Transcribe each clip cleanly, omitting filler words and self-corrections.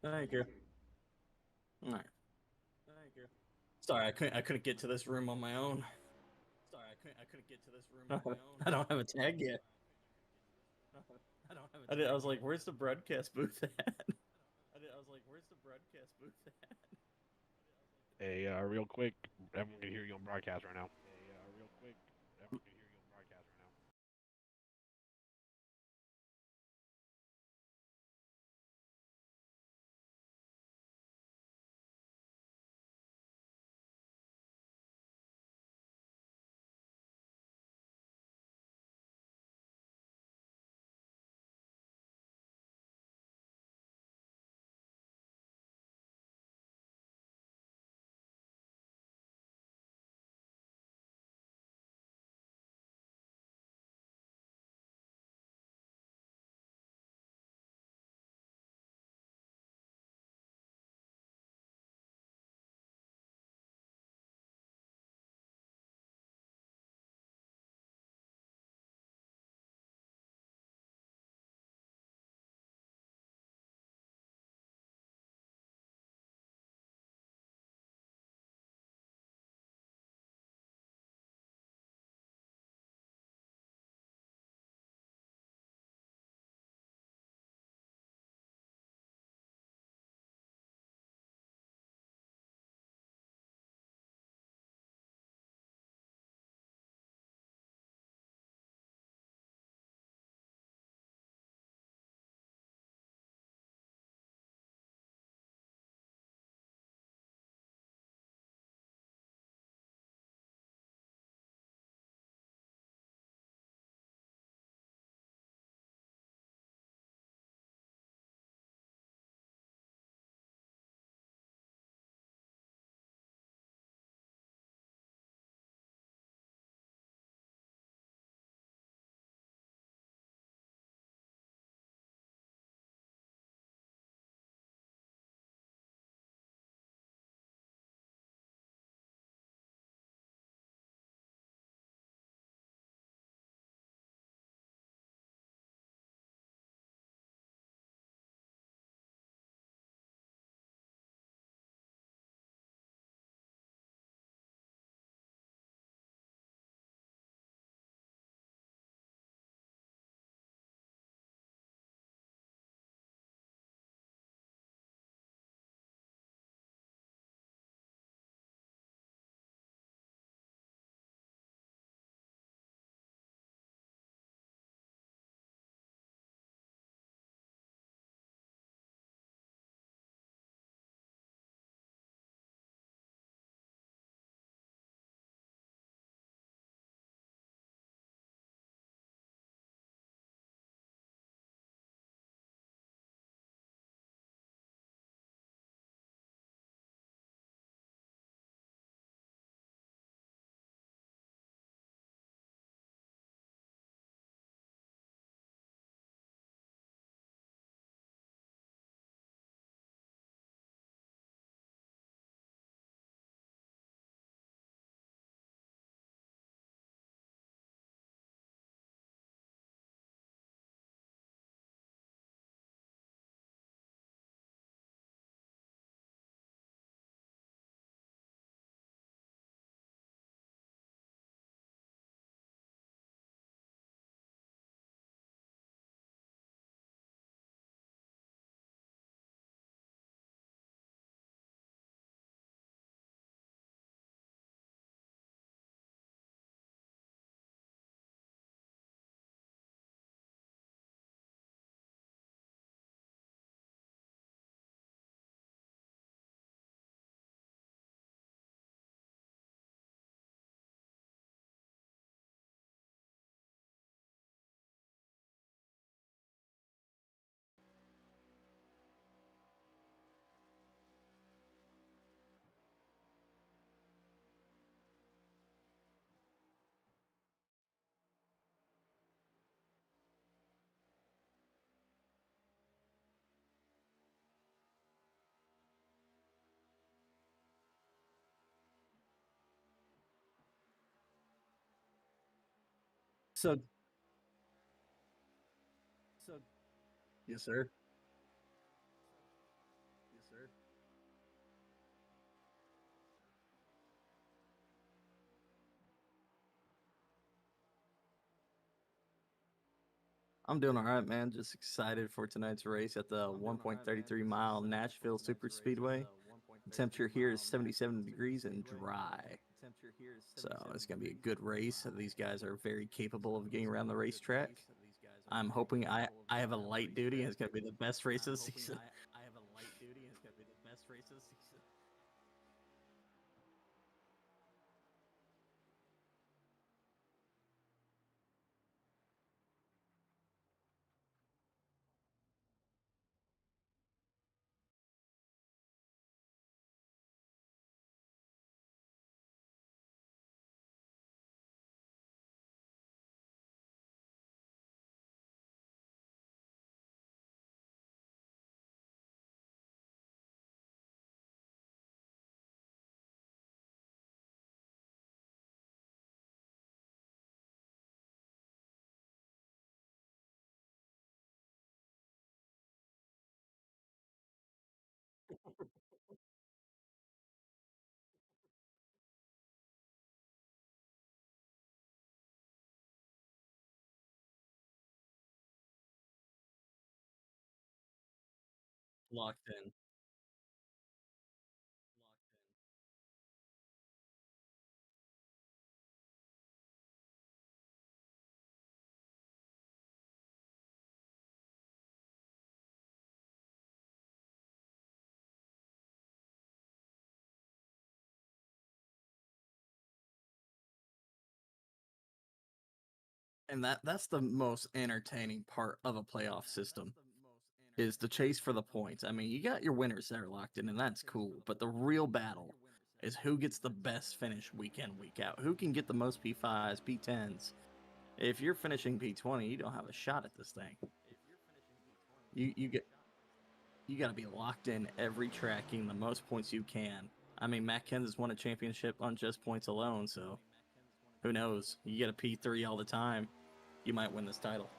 Thank you. All right. Thank you. Sorry, I couldn't get to this room on my own. Sorry, I couldn't get to this room on my own. I don't have a tag yet. I was like, where's the broadcast booth at? I was like, where's the broadcast booth at? Hey, real quick, everyone can hear you on broadcast right now. So, yes, sir. I'm doing all right, man. Just excited for tonight's race at the 1.33 mile Nashville Super Speedway. The temperature here is 77 degrees and dry. So it's going to be a good race. These guys are very capable of getting around the racetrack. I'm hoping I have a light duty and it's going to be the best race of the season. Locked in. And that's the most entertaining part of a playoff system is the chase for the points. I mean, you got your winners that are locked in, and that's cool. But the real battle is who gets the best finish week in, week out. Who can get the most P5s, P10s? If you're finishing P20, you don't have a shot at this thing. You got to be locked in every tracking the most points you can. I mean, Matt Kens has won a championship on just points alone, so who knows? You get a P3 all the time, you might win this title.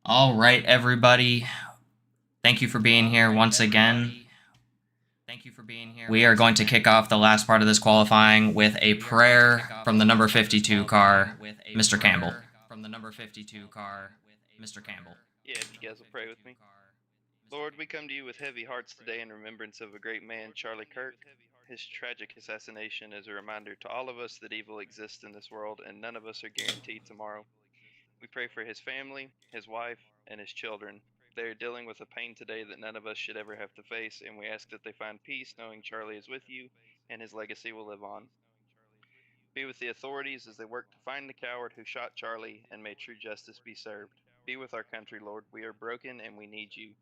All right, everybody. thank you for being here once again. We are going to kick off the last part of this qualifying with a prayer from the number 52 car, Mr. Campbell. Yeah, if you guys will pray with me. Lord, we come to you with heavy hearts today in remembrance of a great man, Charlie Kirk. His tragic assassination is a reminder to all of us that evil exists in this world and none of us are guaranteed tomorrow. We pray for his family, his wife, and his children. They are dealing with a pain today that none of us should ever have to face, and we ask that they find peace knowing Charlie is with you and his legacy will live on. Be with the authorities as they work to find the coward who shot Charlie, and may true justice be served. Be with our country, Lord. We are broken and we need you.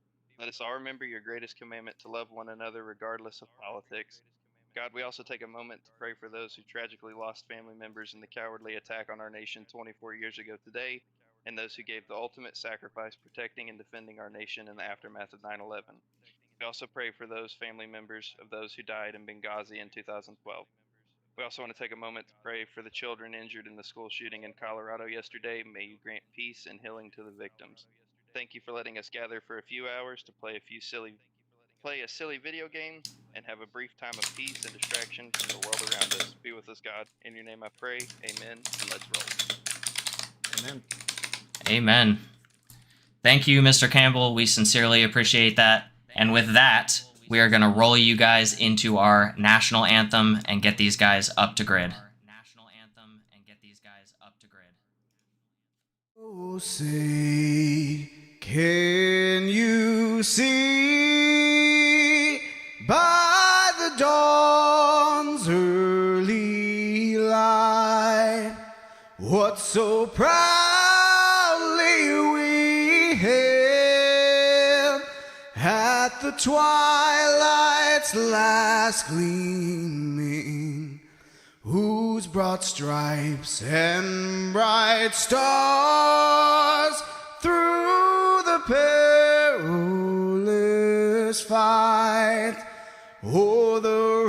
Let us all remember your greatest commandment to love one another regardless of politics. God, we also take a moment to pray for those who tragically lost family members in the cowardly attack on our nation 24 years ago today, and those who gave the ultimate sacrifice protecting and defending our nation in the aftermath of 9/11. We also pray for those family members of those who died in Benghazi in 2012. We also want to take a moment to pray for the children injured in the school shooting in Colorado yesterday. May you grant peace and healing to the victims. Thank you for letting us gather for a few hours to play a silly video game and have a brief time of peace and distraction from the world around us. Be with us, God. In your name I pray. Amen. And let's roll. Amen. Amen. Thank you, Mr. Campbell. We sincerely appreciate that. And with that, we are going to roll you guys into our national anthem and get these guys up to grid. Oh, say, can you see by the dawn's early light what so proudly we hailed at the twilight's last gleaming, whose broad stripes and bright stars through the perilous fight o'er the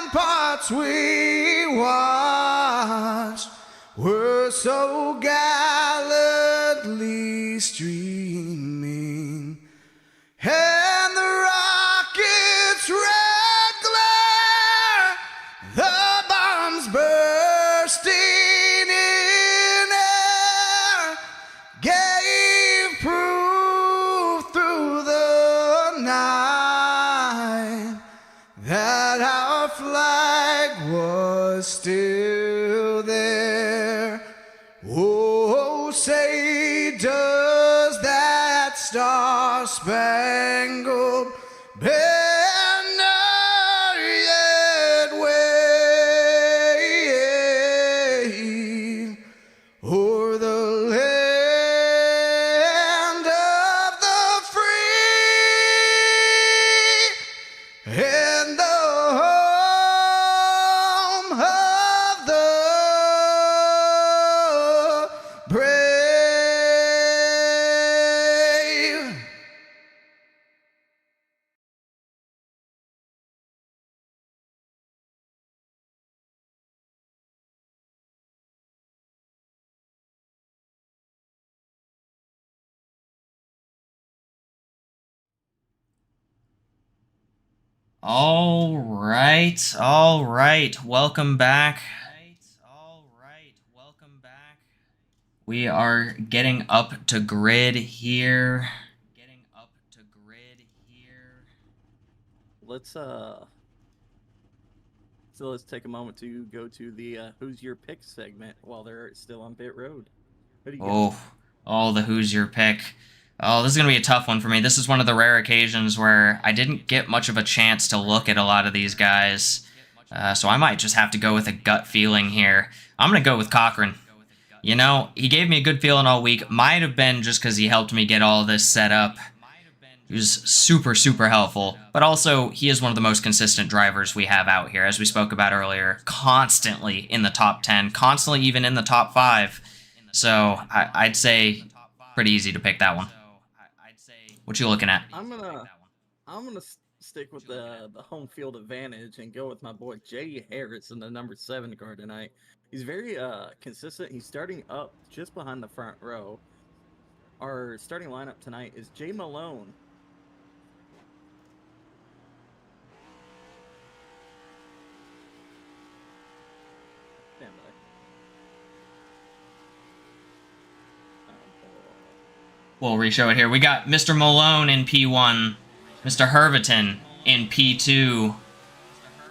ramparts we watched were so gallantly streaming, and the rocket's red glare, the bombs bursting in air, gave proof through the night that our flag was still there. Oh, say, does that star-spangled banner yet wave o'er the land of the free and the home of the brave? All right. Welcome back. We are getting up to grid here. Let's take a moment to go to the Who's Your Pick segment while they're still on pit road. Who do you got? The Who's Your Pick. Oh, this is going to be a tough one for me. This is one of the rare occasions where I didn't get much of a chance to look at a lot of these guys. So I might just have to go with a gut feeling here. I'm going to go with Cochran. You know, he gave me a good feeling all week. Might have been just because he helped me get all this set up. He was super, super helpful. But also, he is one of the most consistent drivers we have out here, as we spoke about earlier. Constantly in the top 10, constantly even in the top 5. So I'd say pretty easy to pick that one. What you looking at? I'm gonna stick with the home field advantage and go with my boy Jay Harris in the number 7 car tonight. He's very consistent. He's starting up just behind the front row. Our starting lineup tonight is Jay Malone. Stand by. We'll re-show it here. We got Mr. Malone in P1, Mr. Herviton in P2,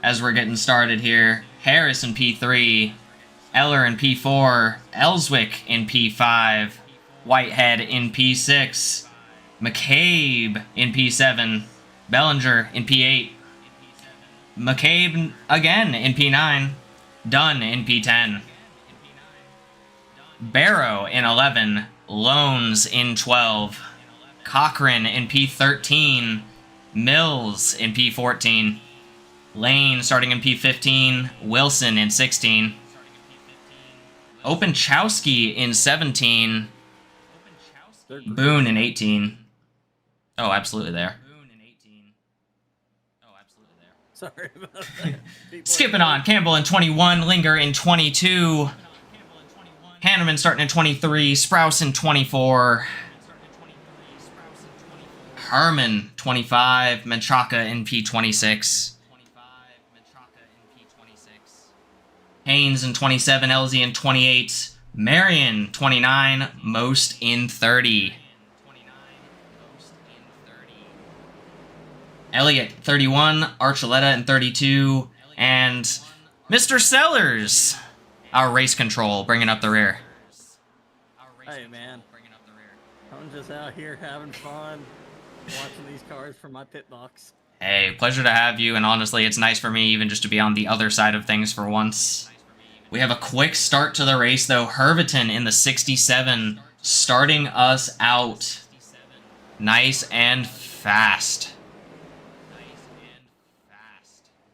as we're getting started here. Harris in P3, Eller in P4, Ellswick in P5, Whitehead in P6, McCabe in P7, Bellinger in P8, McCabe again in P9, Dunn in P10, Barrow in 11, Loans in 12, Cochran in P13, Mills in P14, Lane starting in P15, Wilson in 16, Openchowski in 17, Boone in 18. Oh, absolutely there. Sorry about that. Skipping on, Campbell in 21, Linger in 22, Hanneman starting in 23, Sprouse in 24, Herman 25, Menchaca in P26, Haynes in 27, LZ in 28, Marion 29, Most in 30. Elliott 31, Archuleta in 32, and Mr. Sellers, our race control, bringing up the rear. Hey, man. I'm just out here having fun, watching these cars from my pit box. Hey, pleasure to have you, and honestly, it's nice for me even just to be on the other side of things for once. We have a quick start to the race, though. Herviton in the 67, starting us out nice and fast.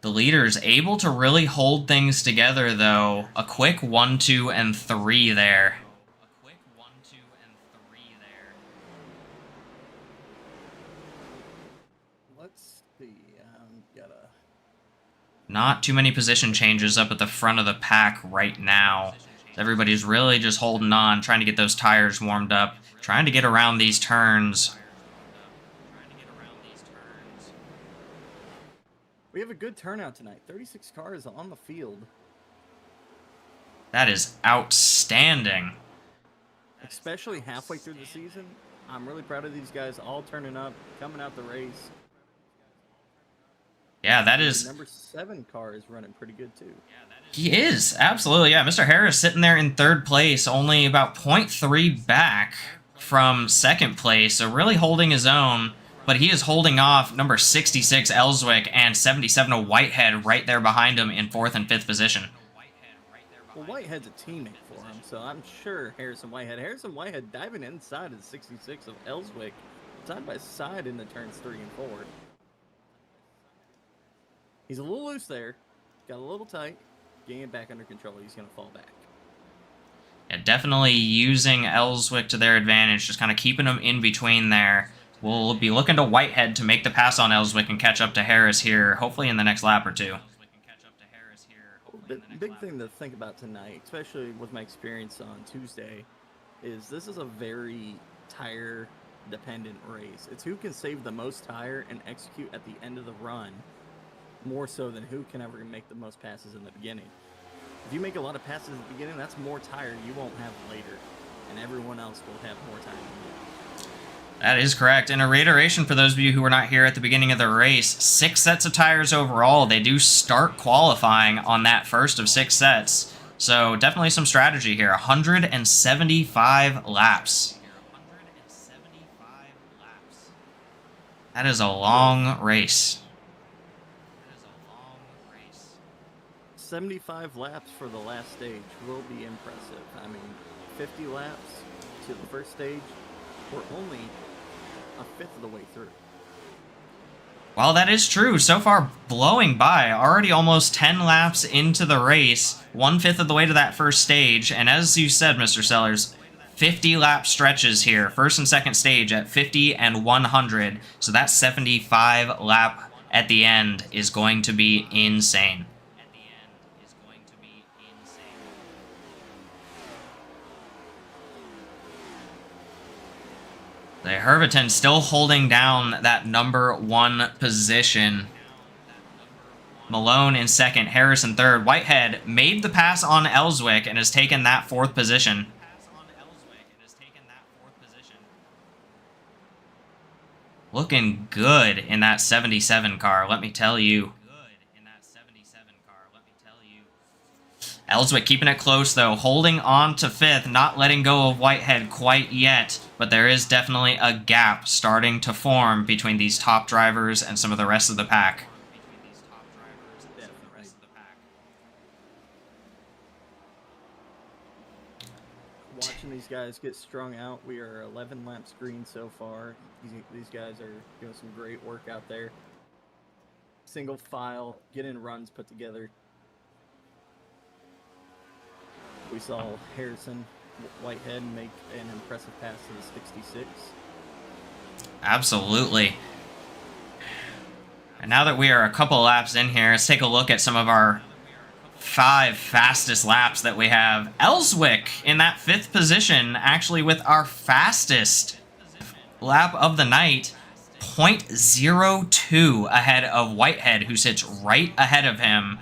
The leader's able to really hold things together, though. A quick 1, 2, and 3 there. Let's see. Gotta. Not too many position changes up at the front of the pack right now. Everybody's really just holding on, trying to get those tires warmed up, trying to get around these turns. We have a good turnout tonight. 36 cars on the field. That is outstanding. Especially halfway through the season. I'm really proud of these guys all turning up, coming out the race. Yeah, that is... Number 7 car is running pretty good, too. He is, absolutely, yeah. Mr. Harris sitting there in 3rd place, only about 0.3 back from 2nd place, so really holding his own. But he is holding off number 66, Ellswick, and 77 of Whitehead right there behind him in 4th and 5th position. Well, Whitehead's a teammate for him, so I'm sure Harrison Whitehead diving inside of the 66 of Ellswick, side by side in the turns 3 and 4. He's a little loose there, got a little tight, getting it back under control, he's going to fall back. Yeah, definitely using Ellswick to their advantage, just kind of keeping them in between there. We'll be looking to Whitehead to make the pass on Ellswick and catch up to Harris here, hopefully in the next lap or two. The big thing to think about tonight, especially with my experience on Tuesday, is this is a very tire-dependent race. It's who can save the most tire and execute at the end of the run, more so than who can ever make the most passes in the beginning. If you make a lot of passes at the beginning, that's more tire you won't have later, and everyone else will have more tire than you. That is correct. And a reiteration for those of you who were not here at the beginning of the race, 6 sets of tires overall. They do start qualifying on that first of 6 sets. So definitely some strategy here. 175 laps. That is a long race. 75 laps for the last stage will be impressive. I mean, 50 laps to the first stage, we're only a fifth of the way through. Well, that is true. So far, blowing by. Already almost 10 laps into the race. 1/5 of the way to that first stage. And as you said, Mr. Sellers, 50 lap stretches here. First and second stage at 50 and 100. So that 75 lap at the end is going to be insane. The Herviton still holding down that number 1 position. Malone in second, Harris in third. Whitehead made the pass on Ellswick and has taken that 4th position. Looking good in that 77 car, let me tell you. Ellswick keeping it close, though, holding on to 5th, not letting go of Whitehead quite yet, but there is definitely a gap starting to form between these top drivers and some of the rest of the pack. Watching these guys get strung out, we are 11 laps green so far. These guys are doing some great work out there. Single file, getting runs put together. We saw Harrison Whitehead make an impressive pass to the 66. Absolutely. And now that we are a couple laps in here, let's take a look at some of our 5 fastest laps that we have. Ellswick in that 5th position, actually with our fastest lap of the night, 0.02 ahead of Whitehead, who sits right ahead of him,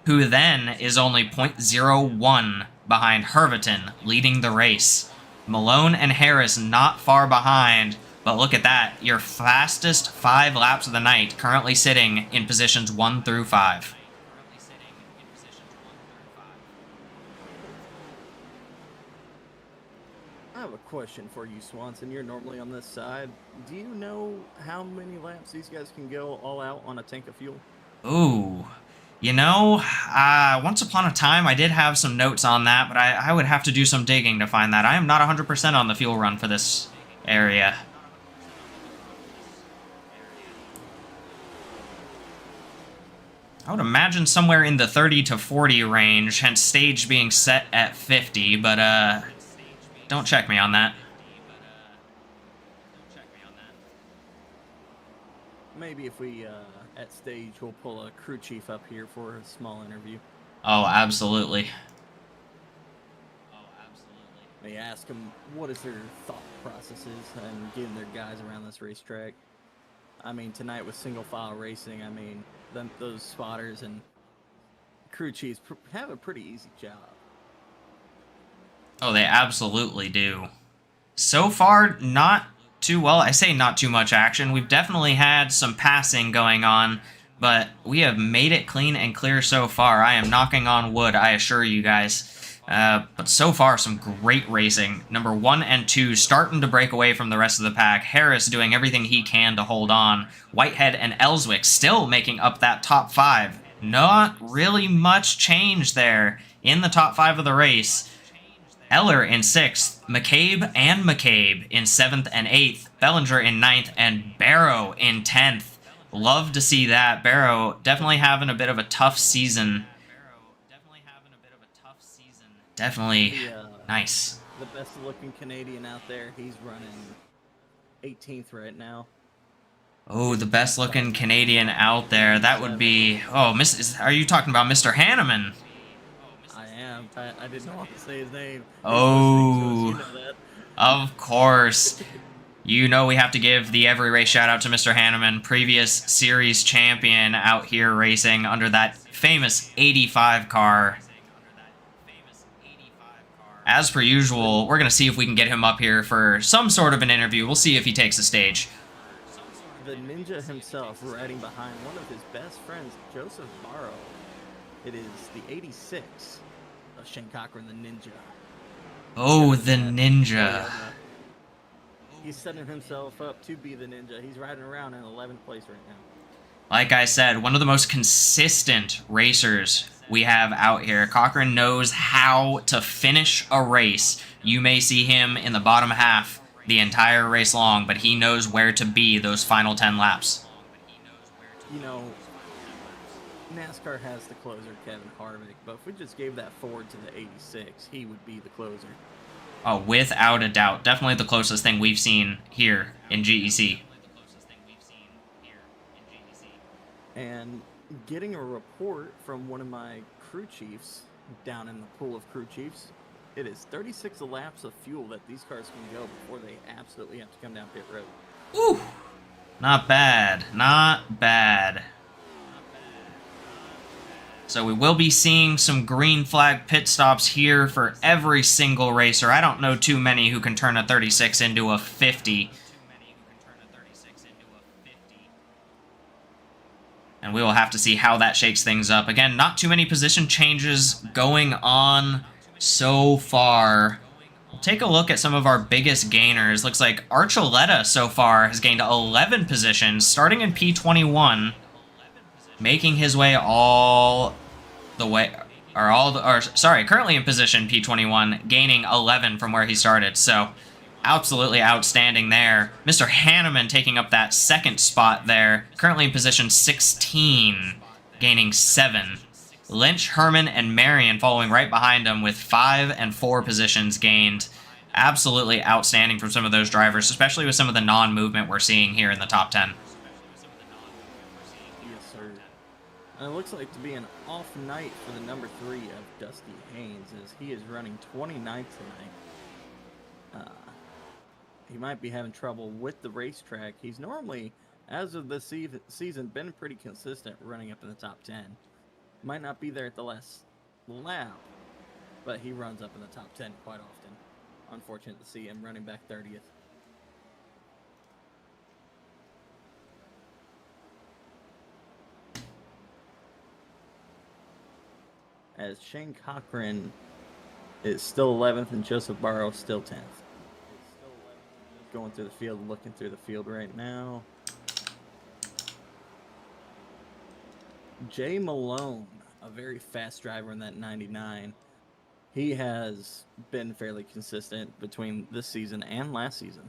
who then is only 0.01 behind Herviton, leading the race. Malone and Harris not far behind, but look at that. Your fastest 5 laps of the night currently sitting in positions 1 through 5. I have a question for you, Swanson. You're normally on this side. Do you know how many laps these guys can go all out on a tank of fuel? Ooh. You know, once upon a time I did have some notes on that, but I would have to do some digging to find that. I am not 100% on the fuel run for this area. I would imagine somewhere in the 30 to 40 range, hence stage being set at 50, but don't check me on that. Maybe if we, at stage, we'll pull a crew chief up here for a small interview. Oh, absolutely. May ask them what is their thought processes and getting their guys around this racetrack. I mean, tonight with single file racing, I mean, those spotters and crew chiefs have a pretty easy job. Oh, they absolutely do. So far, not too well. I say not too much action. We've definitely had some passing going on, but we have made it clean and clear so far. I am knocking on wood, I assure you guys. But so far, some great racing. Number 1 and 2 starting to break away from the rest of the pack. Harris doing everything he can to hold on. Whitehead and Ellswick still making up that top 5. Not really much change there in the top 5 of the race. Eller in 6th, McCabe and McCabe in 7th and 8th, Bellinger in 9th, and Barrow in 10th. Love to see that. Barrow definitely having a bit of a tough season. Definitely nice. The best looking Canadian out there, he's running 18th right now. Oh, the best looking Canadian out there. That would be... Oh, are you talking about Mr. Hanneman? I am. I didn't want to say his name. Oh, You know that. Of course. You know we have to give the every race shout out to Mr. Hanneman, previous series champion out here racing under that famous 85 car. As per usual, we're going to see if we can get him up here for some sort of an interview. We'll see if he takes the stage. The ninja himself riding behind one of his best friends, Joseph Barrow. It is the 86 of Shane Cochran, the ninja. Oh, the ninja. He's setting himself up to be the ninja. He's riding around in 11th place right now. Like I said, one of the most consistent racers we have out here. Cochran knows how to finish a race. You may see him in the bottom half the entire race long, but he knows where to be those final 10 laps. You know, NASCAR has the closer, Kevin Harvick, but if we just gave that forward to the 86, he would be the closer. Oh, without a doubt. Definitely the closest thing we've seen here in GEC. And getting a report from one of my crew chiefs down in the pool of crew chiefs, It is 36 laps of fuel that these cars can go before they absolutely have to come down pit road. Ooh, not bad, not bad. So we will be seeing some green flag pit stops here for every single racer. I don't know too many who can turn a 36 into a 50. And we will have to see how that shakes things up. Again, not too many position changes going on so far. We'll take a look at some of our biggest gainers. Looks like Archuleta so far has gained 11 positions, starting in P21, making his way all the way, currently in position P21, gaining 11 from where he started. So absolutely outstanding there. Mr. Hanneman taking up that second spot there, currently in position 16, gaining 7. Lynch, Herman, and Marion following right behind him with 5 and 4 positions gained. Absolutely outstanding from some of those drivers, especially with some of the non-movement we're seeing here in the top 10. Yes, sir. And it looks like to be an off night for the number 3 of Dusty Haynes, as he is running 29th tonight. He might be having trouble with the racetrack. He's normally, as of this season, been pretty consistent running up in the top 10. Might not be there at the last lap, but he runs up in the top 10 quite often. Unfortunate to see him running back 30th. As Shane Cochran is still 11th and Joseph Barrow still 10th. Going through the field, looking through the field right now. Jay Malone, a very fast driver in that 99. He has been fairly consistent between this season and last season.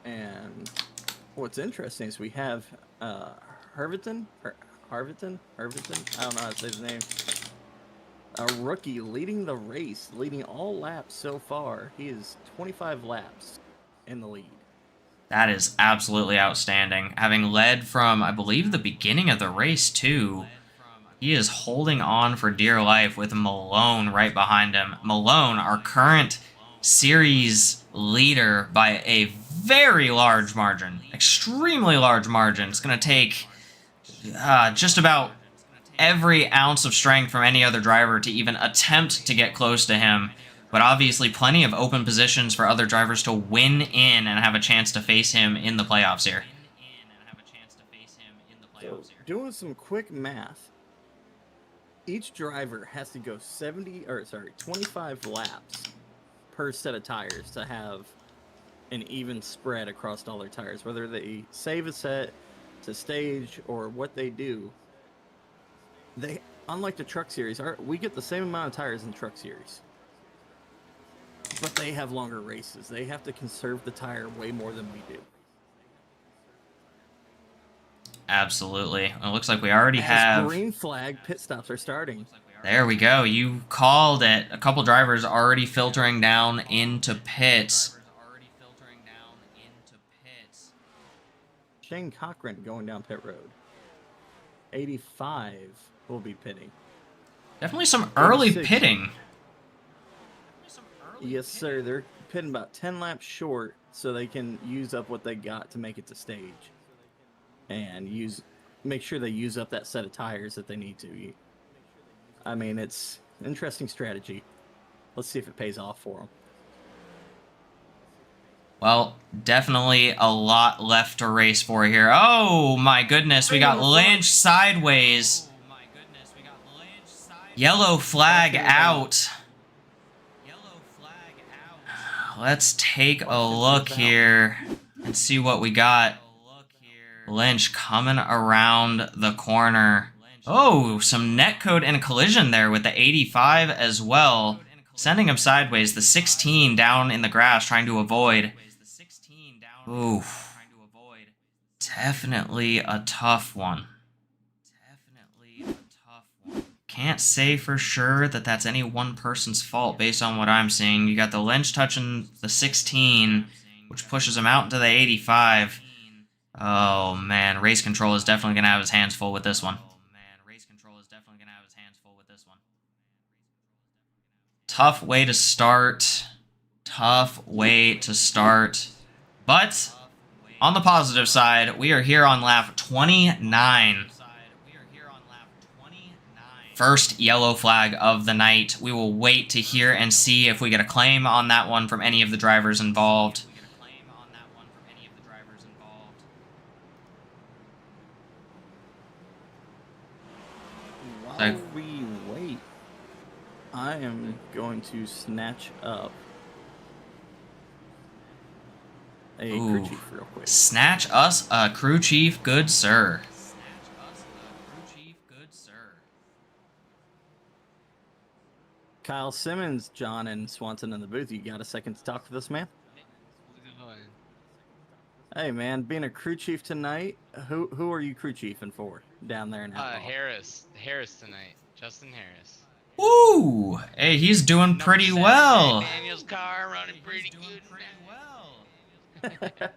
And what's interesting is we have Harviton, I don't know how to say his name. A rookie leading the race, leading all laps so far. He is 25 laps in the lead. That is absolutely outstanding. Having led from, I believe, the beginning of the race, too. He is holding on for dear life with Malone right behind him. Malone, our current series leader by a very large margin. Extremely large margin. It's going to take just about every ounce of strength from any other driver to even attempt to get close to him. But obviously plenty of open positions for other drivers to win in and have a chance to face him in the playoffs here. So, doing some quick math, each driver has to go 25 laps per set of tires to have an even spread across all their tires. Whether they save a set to stage or what they do, they, unlike the Truck Series, we get the same amount of tires in Truck Series. But they have longer races. They have to conserve the tire way more than we do. Absolutely. It looks like we already have... green flag pit stops are starting. There we go. You called it. A couple drivers already filtering down into pits. Shane Cochran going down pit road. 85 will be pitting. Definitely some early 86. pitting. Yes, sir. They're pitting about 10 laps short so they can use up what they got to make it to stage. And make sure they use up that set of tires that they need to. I mean, it's an interesting strategy. Let's see if it pays off for them. Well, definitely a lot left to race for here. Oh, my goodness. We got Lynch sideways. Yellow flag out. Let's take a look here and see what we got. Lynch coming around the corner. Oh, some netcode and collision there with the 85 as well. Sending him sideways. The 16 down in the grass trying to avoid. Ooh. Definitely a tough one. Can't say for sure that that's any one person's fault based on what I'm seeing. You got the Lynch touching the 16, which pushes him out into the 85. Oh, man. Race Control is definitely going to have his hands full with this one. Tough way to start. Tough way to start. But on the positive side, we are here on lap 29. First yellow flag of the night. We will wait to hear and see if we get a claim on that one from any of the drivers involved. While we wait, I am going to snatch up a crew chief real quick. Snatch us a crew chief, good sir. Kyle Simmons, John, and Swanson in the booth. You got a second to talk to this man? Hey, man, being a crew chief tonight, who are you crew chiefing for down there in Outlaw? Harris tonight. Justin Harris. Ooh, hey, he's doing pretty well. Daniel's car running pretty good.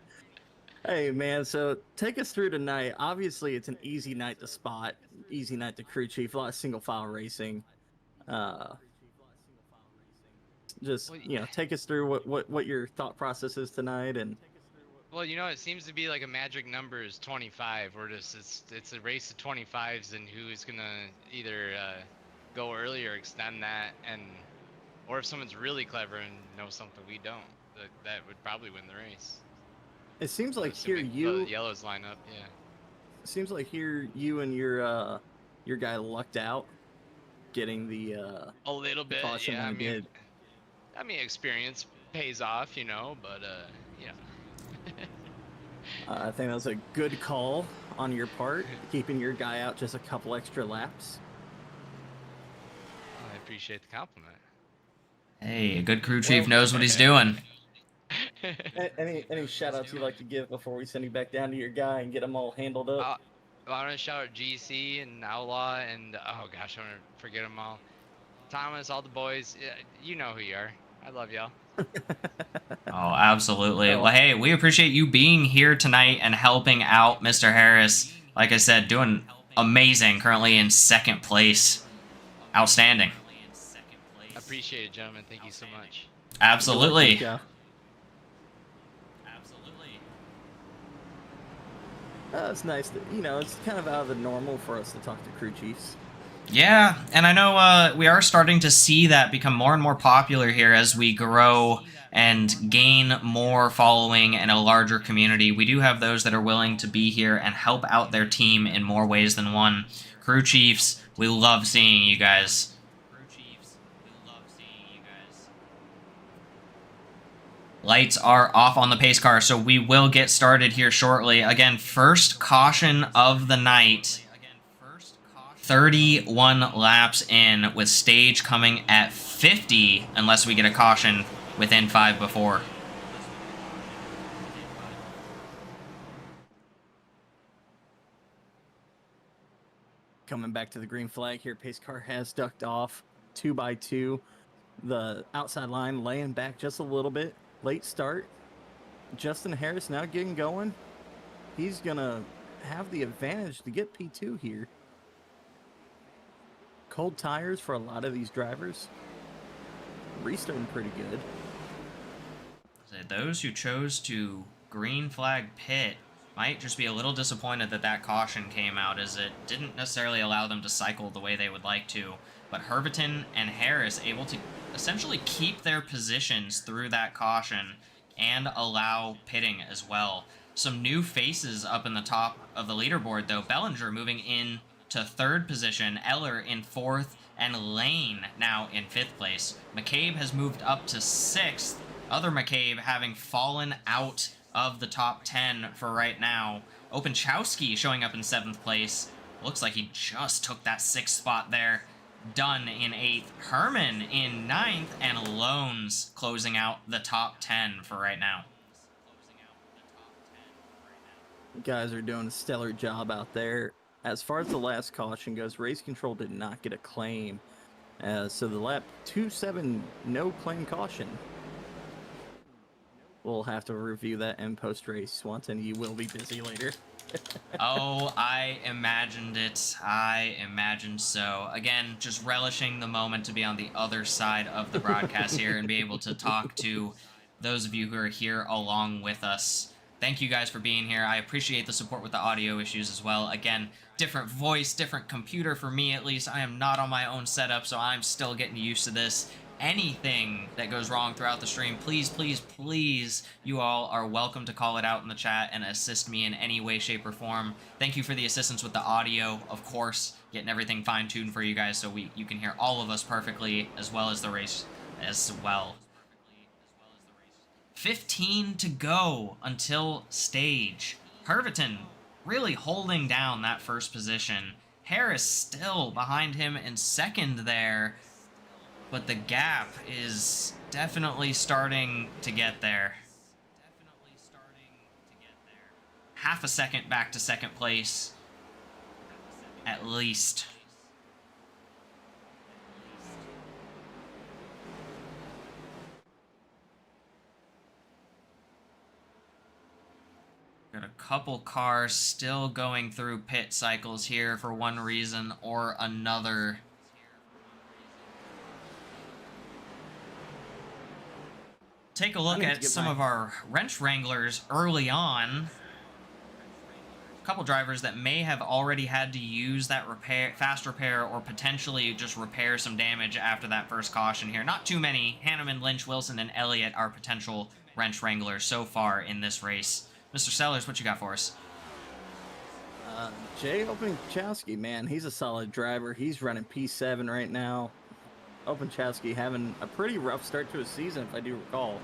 Hey, man, so take us through tonight. Obviously, it's an easy night to spot, easy night to crew chief, a lot of single file racing. Just, you know, take us through what your thought process is tonight. And Well, you know, it seems to be like a magic number is 25. We're just it's a race of 25s, and who's gonna either go early or extend that, or if someone's really clever and knows something we don't, that would probably win the race. it seems like here Assuming you the yellows line up, yeah. it seems like here you and your guy lucked out getting the A little bit, caution yeah. when he did. I mean, experience pays off, you know, but yeah. I think that was a good call on your part, keeping your guy out just a couple extra laps. I appreciate the compliment. Hey, a good crew chief knows what he's doing. Any shout outs you'd like to give before we send you back down to your guy and get them all handled up? Well, I want to shout out GEC and Outlaw and, oh gosh, I want to forget them all. Thomas, all the boys, yeah, you know who you are. I love y'all. Oh, absolutely. Well, hey, we appreciate you being here tonight and helping out Mr. Harris. Like I said, doing amazing, currently in second place. Outstanding. Appreciate it, gentlemen. Thank you so much. Absolutely. Yeah. It's nice that, you know, it's kind of out of the normal for us to talk to crew chiefs. Yeah, and I know we are starting to see that become more and more popular here as we grow and gain more following and a larger community. We do have those that are willing to be here and help out their team in more ways than one. Crew chiefs, we love seeing you guys. Lights are off on the pace car, so we will get started here shortly. Again, first caution of the night. 31 laps in, with stage coming at 50, unless we get a caution within 5 before. Coming back to the green flag here, pace car has ducked off 2 by 2. The outside line laying back just a little bit. Late start. Justin Harris now getting going. He's gonna have the advantage to get P2 here. Cold tires for a lot of these drivers. Restarting pretty good. Those who chose to green flag pit might just be a little disappointed that that caution came out, as it didn't necessarily allow them to cycle the way they would like to. But Herberton and Harris able to essentially keep their positions through that caution and allow pitting as well. Some new faces up in the top of the leaderboard, though. Bellinger moving in to third position, Eller in fourth, and Lane now in fifth place. McCabe has moved up to sixth, other McCabe having fallen out of the top 10 for right now. Openchowski showing up in seventh place. Looks like he just took that sixth spot there. Dunn in eighth, Herman in ninth, and Loans closing out the top 10 for right now. Guys are doing a stellar job out there. As far as the last caution goes, Race Control did not get a claim. So the lap 2-7, no claim caution. We'll have to review that in post-race, Swanson. You will be busy later. Oh, I imagined it. I imagined so. Again, just relishing the moment to be on the other side of the broadcast here and be able to talk to those of you who are here along with us. Thank you guys for being here. I appreciate the support with the audio issues as well. Again, different voice, different computer for me at least. I am not on my own setup, so I'm still getting used to this. Anything that goes wrong throughout the stream, please, please, please, you all are welcome to call it out in the chat and assist me in any way, shape, or form. Thank you for the assistance with the audio, of course, getting everything fine-tuned for you guys so you can hear all of us perfectly, as well as the race as well. 15 to go until stage. Herviton really holding down that first position. Harris still behind him in second there. But the gap is definitely starting to get there. Half a second back to second place, at least. Got a couple cars still going through pit cycles here for one reason or another. Take a look at some of our wrench wranglers early on. A couple drivers that may have already had to use that fast repair or potentially just repair some damage after that first caution here. Not too many. Hanneman, Lynch, Wilson, and Elliott are potential wrench wranglers so far in this race. Mr. Sellers, what you got for us? Jay Openchowski, man, he's a solid driver. He's running P7 right now. Openchowski having a pretty rough start to his season, if I do recall.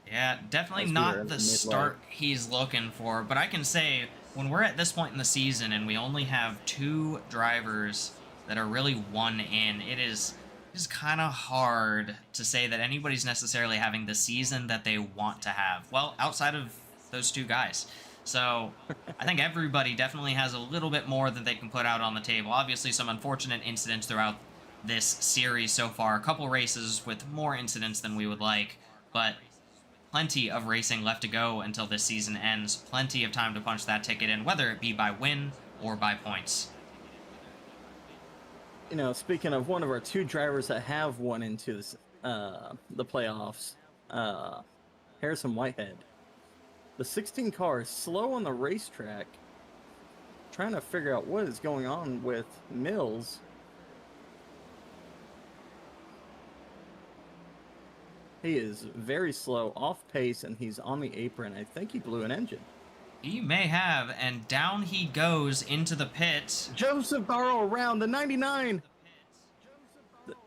Yeah, definitely not the start he's looking for, but I can say when we're at this point in the season and we only have 2 drivers that are really one in, it is kind of hard to say that anybody's necessarily having the season that they want to have. Well, outside of those 2 guys. So I think everybody definitely has a little bit more that they can put out on the table. Obviously, some unfortunate incidents throughout this series so far. A couple races with more incidents than we would like, but plenty of racing left to go until this season ends. Plenty of time to punch that ticket in, whether it be by win or by points. You know, speaking of one of our 2 drivers that have won into this, the playoffs, Harrison Whitehead. The 16 car is slow on the racetrack, trying to figure out what is going on with Mills. He is very slow, off pace, and he's on the apron. I think he blew an engine. He may have, and down he goes into the pit. Joseph Barrow around, the 99!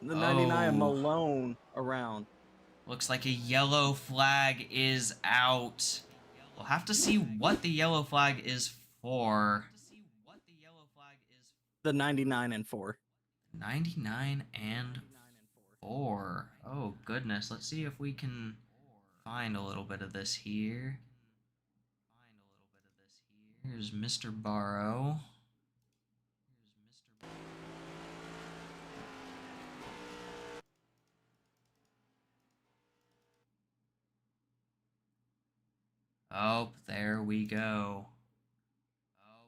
The 99 Malone around. Looks like a yellow flag is out. We'll have to see what the yellow flag is for. The 99 and 4. 99 and 4. Oh, goodness. Let's see if we can find a little bit of this here. Here's Mr. Barrow. Oh, there we go.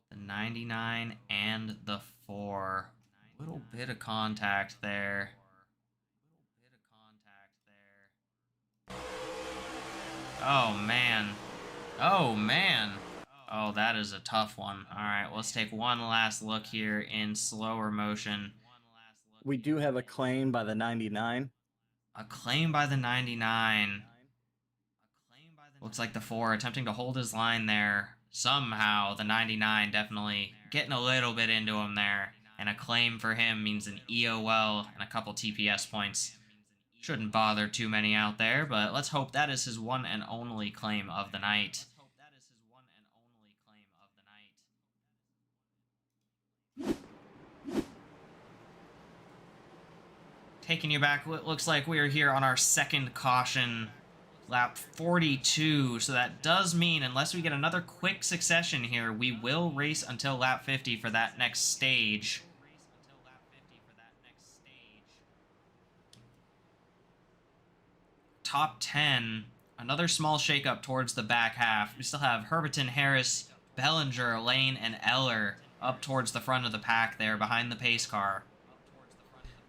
The 99 and the 4. Little bit of contact there. Oh, man. Oh, man. Oh, that is a tough one. All right, let's take one last look here in slower motion. We do have a claim by the 99. A claim by the 99. Looks like the 4 attempting to hold his line there. Somehow, the 99 definitely getting a little bit into him there. And a claim for him means an EOL and a couple TPS points. Shouldn't bother too many out there, but let's hope that is his one and only claim of the night. Taking you back, it looks like we are here on our second caution. Lap 42, so that does mean, unless we get another quick succession here, we will race until lap 50 for that next stage. top 10, another small shakeup towards the back half. We still have Herberton, Harris, Bellinger, Lane, and Eller up towards the front of the pack there behind the pace car.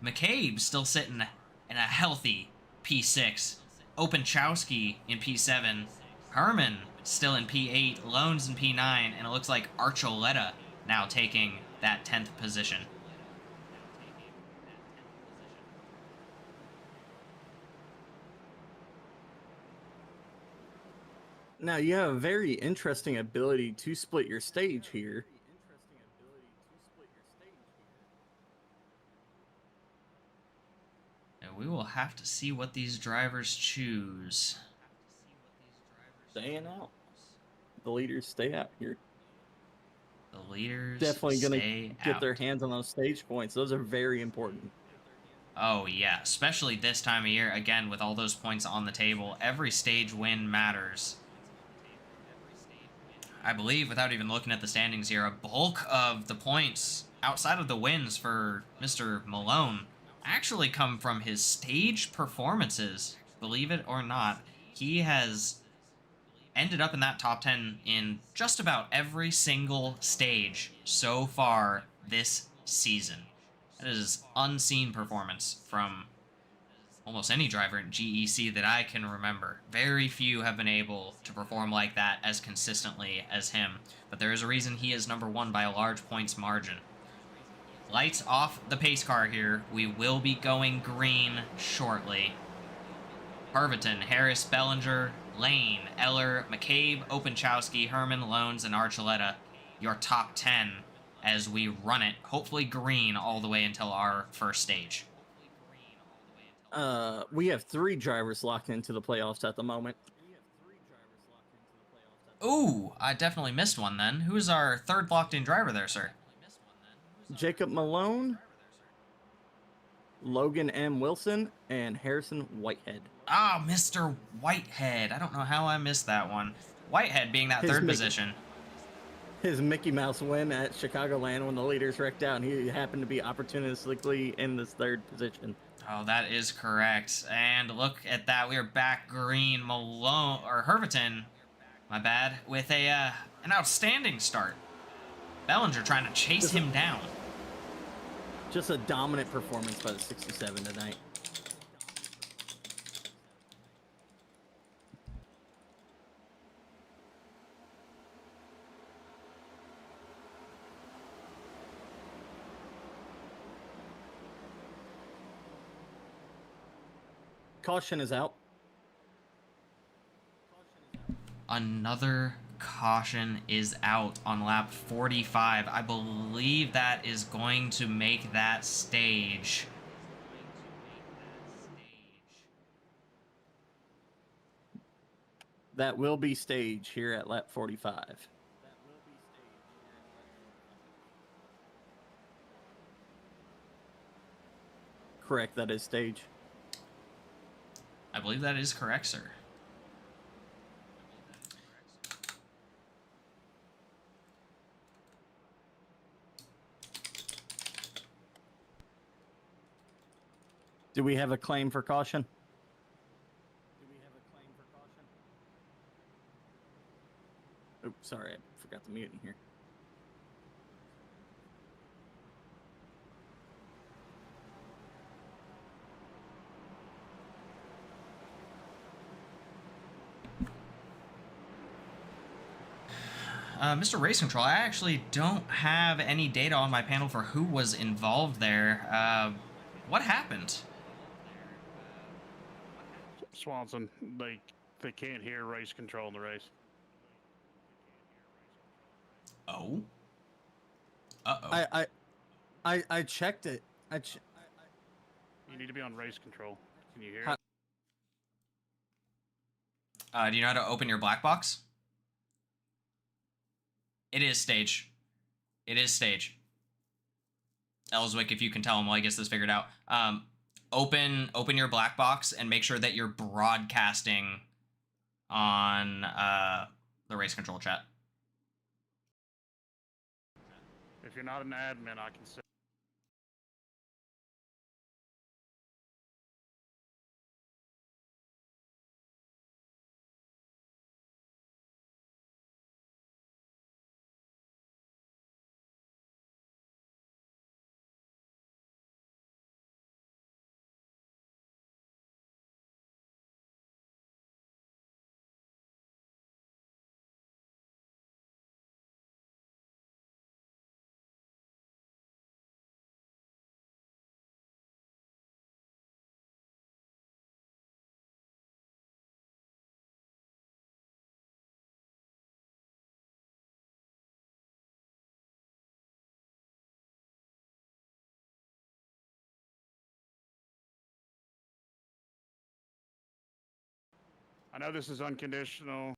McCabe still sitting in a healthy P6. Openchowski in P7. Herman still in P8. Loans in P9. And it looks like Archuleta now taking that 10th position. Now, you have a very interesting ability to split your stage here. And we will have to see what these drivers choose. Staying out. The leaders stay out here. The leaders Definitely going stay to get out. their hands on those stage points. Those are very important. Oh, yeah. Especially this time of year. Again, with all those points on the table, every stage win matters. I believe, without even looking at the standings here, a bulk of the points outside of the wins for Mr. Malone actually come from his stage performances. Believe it or not, he has ended up in that top 10 in just about every single stage so far this season. That is unseen performance from almost any driver in GEC that I can remember. Very few have been able to perform like that as consistently as him, but there is a reason he is number one by a large points margin. Lights off the pace car here. We will be going green shortly. Herberton, Harris, Bellinger, Lane, Eller, McCabe, Openchowski, Herman, Loans, and Archuleta, your top 10 as we run it, hopefully green all the way until our first stage. We have 3 drivers locked into the playoffs at the moment. Ooh, I definitely missed one then. Who's our third locked-in driver there, sir? Jacob Malone, Logan M. Wilson, and Harrison Whitehead. Ah, Mr. Whitehead. I don't know how I missed that one. Whitehead being that third position. His Mickey Mouse win at Chicagoland when the leaders wrecked out, and he happened to be opportunistically in this third position. Oh, that is correct. And look at that. We are back green. Malone, or Herberton, my bad, with an outstanding start. Bellinger trying to chase him down. Just a dominant performance by the 67 tonight. Caution is out. Another caution is out on lap 45. I believe that is going to make that stage. That will be stage here at lap 45. Correct, that is stage. I believe that is correct, sir. Do we have a claim for caution? Oops, sorry, I forgot to mute in here. Mr. Race Control, I actually don't have any data on my panel for who was involved there. What happened? Swanson, they can't hear race control in the race. Oh. Uh-oh. I checked it. You need to be on race control. Can you hear Huh. it? Do you know how to open your black box? It is stage. It is stage. Ellswick, if you can tell him while he gets this figured out. Open your black box and make sure that you're broadcasting on the race control chat. If you're not an admin, I can say. I know this is unconditional.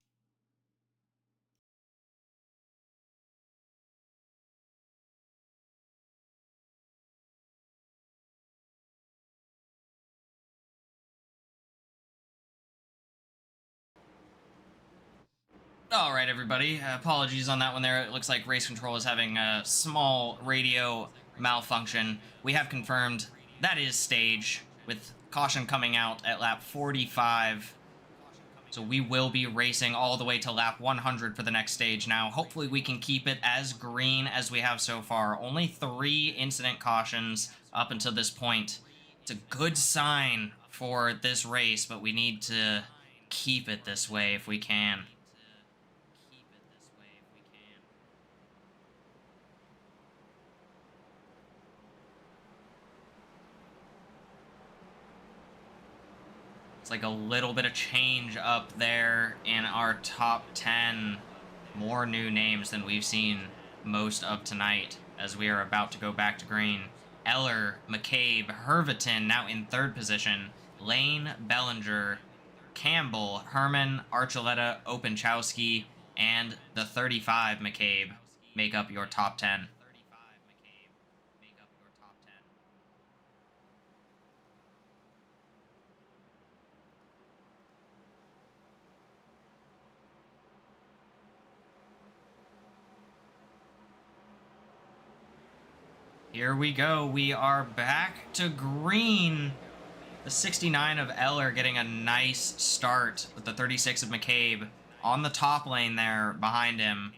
All right, everybody. Apologies on that one there. It looks like Race Control is having a small radio malfunction. We have confirmed that is stage, with caution coming out at lap 45. So we will be racing all the way to lap 100 for the next stage now. Hopefully we can keep it as green as we have so far. Only 3 incident cautions up until this point. It's a good sign for this race, but we need to keep it this way if we can. It's like a little bit of change up there in our top 10. More new names than we've seen most of tonight as we are about to go back to green. Eller, McCabe, Herviton now in 3rd position. Lane, Bellinger, Campbell, Herman, Archuleta, Openchowski, and the 35 McCabe make up your top 10. Here we go. We are back to green. The 69 of Eller getting a nice start with the 36 of McCabe on the top lane there behind him.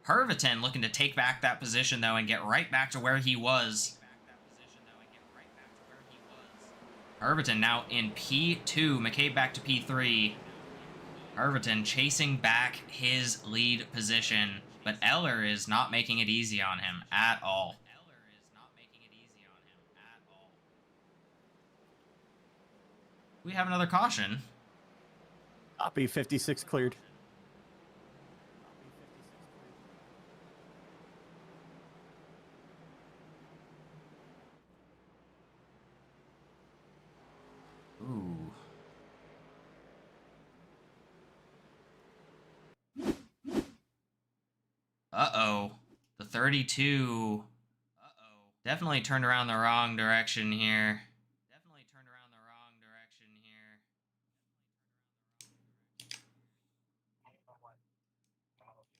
Herviton looking to take back that position, though, and get right back to where he was. Herviton now in P2. McCabe back to P3. Herviton chasing back his lead position, but Eller is not making it easy on him at all. We have another caution. Copy, 56 cleared. Ooh. Uh-oh. The 32. Definitely turned around the wrong direction here.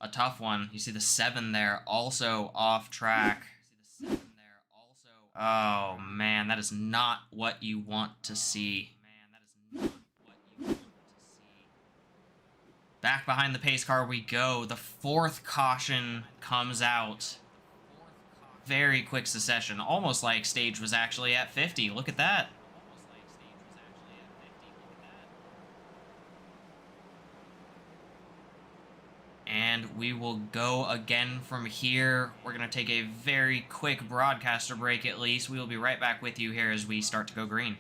A tough one. You see the 7 there, also off track. Oh, man, that is not what you want to see. Back behind the pace car we go. The 4th caution comes out. Very quick succession. Almost like stage was actually at 50. Look at that. And we will go again from here. We're going to take a very quick broadcaster break at least. We will be right back with you here as we start to go green.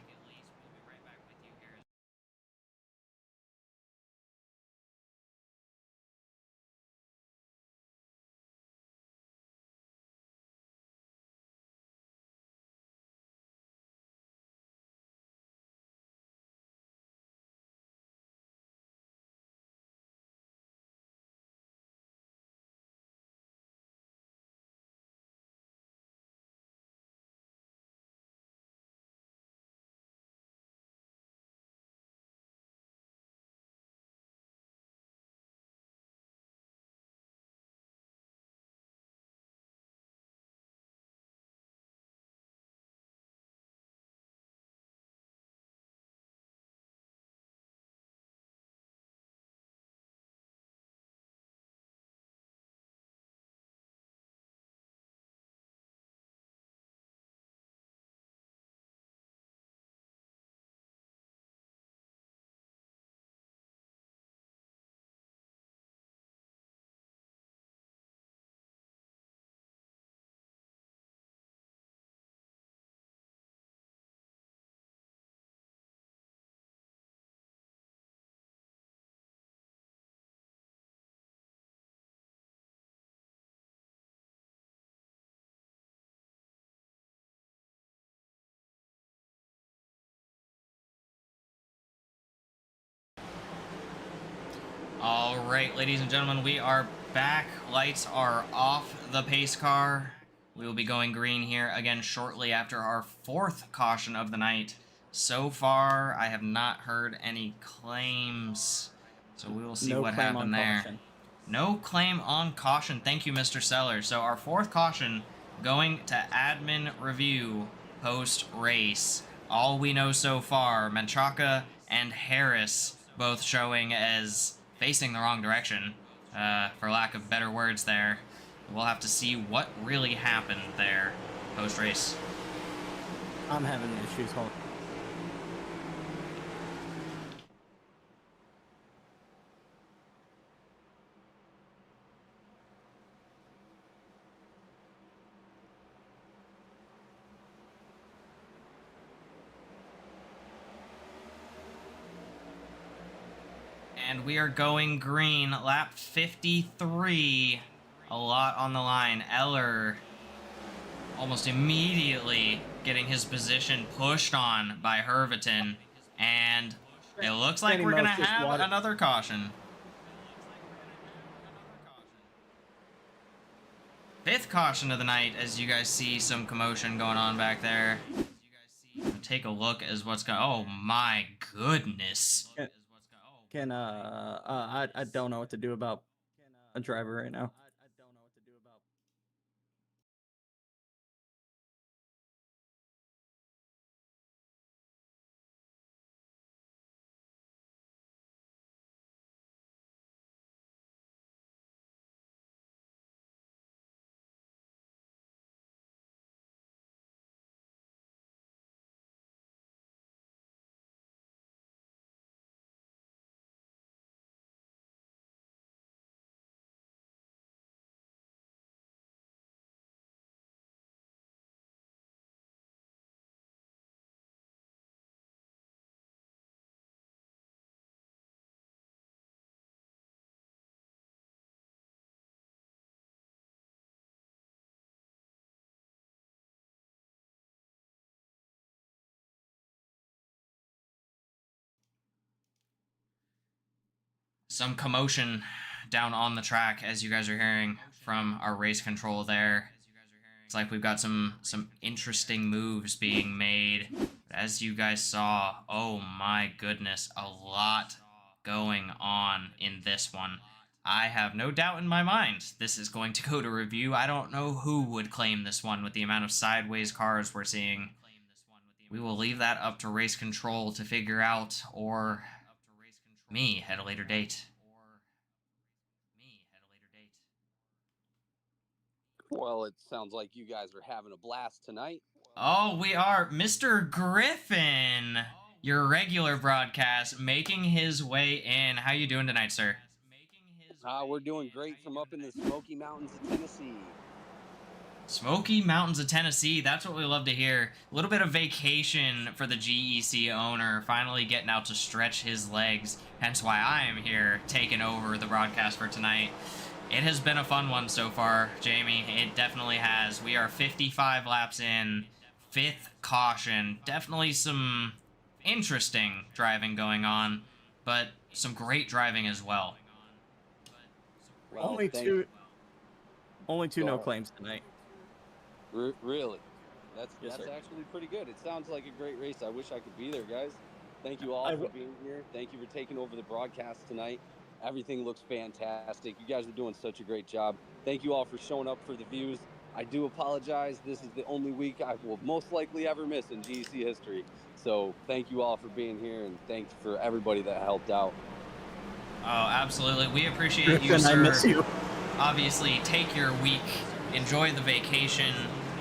All right, ladies and gentlemen, we are back. Lights are off the pace car. We will be going green here again shortly after our 4th caution of the night. So far, I have not heard any claims, so we will see No what claim happened on there. caution. No claim on caution. Thank you, Mr. Seller. So our 4th caution going to admin review post-race. All we know so far, Menchaca and Harris both showing as facing the wrong direction, for lack of better words there. We'll have to see what really happened there post-race. I'm having issues. Hold. And we are going green, lap 53. A lot on the line. Eller almost immediately getting his position pushed on by Herviton. And it looks like we're going to have another caution. 5th caution of the night, as you guys see some commotion going on back there. Take a look as what's going. Oh my goodness. I don't know what to do about a driver right now. Some commotion down on the track, as you guys are hearing from our race control there. It's like we've got some interesting moves being made. As you guys saw, oh my goodness, a lot going on in this one. I have no doubt in my mind this is going to go to review. I don't know who would claim this one with the amount of sideways cars we're seeing. We will leave that up to race control to figure out, or me at a later date. Well, it sounds like you guys are having a blast tonight. Oh, we are. Mr. Griffin, your regular broadcast, making his way in. How you doing tonight, sir? We're doing great from up in the Smoky Mountains of Tennessee. Smoky Mountains of Tennessee, that's what we love to hear. A little bit of vacation for the GEC owner, finally getting out to stretch his legs. Hence why I am here, taking over the broadcast for tonight. It has been a fun one so far, Jamie. It definitely has. We are 55 laps in, 5th caution. Definitely some interesting driving going on, but some great driving as well. Well, Only two no claims tonight. Really? That's Yes, sir. actually pretty good. It sounds like a great race. I wish I could be there, guys. Thank you all for being here. Thank you for taking over the broadcast tonight. Everything looks fantastic. You guys are doing such a great job. Thank you all for showing up for the views. I do apologize. This is the only week I will most likely ever miss in GEC history. So thank you all for being here, and thanks for everybody that helped out. Oh, absolutely. We appreciate Griffin, you, sir. I miss you. Obviously, take your week. Enjoy the vacation.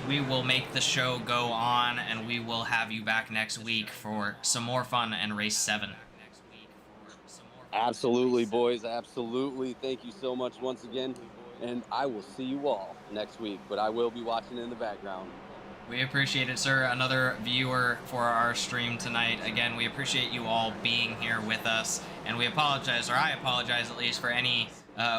We will make the show go on, and we will have you back next week for some more fun and race 7. Absolutely, boys. Absolutely. Thank you so much once again. And I will see you all next week, but I will be watching in the background. We appreciate it, sir. Another viewer for our stream tonight. Again, we appreciate you all being here with us, and we apologize, or I apologize at least, for any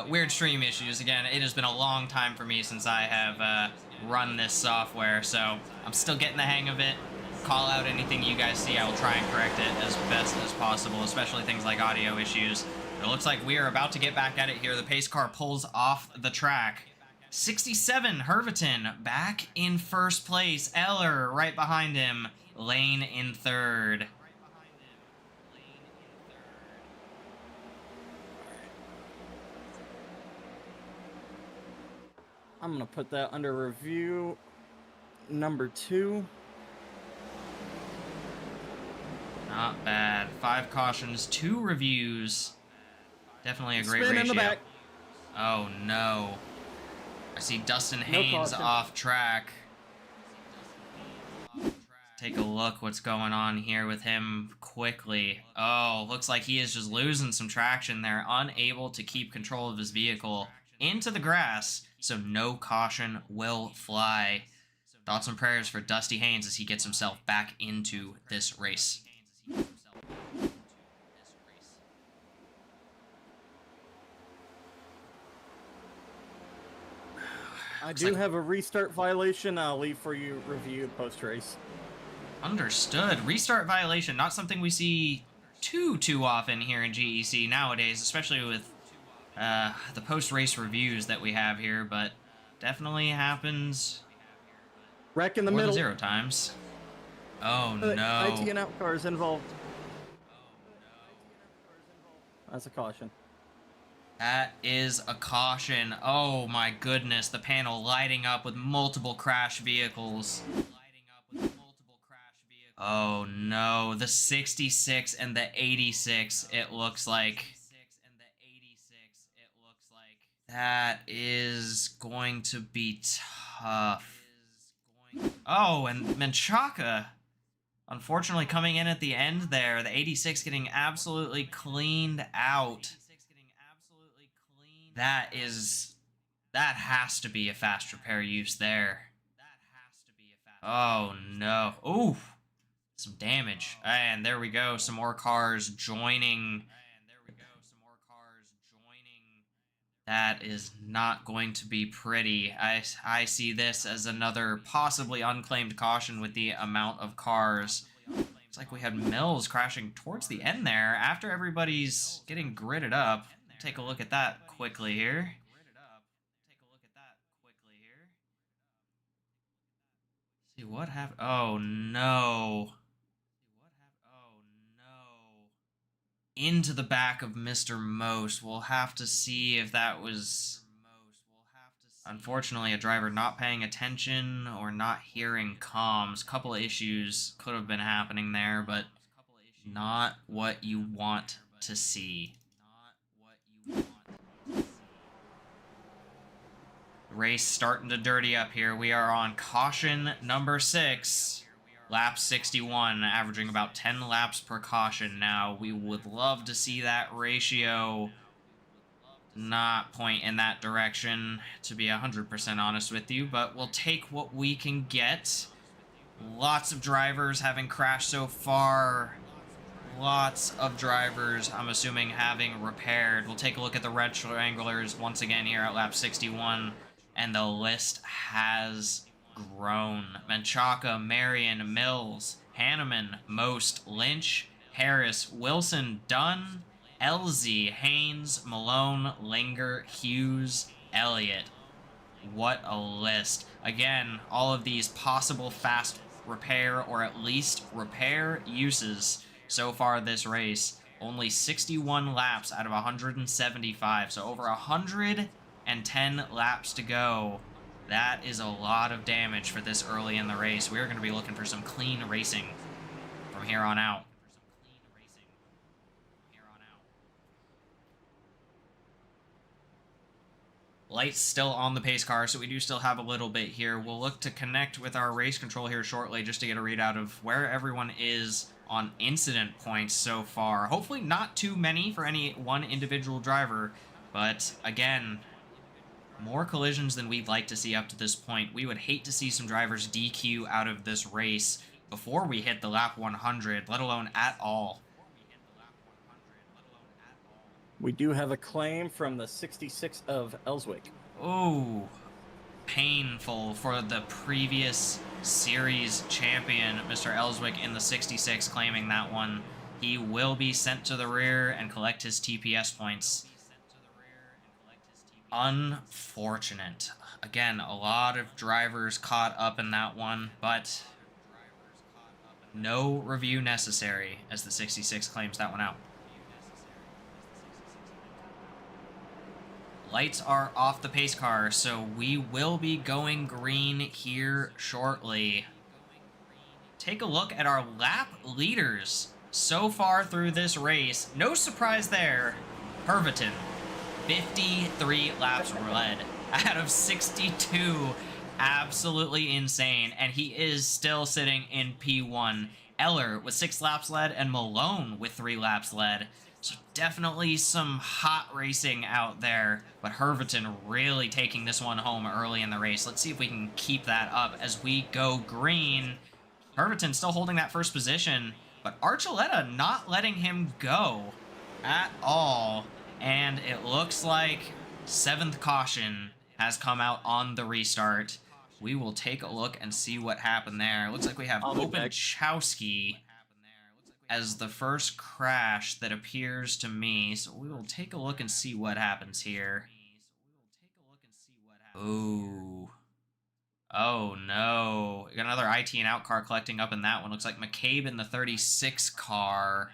weird stream issues. Again, it has been a long time for me since I have run this software, so I'm still getting the hang of it. call out anything you guys see. I will try and correct it as best as possible, especially things like audio issues. But it looks like we are about to get back at it here. The pace car pulls off the track. 67, Herviton back in first place. Eller right behind him. Lane in third. I'm going to put that under review number 2. Not bad. 5 cautions, 2 reviews. Definitely a great Spin ratio. in the back. Oh no. I see Dustin No Haynes caution. off track. Take a look what's going on here with him quickly. Oh, looks like he is just losing some traction there. Unable to keep control of his vehicle into the grass, so no caution will fly. Thoughts and prayers for Dusty Haynes as he gets himself back into this race. I do have a restart violation. I'll leave for you review post-race. Understood. Restart violation, not something we see too often here in GEC nowadays, especially with the post-race reviews that we have here, but definitely happens Wreck in the more than middle. 0 times. Oh no. IT and out cars involved. That's a caution. That is a caution. Oh my goodness, the panel lighting up with multiple crash vehicles. Oh no, the 66 and the 86, it looks like. That is going to be tough. Oh, and Menchaca, unfortunately coming in at the end there. The 86 getting absolutely cleaned out. That has to be a fast repair use there. Oh no. Ooh, some damage. And there we go, some more cars joining. That is not going to be pretty. I see this as another possibly unclaimed caution with the amount of cars. Looks like we had Mills crashing towards the end there after everybody's getting gridded up. Take a look at that quickly here. See what happened. Oh no. Into the back of Mr. Most. We'll have to see if that was, unfortunately, a driver not paying attention or not hearing comms. Couple of issues could have been happening there, but not what you want to see. Race starting to dirty up here. We are on caution number 6. Lap 61, averaging about 10 laps per caution now. We would love to see that ratio not point in that direction, to be 100% honest with you, but we'll take what we can get. Lots of drivers having crashed so far. Lots of drivers, I'm assuming, having repaired. We'll take a look at the red triangulars once again here at lap 61, and the list has grown. Menchaca, Marion, Mills, Hanneman, Most, Lynch, Harris, Wilson, Dunn, LZ, Haynes, Malone, Linger, Hughes, Elliott. What a list. Again, all of these possible fast repair or at least repair uses so far this race. Only 61 laps out of 175, so over 110 laps to go. That is a lot of damage for this early in the race. We're going to be looking for some clean racing from here on out. Lights still on the pace car, so we do still have a little bit here. We'll look to connect with our race control here shortly just to get a readout of where everyone is on incident points so far. Hopefully not too many for any one individual driver, but again, more collisions than we'd like to see up to this point. We would hate to see some drivers DQ out of this race before we hit the lap 100, let alone at all. We do have a claim from the 66 of Ellswick. Oh, painful for the previous Series champion, Mr. Ellswick, in the 66, claiming that one. He will be sent to the rear and collect his TPS points. Unfortunate. Again, a lot of drivers caught up in that one, but no review necessary, as the 66 claims that one out. Lights are off the pace car, so we will be going green here shortly. Take a look at our lap leaders so far through this race. No surprise there. Herveton, 53 laps led out of 62. Absolutely insane. And he is still sitting in P1. Eller with 6 laps led and Malone with 3 laps led. So definitely some hot racing out there. But Herveton really taking this one home early in the race. Let's see if we can keep that up as we go green. Herveton still holding that first position, but Archuleta not letting him go at all. And it looks like 7th caution has come out on the restart. We will take a look and see what happened there. Looks like we have Openchowski as the first crash that appears to me. So we will take a look and see what happens here. Ooh. Oh no. We got another IT and out car collecting up in that one. Looks like McCabe in the 36 car.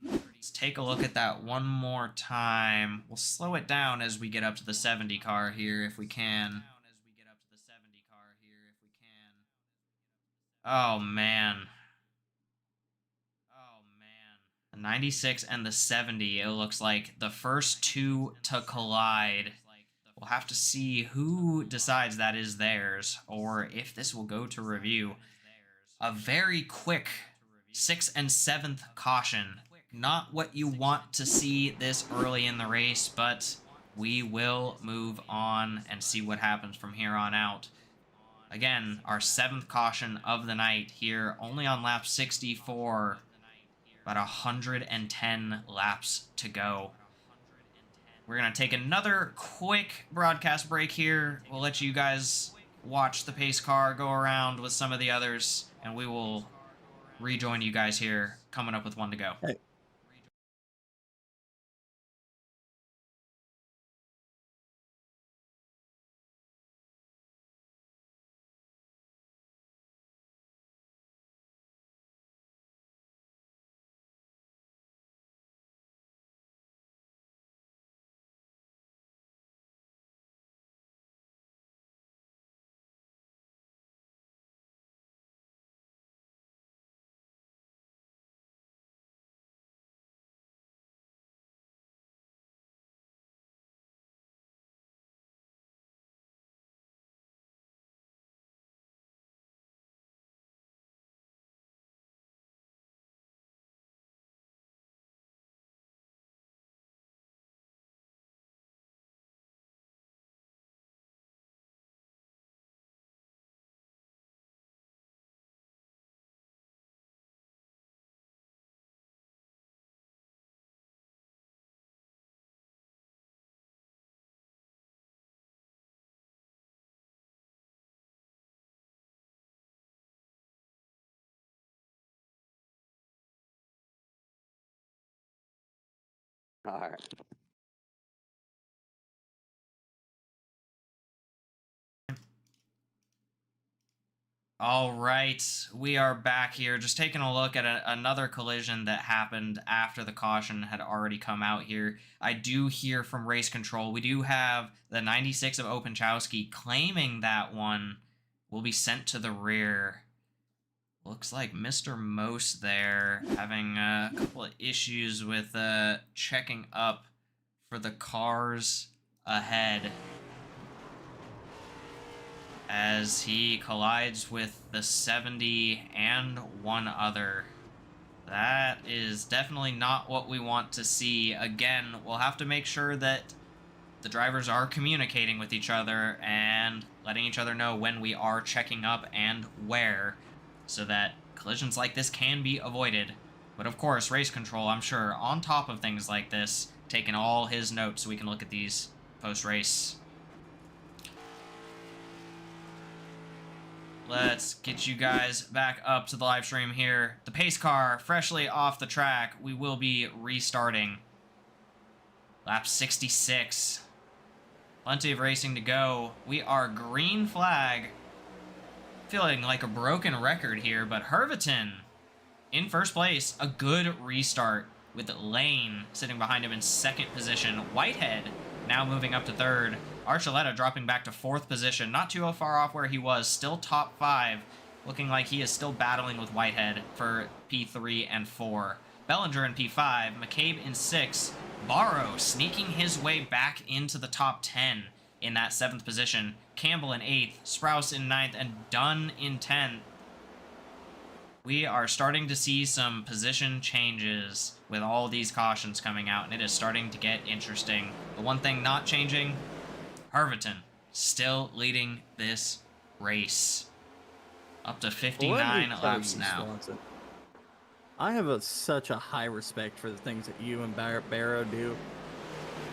Let's take a look at that one more time. We'll slow it down as we get up to the 70 car here if we can. Oh man. The 96 and the 70, it looks like the first two to collide. We'll have to see who decides that is theirs, or if this will go to review. A very quick 6th and 7th caution. Not what you want to see this early in the race, but we will move on and see what happens from here on out. Again, our 7th caution of the night here, only on lap 64. About 110 laps to go. We're going to take another quick broadcast break here. We'll let you guys watch the pace car go around with some of the others, and we will rejoin you guys here coming up with one to go. Hey. All right. All right, we are back here, just taking a look at another collision that happened after the caution had already come out here. I do hear from race control, we do have the 96 of Openchowski claiming that one will be sent to the rear. Looks like Mr. Mose there having a couple of issues with checking up for the cars ahead, as he collides with the 70 and one other. That is definitely not what we want to see. Again, we'll have to make sure that the drivers are communicating with each other and letting each other know when we are checking up and where, so that collisions like this can be avoided. But of course, race control, I'm sure, on top of things like this, taking all his notes so we can look at these post-race. let's get you guys back up to the live stream here. The pace car, freshly off the track. We will be restarting. Lap 66. Plenty of racing to go. We are green flag. Feeling like a broken record here, but Herviton in first place. A good restart with Lane sitting behind him in second position. Whitehead now moving up to third. Archuleta dropping back to fourth position. Not too far off where he was. Still top 5. Looking like he is still battling with Whitehead for P3 and 4. Bellinger in P5. McCabe in 6. Barrow sneaking his way back into the top 10 in that 7th position. Campbell in 8th. Sprouse in 9th. And Dunn in 10th. We are starting to see some position changes with all these cautions coming out, and it is starting to get interesting. The one thing not changing, Herviton still leading this race. Up to 59 laps now. Swanson, I have such a high respect for the things that you and Barrow do,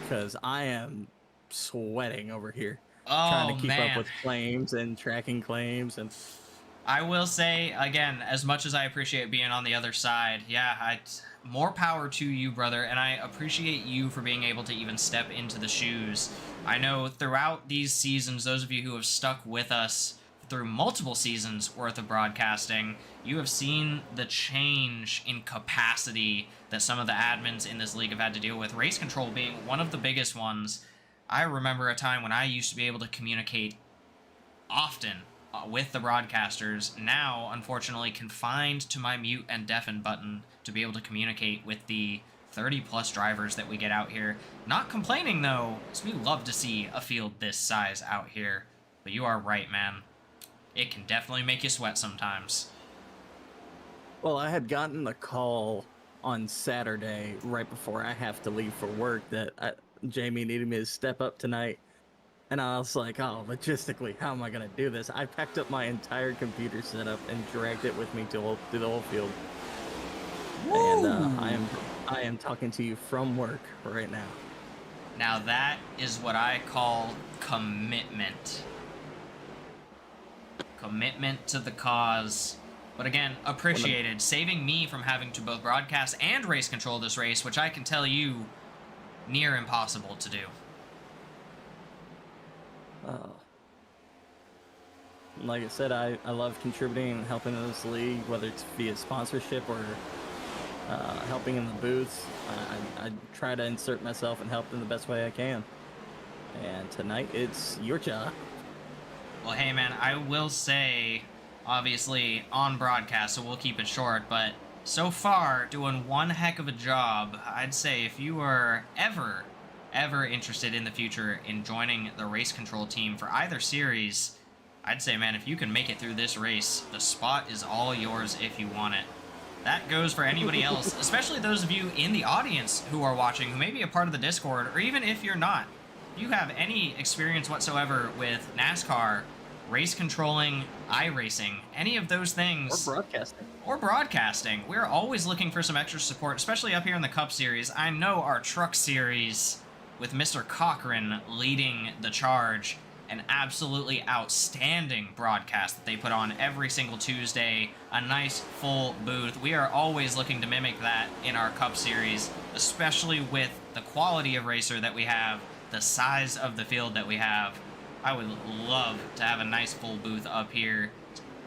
because I am sweating over here trying to keep up with claims and tracking claims. And I will say, again, as much as I appreciate being on the other side, yeah, more power to you, brother, and I appreciate you for being able to even step into the shoes. I know throughout these seasons, those of you who have stuck with us through multiple seasons worth of broadcasting, you have seen the change in capacity that some of the admins in this league have had to deal with, race control being one of the biggest ones. I remember a time when I used to be able to communicate often with the broadcasters, now unfortunately confined to my mute and deafen button to be able to communicate with the 30+ drivers that we get out here. Not complaining though, because we love to see a field this size out here. But you are right, man. It can definitely make you sweat sometimes. well, I had gotten a call on Saturday right before I have to leave for work that Jamie needed me to step up tonight. And I was like, oh, logistically, how am I going to do this? I packed up my entire computer setup and dragged it with me to the whole field. Woo! And I am talking to you from work right now. Now that is what I call commitment. Commitment to the cause. But again, appreciated. Saving me from having to both broadcast and race control this race, which I can tell you, near impossible to do. Like I said, I love contributing and helping in this league, whether it's via sponsorship or helping in the booths. I try to insert myself and help in the best way I can. And tonight, it's your job. Well, hey, man, I will say, obviously, on broadcast, so we'll keep it short, but so far, doing one heck of a job. I'd say if you are ever interested in the future in joining the race control team for either series, I'd say, man, if you can make it through this race, the spot is all yours if you want it. That goes for anybody else, especially those of you in the audience who are watching, who may be a part of the Discord, or even if you're not. If you have any experience whatsoever with NASCAR, race controlling, iRacing, any of those things. Or broadcasting. We're always looking for some extra support, especially up here in the Cup Series. I know our Truck Series, with Mr. Cochran leading the charge, an absolutely outstanding broadcast that they put on every single Tuesday, a nice full booth. We are always looking to mimic that in our Cup Series, especially with the quality of racer that we have, the size of the field that we have. I would love to have a nice full booth up here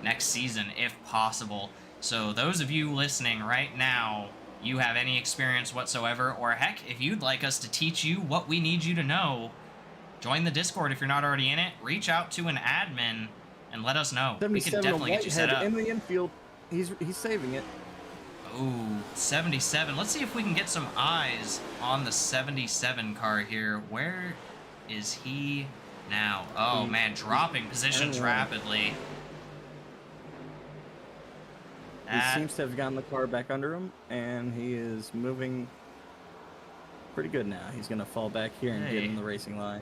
next season if possible. So those of you listening right now, you have any experience whatsoever, or heck, if you'd like us to teach you what we need you to know, join the Discord if you're not already in it. Reach out to an admin and let us know. We can definitely get you set up. In the infield, he's saving it. Ooh, 77. Let's see if we can get some eyes on the 77 car here. Where is he now? Oh man, dropping positions rapidly. He seems to have gotten the car back under him, and he is moving pretty good now. He's going to fall back here and get in the racing line.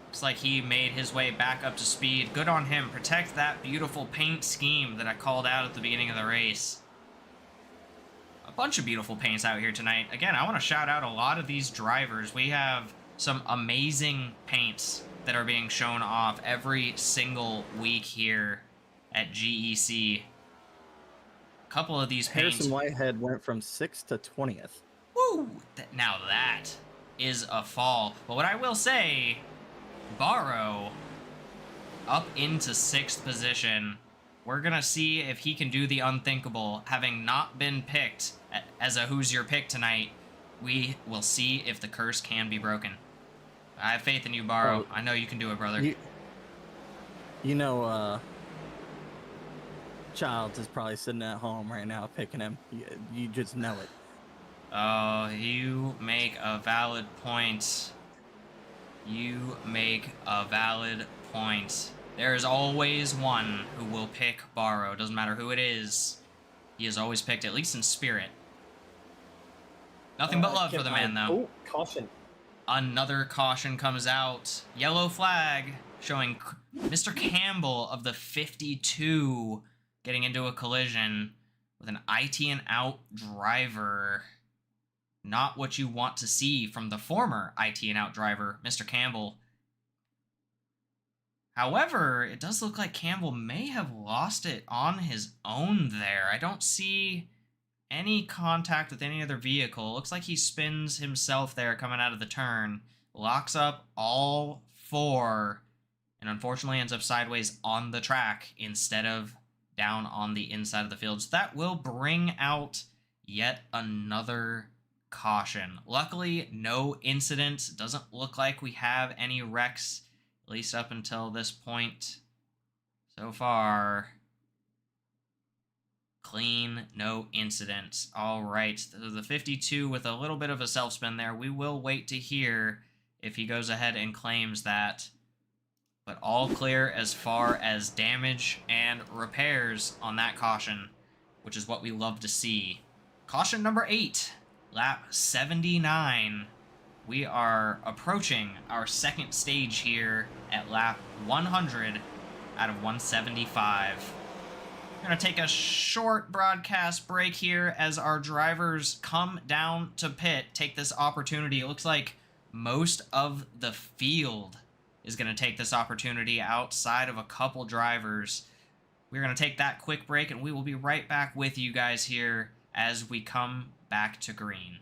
Looks like he made his way back up to speed. Good on him. Protect that beautiful paint scheme that I called out at the beginning of the race. A bunch of beautiful paints out here tonight. Again, I want to shout out a lot of these drivers. We have some amazing paints that are being shown off every single week here. at GEC. A couple of these Harrison paint. Whitehead went from 6th to 20th. Woo! Now that is a fall. But what I will say, Barrow up into 6th position. We're going to see if he can do the unthinkable. Having not been picked as a Who's Your Pick tonight, we will see if the curse can be broken. I have faith in you, Barrow. Well, I know you can do it, brother. You know, Childs is probably sitting at home right now picking him. You just know it. Oh, you make a valid point. You make a valid point. There's always one who will pick Barrow. Doesn't matter who it is. He is always picked, at least in spirit. Nothing but love for the man, though. Oh, caution. Another caution comes out. Yellow flag showing Mr. Campbell of the 52 getting into a collision with an IT and out driver. Not what you want to see from the former IT and out driver, Mr. Campbell. However, it does look like Campbell may have lost it on his own there. I don't see any contact with any other vehicle. Looks like he spins himself there coming out of the turn. Locks up all four. And unfortunately ends up sideways on the track instead of down on the inside of the field. So that will bring out yet another caution. Luckily, no incidents. Doesn't look like we have any wrecks, at least up until this point. So far, clean, no incidents. All right, the 52 with a little bit of a self-spin there. We will wait to hear if he goes ahead and claims that. But all clear as far as damage and repairs on that caution, which is what we love to see. Caution number 8, lap 79. We are approaching our second stage here at lap 100 out of 175. We're going to take a short broadcast break here as our drivers come down to pit, take this opportunity. It looks like most of the field is going to take this opportunity outside of a couple drivers. We're going to take that quick break, and we will be right back with you guys here as we come back to green.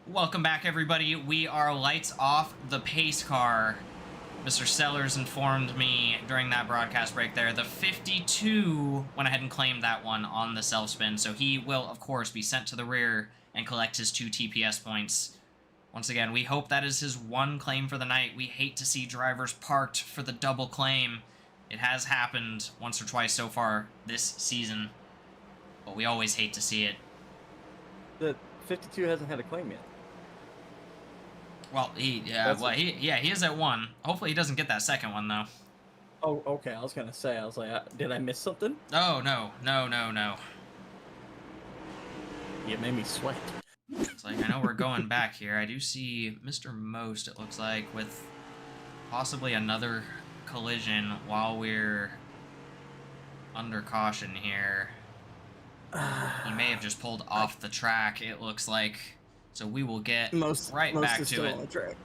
Welcome back, everybody. We are lights off the pace car. Mr. Sellers informed me during that broadcast break there. The 52 went ahead and claimed that one on the self-spin, so he will, of course, be sent to the rear and collect his 2 TPS points. Once again, we hope that is his one claim for the night. We hate to see drivers parked for the double claim. It has happened once or twice so far this season, but we always hate to see it. The 52 hasn't had a claim yet. Well, he is at 1. Hopefully he doesn't get that second one, though. Oh, okay. I was gonna say, did I miss something? Oh, no. You made me sweat. It's like, I know we're going back here. I do see Mr. Most, it looks like, with possibly another collision while we're under caution here. He may have just pulled off the track, it looks like. So we will get right back is to still it. on the track.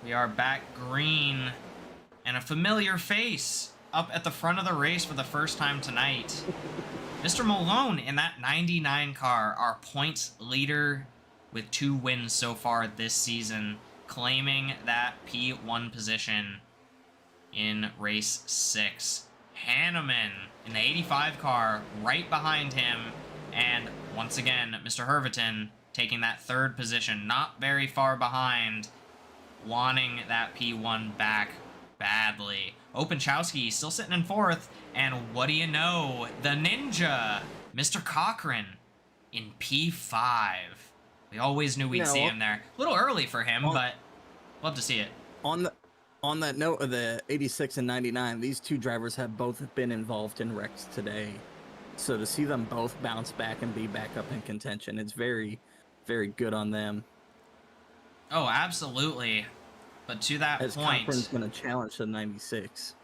We are back green, and a familiar face up at the front of the race for the first time tonight. Mr. Malone in that 99 car, our points leader with 2 wins so far this season, claiming that P1 position in race 6. Hanneman in the 85 car right behind him, and once again, Mr. Herviton taking that 3rd position, not very far behind, wanting that P1 back badly. Openchowski still sitting in 4th, and what do you know? The Ninja, Mr. Cochran, in P5. We always knew we'd see him there. A little early for him, but love to see it. On that note of the 86 and 99, these 2 drivers have both been involved in wrecks today. So to see them both bounce back and be back up in contention, it's very, very good on them. Oh, absolutely. But to that As point, Cochran's going to challenge the 96.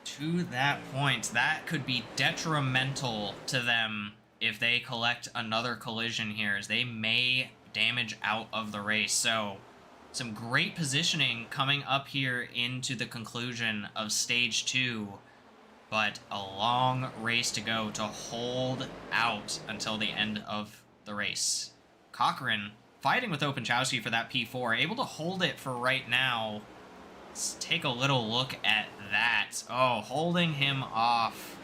To that point, that could be detrimental to them if they collect another collision here, as they may damage out of the race. So, some great positioning coming up here into the conclusion of Stage 2, but a long race to go to hold out until the end of the race. Cochran fighting with Openchowski for that P4, able to hold it for right now. Let's take a little look at that. Oh, holding him off.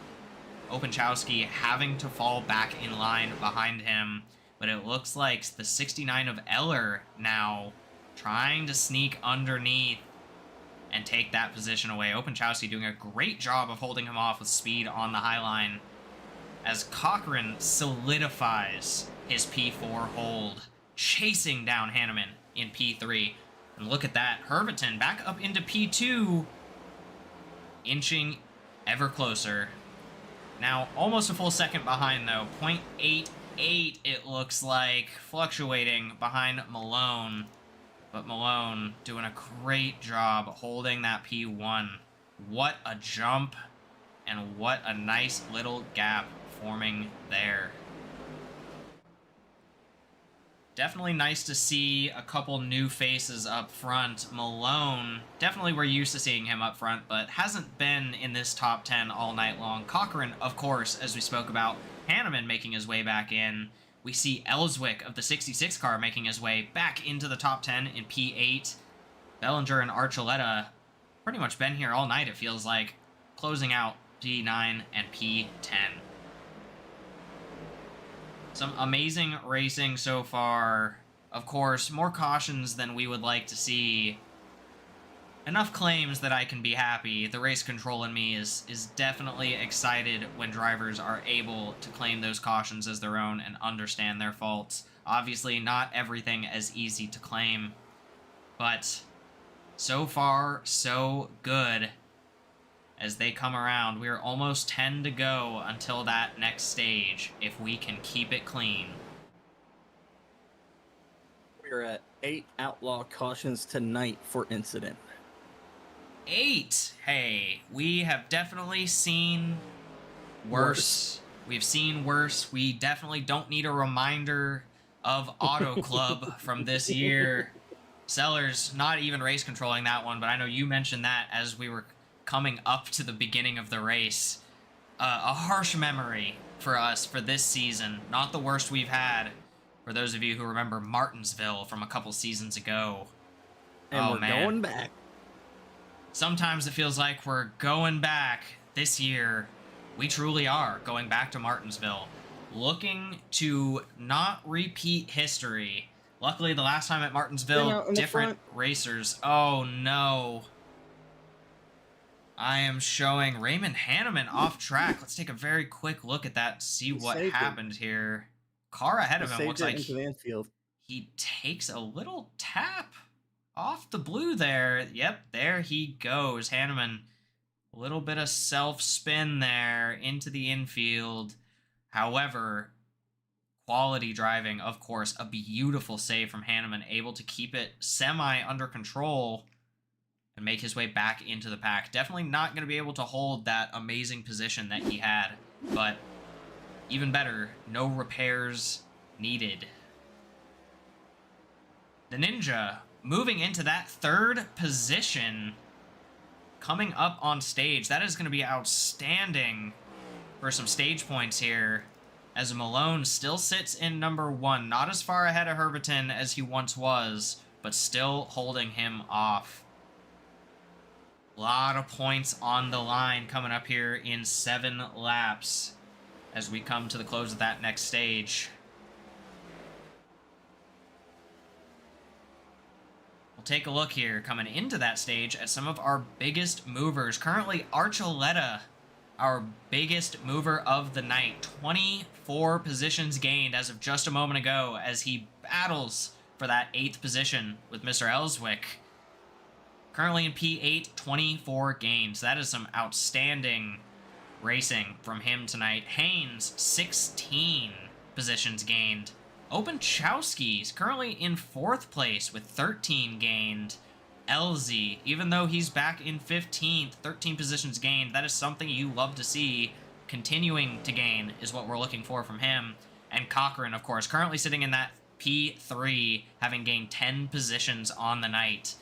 Openchowski having to fall back in line behind him, but it looks like the 69 of Eller now trying to sneak underneath and take that position away. Openchowski doing a great job of holding him off with speed on the high line as Cochran solidifies his P4 hold, chasing down Hanneman in P3. And look at that, Herviton back up into P2, inching ever closer. Now, almost a full second behind, though. 0.88, it looks like, fluctuating behind Malone. But Malone doing a great job holding that P1. What a jump, and what a nice little gap forming there. Definitely nice to see a couple new faces up front. Malone, definitely we're used to seeing him up front, but hasn't been in this top 10 all night long. Cochran, of course, as we spoke about. Hanneman making his way back in. We see Ellswick of the 66 car making his way back into the top 10 in P8. Bellinger and Archuleta pretty much been here all night, it feels like, closing out P9 and P10. Some amazing racing so far. Of course, more cautions than we would like to see. Enough claims that I can be happy. The race control in me is definitely excited when drivers are able to claim those cautions as their own and understand their faults. Obviously, not everything as easy to claim, but so far, so good. As they come around, we are almost 10 to go until that next stage, if we can keep it clean. We're at 8 outlaw cautions tonight for incident. 8! Hey, we have definitely seen worse. We've seen worse. We definitely don't need a reminder of Auto Club from this year. Sellers not even race controlling that one, but I know you mentioned that as we were coming up to the beginning of the race. A harsh memory for us for this season. Not the worst we've had. For those of you who remember Martinsville from a couple seasons ago. And we're going back. Sometimes it feels like we're going back. This year, we truly are going back to Martinsville. Looking to not repeat history. Luckily, the last time at Martinsville, different racers. Oh, no. I am showing Raymond Hanneman off track. Let's take a very quick look at that, see what happened here. Car ahead of him looks like into the infield. He takes a little tap off the blue there. Yep, there he goes. Hanneman, a little bit of self-spin there into the infield. However, quality driving, of course. A beautiful save from Hanneman, able to keep it semi under control and make his way back into the pack. Definitely not going to be able to hold that amazing position that he had, but even better, no repairs needed. The Ninja moving into that third position, coming up on stage. That is going to be outstanding for some stage points here, as Malone still sits in number 1. Not as far ahead of Herberton as he once was, but still holding him off. A lot of points on the line coming up here in 7 laps as we come to the close of that next stage. We'll take a look here coming into that stage at some of our biggest movers. Currently, Archuleta, our biggest mover of the night. 24 positions gained as of just a moment ago as he battles for that 8th position with Mr. Ellswick. Currently in P8, 24 gains. That is some outstanding racing from him tonight. Haynes, 16 positions gained. Openchowski's currently in 4th place with 13 gained. LZ, even though he's back in 15th, 13 positions gained. That is something you love to see. Continuing to gain is what we're looking for from him. And Cochran, of course, currently sitting in that P3, having gained 10 positions on the night.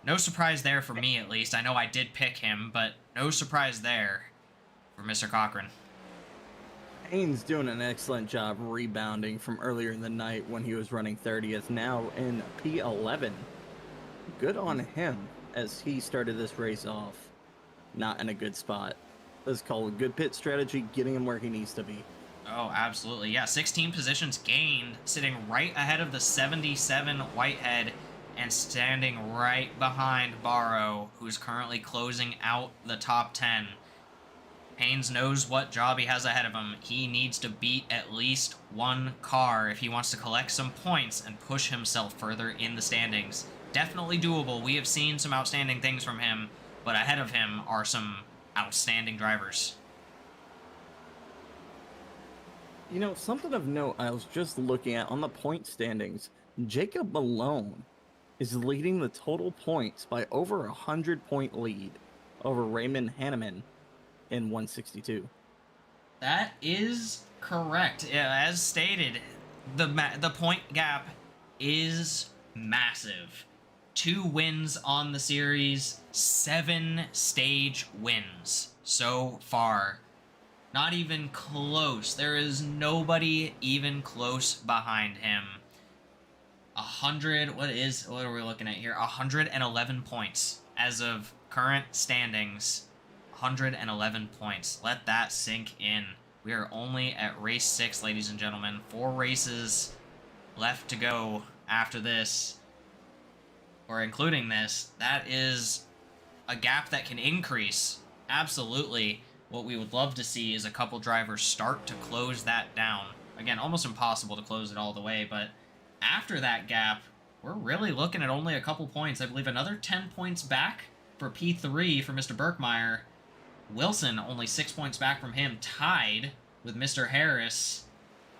No surprise there for me, at least. I know I did pick him, but no surprise there for Mr. Cochran. Haynes doing an excellent job rebounding from earlier in the night when he was running 30th, now in P11. Good on him as he started this race off not in a good spot. This is called good pit strategy, getting him where he needs to be. Oh, absolutely. Yeah, 16 positions gained, sitting right ahead of the 77 Whitehead and standing right behind Barrow, who's currently closing out the top 10. Haynes knows what job he has ahead of him. He needs to beat at least 1 car if he wants to collect some points and push himself further in the standings. Definitely doable. We have seen some outstanding things from him, but ahead of him are some outstanding drivers. You know, something of note I was just looking at on the point standings, Jacob Malone is leading the total points by over 100-point lead over Raymond Hanneman in 162. That is correct. As stated, the point gap is massive. 2 wins on the series, 7 stage wins so far. Not even close. There is nobody even close behind him. 100, what are we looking at here? 111 points as of current standings. 111 points. Let that sink in. We are only at race 6, ladies and gentlemen. 4 races left to go after this, or including this. That is a gap that can increase. Absolutely. What we would love to see is a couple drivers start to close that down. Again, almost impossible to close it all the way, but after that gap, we're really looking at only a couple points. I believe another 10 points back for P3 for Mr. Birkmeyer. Wilson only 6 points back from him, tied with Mr. Harris.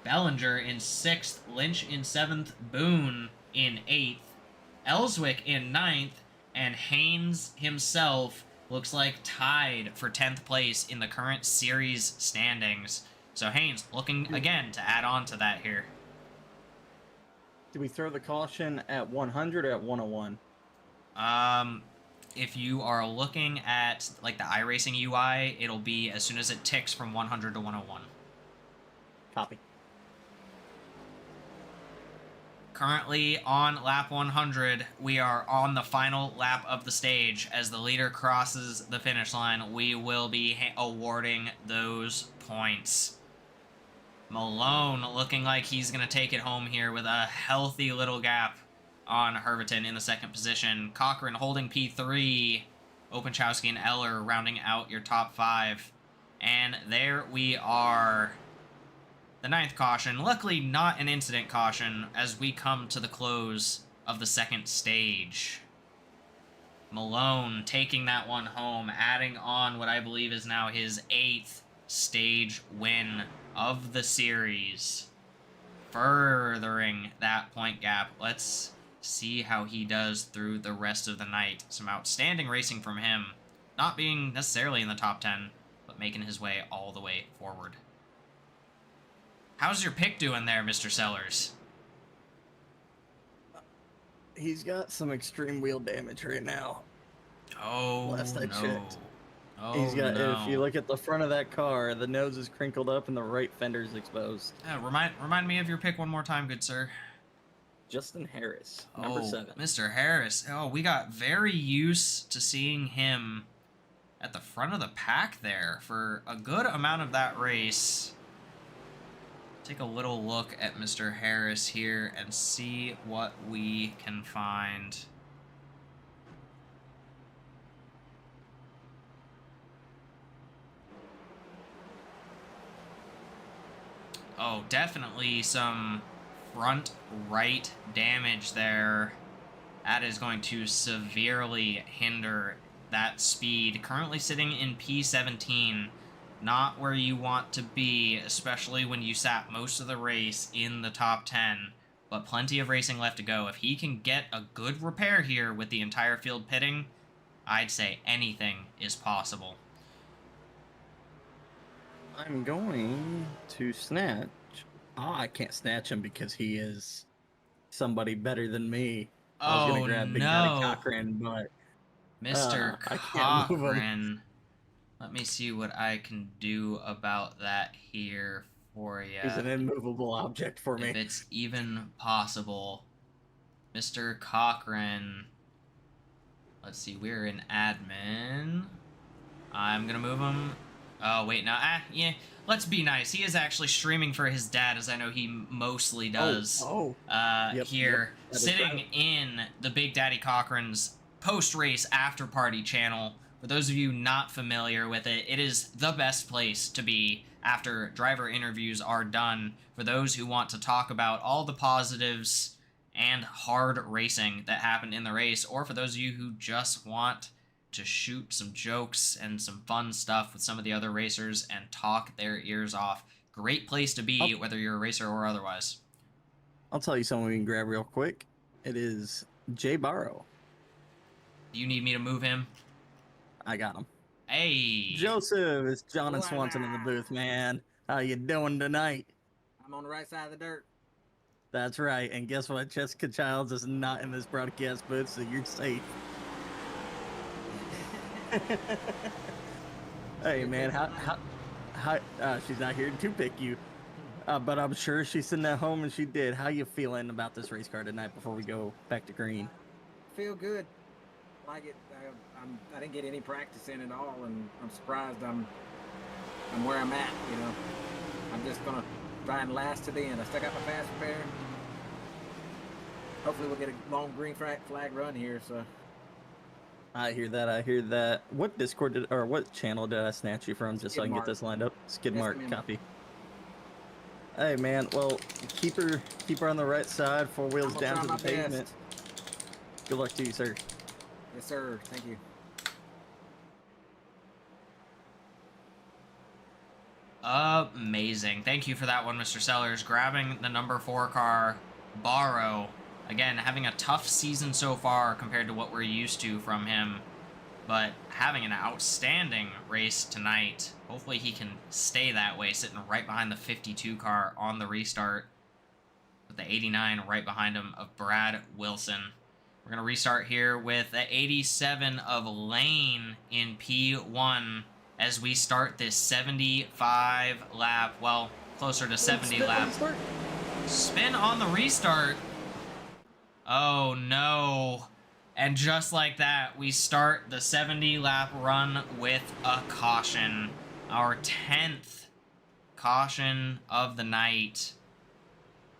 Bellinger in 6th, Lynch in 7th, Boone in 8th, Ellswick in 9th, and Haynes himself looks like tied for 10th place in the current series standings. So Haynes looking again to add on to that here. Do we throw the caution at 100 or at 101? If you are looking at like the iRacing UI, it'll be as soon as it ticks from 100 to 101. Copy. Currently on lap 100, we are on the final lap of the stage. As the leader crosses the finish line, we will be awarding those points. Malone looking like he's going to take it home here with a healthy little gap on Herberton in the 2nd position. Cochran holding P3 Openchowski and Eller rounding out your top 5. And there we are. The 9th caution. Luckily not an incident caution as we come to the close of the 2nd stage. Malone taking that one home, adding on what I believe is now his 8th stage win of the series, furthering that point gap. Let's see how he does through the rest of the night. Some outstanding racing from him, not being necessarily in the top 10, but making his way all the way forward. How's your pick doing there, Mr. Sellers? He's got some extreme wheel damage right now. Oh, Last I no. checked. Oh, He's got. no. If you look at the front of that car, the nose is crinkled up and the right fender's exposed. Remind me of your pick one more time, good sir. Justin Harris, number 7. Mr. Harris. Oh, we got very used to seeing him at the front of the pack there for a good amount of that race. Take a little look at Mr. Harris here and see what we can find. Oh, definitely some front right damage there. That is going to severely hinder that speed. Currently sitting in P17. Not where you want to be, especially when you sat most of the race in the top 10. But plenty of racing left to go. If he can get a good repair here with the entire field pitting, I'd say anything is possible. I'm going to snatch. Oh, I can't snatch him because he is somebody better than me. I was going to grab Big Daddy Cochran, but Mr. I can't move him. Cochran. Let me see what I can do about that here for you. He's an immovable object for me. If it's even possible. Mr. Cochran. Let's see, we're in admin. I'm going to move him. Oh, wait, no. Yeah. Let's be nice. He is actually streaming for his dad, as I know he mostly does. Here, sitting in the Big Daddy Cochran's post-race after-party channel. For those of you not familiar with it, it is the best place to be after driver interviews are done. For those who want to talk about all the positives and hard racing that happened in the race, or for those of you who just want to shoot some jokes and some fun stuff with some of the other racers and talk their ears off. Great place to be, whether you're a racer or otherwise. I'll tell you something we can grab real quick. It is Jay Barrow. Do you need me to move him? I got him. Hey! Joseph, it's John and Swanson in the booth, man. How you doing tonight? I'm on the right side of the dirt. That's right. And guess what? Jessica Childs is not in this broadcast booth, so you're safe. Hey, man, how she's not here to pick you, but I'm sure she's sitting at home and she did. How you feeling about this race car tonight before we go back to green? Feel good. Like it. I didn't get any practice in at all, and I'm surprised I'm where I'm at. You know, I'm just gonna try and last to the end. I still got my fast repair. Hopefully, we'll get a long green flag run here. So. I hear that. I hear that. What Discord or what channel did I snatch you from, just so I can get this lined up? Skidmark, copy. Hey, man. Well, keep her on the right side. 4 wheels down to the pavement. Good luck to you, sir. Yes, sir. Thank you. Amazing. Thank you for that one, Mr. Sellers. Grabbing the number 4 car, Barrow. Again, having a tough season so far compared to what we're used to from him, but having an outstanding race tonight. Hopefully he can stay that way, sitting right behind the 52 car on the restart, with the 89 right behind him of Brad Wilson. We're going to restart here with the 87 of Lane in P1 as we start this 75 lap, well, closer to 70 lap. Spin on the restart. Oh no. And just like that, we start the 70 lap run with a caution. Our 10th caution of the night.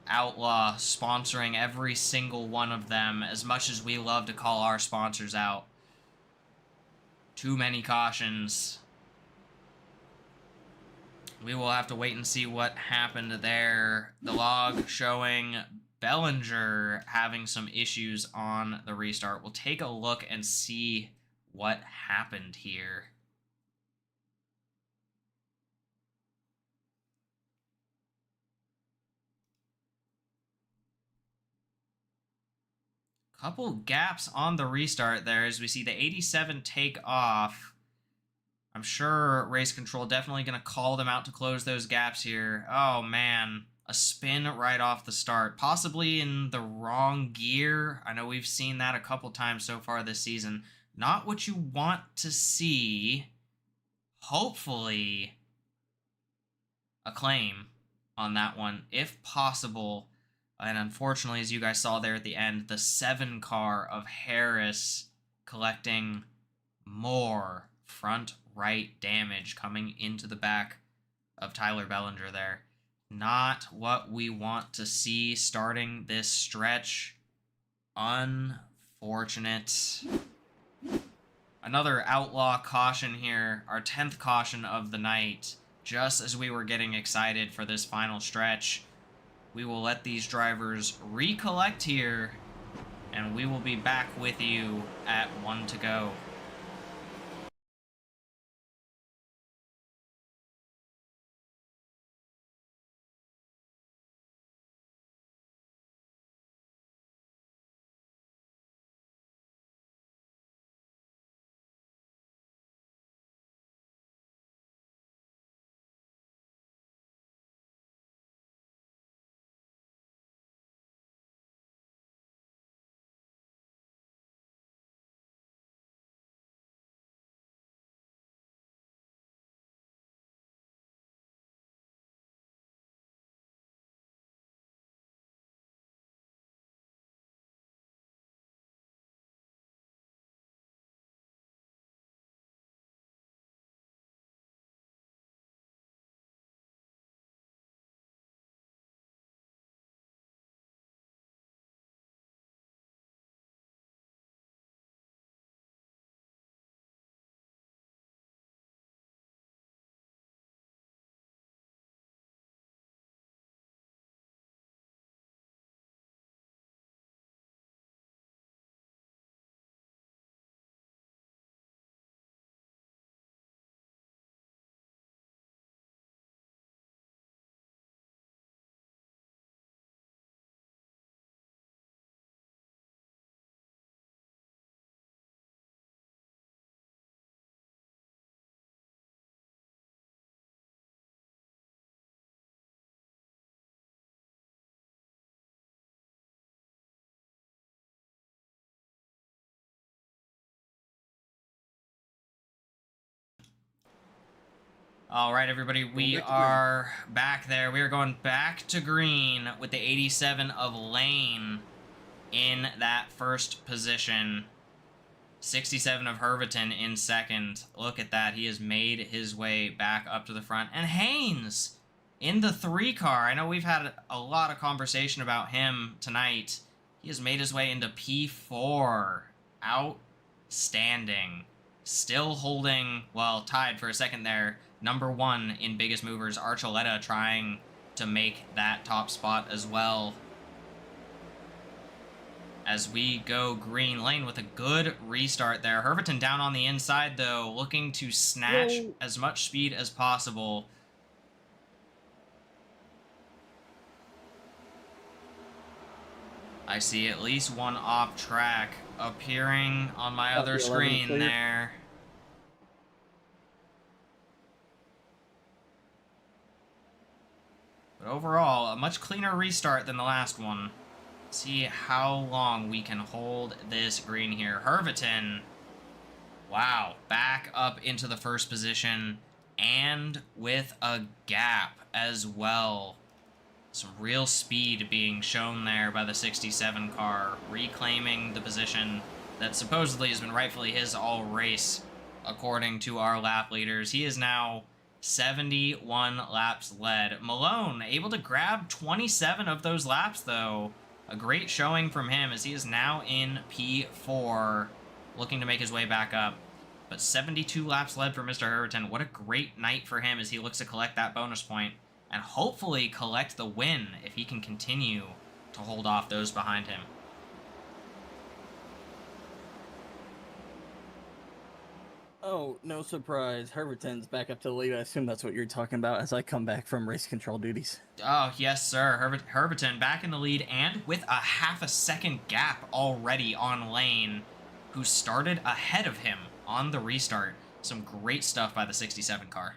Outlaw sponsoring every single one of them, as much as we love to call our sponsors out. too many cautions. We will have to wait and see what happened there. The log showing Bellinger having some issues on the restart. We'll take a look and see what happened here. Couple gaps on the restart there as we see the 87 take off. I'm sure Race Control definitely going to call them out to close those gaps here. Oh, man. A spin right off the start. Possibly in the wrong gear. I know we've seen that a couple times so far this season. Not what you want to see. Hopefully, a claim on that one, if possible. And unfortunately, as you guys saw there at the end, the 7 car of Harris collecting more front right damage coming into the back of Tyler Bellinger there. Not what we want to see starting this stretch. Unfortunate. Another outlaw caution here, our 10th caution of the night, just as we were getting excited for this final stretch. We will let these drivers recollect here, and we will be back with you at 1 to go. All right, everybody, we are back there. We are going back to green with the 87 of Lane in that first position. 67 of Herviton in second. Look at that. He has made his way back up to the front. And Haynes in the 3 car. I know we've had a lot of conversation about him tonight. He has made his way into P4. Outstanding. Still holding, well, tied for a second there, number 1 in biggest movers. Archuleta trying to make that top spot as well. As we go green lane with a good restart there. Herviton down on the inside, though, looking to snatch as much speed as possible. I see at least one off track appearing on my other screen there. But overall, a much cleaner restart than the last one. See how long we can hold this green here. Herviton, wow, back up into the first position and with a gap as well. Some real speed being shown there by the 67 car, reclaiming the position that supposedly has been rightfully his all race, according to our lap leaders. He is now 71 laps led. Malone able to grab 27 of those laps, though. A great showing from him as he is now in P4, looking to make his way back up. but 72 laps led for Mr. Herberton. What a great night for him as he looks to collect that bonus point and hopefully collect the win if he can continue to hold off those behind him. Oh, no surprise. Herberton's back up to the lead. I assume that's what you're talking about as I come back from race control duties. Oh, yes, sir. Herberton back in the lead and with a half a second gap already on Lane, who started ahead of him on the restart. Some great stuff by the 67 car.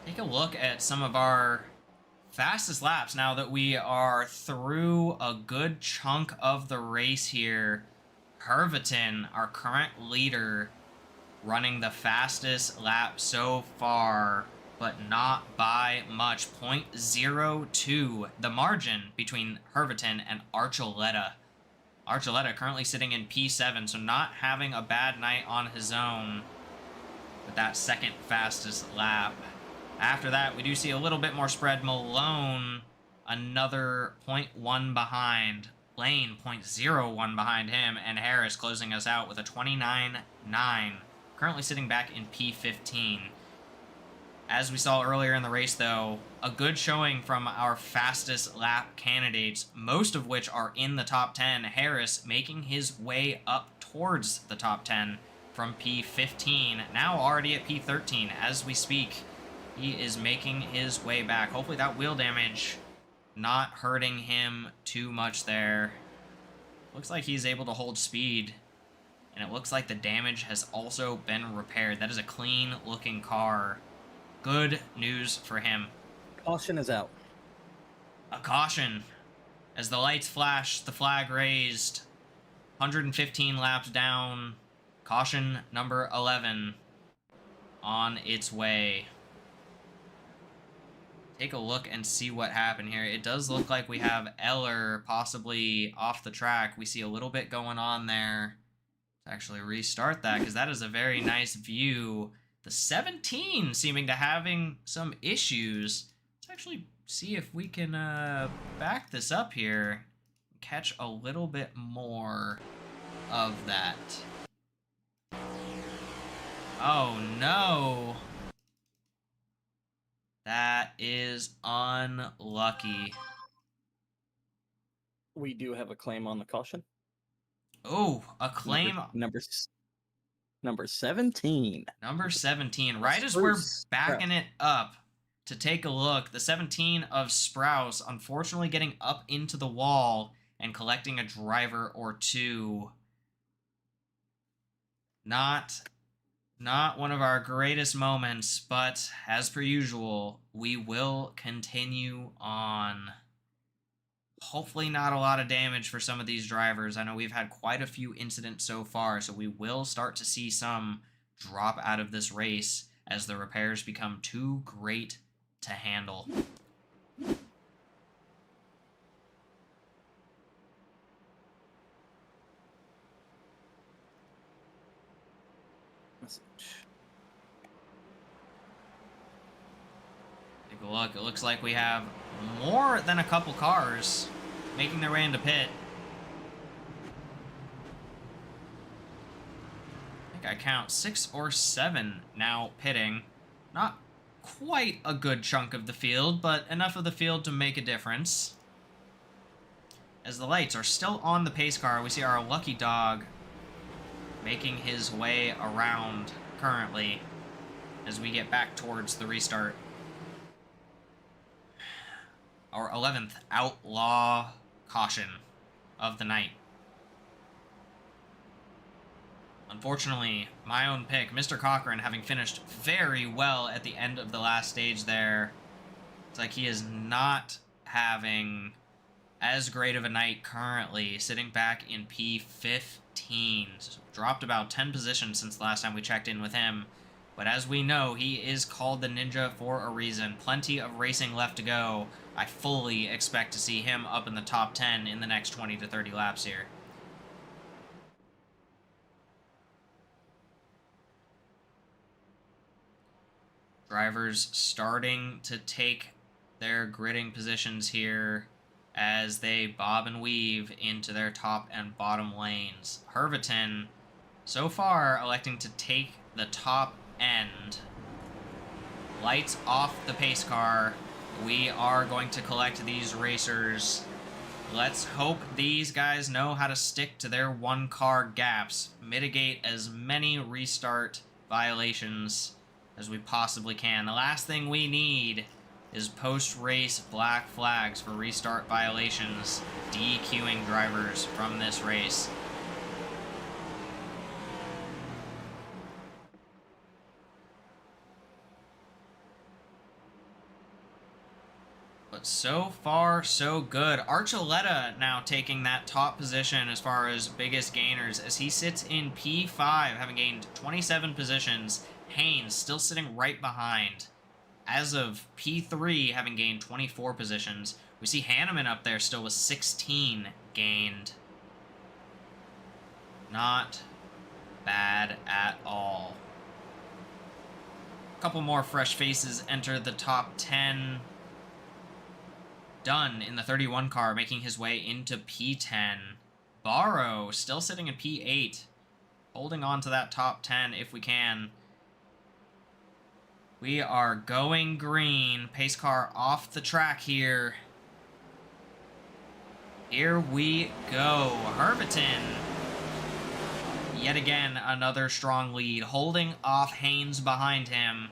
Take a look at some of our fastest laps now that we are through a good chunk of the race here. Herberton, our current leader, running the fastest lap so far, but not by much. 0.02, the margin between Herberton and Archuleta. Archuleta currently sitting in P7, so not having a bad night on his own with that second fastest lap. After that, we do see a little bit more spread. Malone, another 0.1 behind. Lane, 0.01 behind him. And Harris closing us out with a 29.9. Currently sitting back in P15. As we saw earlier in the race, though, a good showing from our fastest lap candidates, most of which are in the top 10. Harris making his way up towards the top 10 from P15. Now already at P13 as we speak. He is making his way back. Hopefully that wheel damage not hurting him too much there. Looks like he's able to hold speed. And it looks like the damage has also been repaired. That is a clean looking car. Good news for him. Caution is out. A caution. As the lights flash, the flag raised. 115 laps down. Caution number 11 on its way. Take a look and see what happened here. It does look like we have Eller possibly off the track. We see a little bit going on there. Let's actually restart that because that is a very nice view. The 17 seeming to having some issues. Let's actually see if we can back this up here. Catch a little bit more of that. Oh no. That is unlucky. We do have a claim on the caution. Oh, a claim. Number 17. Number 17. Right as we're backing it up to take a look, the 17 of Sprouse unfortunately getting up into the wall and collecting a driver or two. Not one of our greatest moments, but as per usual, we will continue on. Hopefully not a lot of damage for some of these drivers. I know we've had quite a few incidents so far, so we will start to see some drop out of this race as the repairs become too great to handle. Take a look. It looks like we have more than a couple cars making their way into pit. I think I count 6 or 7 now pitting. Not quite a good chunk of the field, but enough of the field to make a difference. As the lights are still on the pace car, we see our lucky dog making his way around currently as we get back towards the restart. Our 11th outlaw caution of the night. Unfortunately, my own pick, Mr. Cochran, having finished very well at the end of the last stage there. It's like he is not having as great of a night currently, sitting back in P15. So dropped about 10 positions since the last time we checked in with him. But as we know, he is called the Ninja for a reason. Plenty of racing left to go. I fully expect to see him up in the top 10 in the next 20 to 30 laps here. Drivers starting to take their gridding positions here as they bob and weave into their top and bottom lanes. Herviton, so far, electing to take the top end. Lights off the pace car. We are going to collect these racers. Let's hope these guys know how to stick to their one-car gaps, mitigate as many restart violations as we possibly can. The last thing we need is post-race black flags for restart violations, DQing drivers from this race. But so far, so good. Archuleta now taking that top position as far as biggest gainers as he sits in P5, having gained 27 positions. Haynes still sitting right behind. As of P3, having gained 24 positions. We see Hanneman up there still with 16 gained. Not bad at all. A couple more fresh faces enter the top 10. Dunn in the 31 car, making his way into P10. Barrow still sitting in P8, holding on to that top 10 if we can. We are going green. Pace car off the track here. Here we go. Herviton. Yet again, another strong lead, holding off Haynes behind him.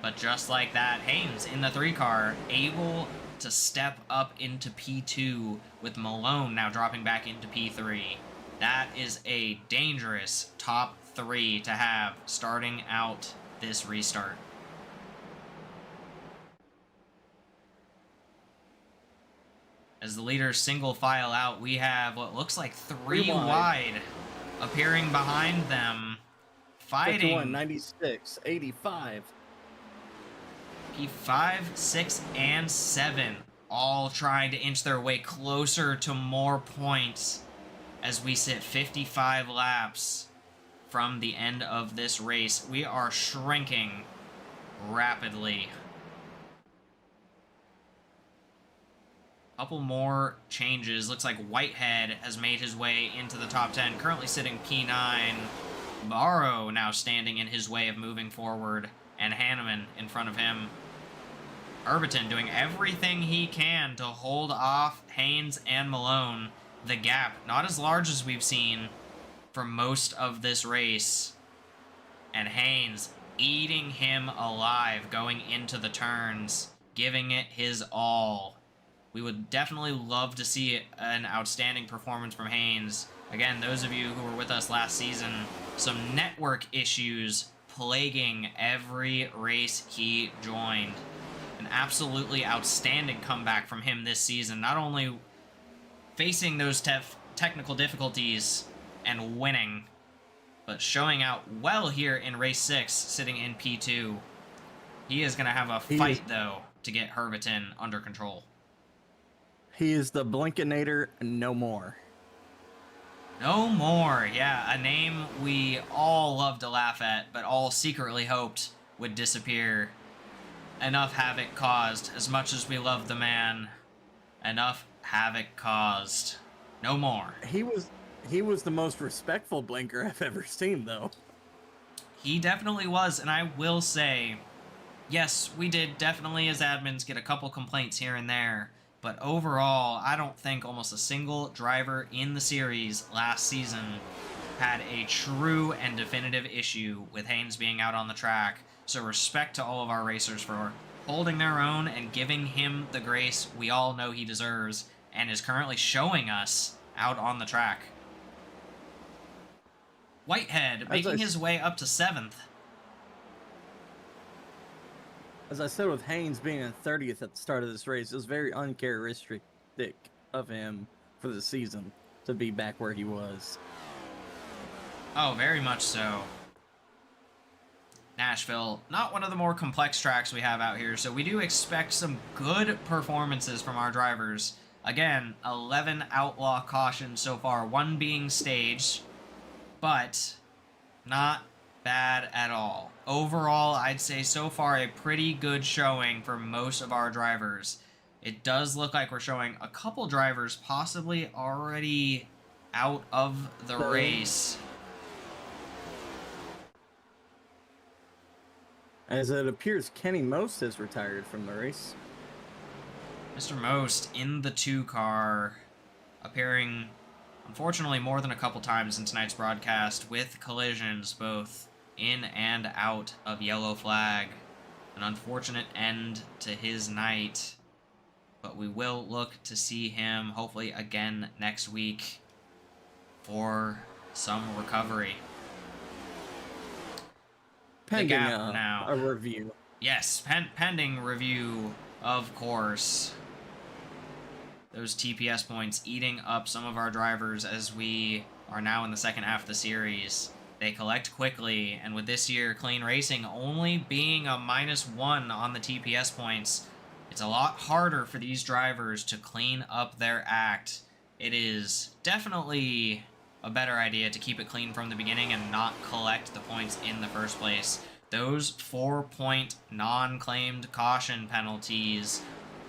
But just like that, Haynes in the 3 car, able to step up into P2 with Malone now dropping back into P3. That is a dangerous top 3 to have starting out this restart. As the leaders single file out, we have what looks like 3 wide appearing behind them, fighting. 51, 96, 85. P5, 6, and 7, all trying to inch their way closer to more points as we sit 55 laps from the end of this race. We are shrinking rapidly. Couple more changes. Looks like Whitehead has made his way into the top 10, currently sitting P9. Barrow now standing in his way of moving forward, and Hanneman in front of him. Herviton doing everything he can to hold off Haynes and Malone. The gap, not as large as we've seen for most of this race. And Haynes eating him alive going into the turns, giving it his all. We would definitely love to see an outstanding performance from Haynes. Again, those of you who were with us last season, some network issues plaguing every race he joined. An absolutely outstanding comeback from him this season. Not only facing those technical difficulties and winning, but showing out well here in race 6, sitting in P2. He is going to have a fight, though, to get Herviton under control. He is the Blinkinator, no more. No more, yeah, a name we all love to laugh at, but all secretly hoped would disappear. Enough havoc caused, as much as we love the man. Enough havoc caused. No more. He was the most respectful blinker I've ever seen, though. He definitely was, and I will say, yes, we did definitely as admins get a couple complaints here and there, but overall, I don't think almost a single driver in the series last season had a true and definitive issue with Haynes being out on the track. So respect to all of our racers for holding their own and giving him the grace we all know he deserves and is currently showing us out on the track. Whitehead making his way up to 7th. As I said, with Haynes being in 30th at the start of this race, it was very uncharacteristic of him for the season to be back where he was. Oh, very much so. Nashville, not one of the more complex tracks we have out here, so we do expect some good performances from our drivers. Again, 11 outlaw cautions so far, 1 being staged, but not bad at all. Overall, I'd say so far a pretty good showing for most of our drivers. It does look like we're showing a couple drivers possibly already out of the race. As it appears, Kenny Most has retired from the race. Mr. Most in the 2 car, appearing unfortunately more than a couple times in tonight's broadcast with collisions both in and out of yellow flag. An unfortunate end to his night, but we will look to see him hopefully again next week for some recovery. Pending now. a review. Yes, pending review, of course. Those TPS points eating up some of our drivers as we are now in the second half of the series. They collect quickly, and with this year Clean Racing only being a -1 on the TPS points, it's a lot harder for these drivers to clean up their act. It is definitely a better idea to keep it clean from the beginning and not collect the points in the first place. Those 4-point non-claimed caution penalties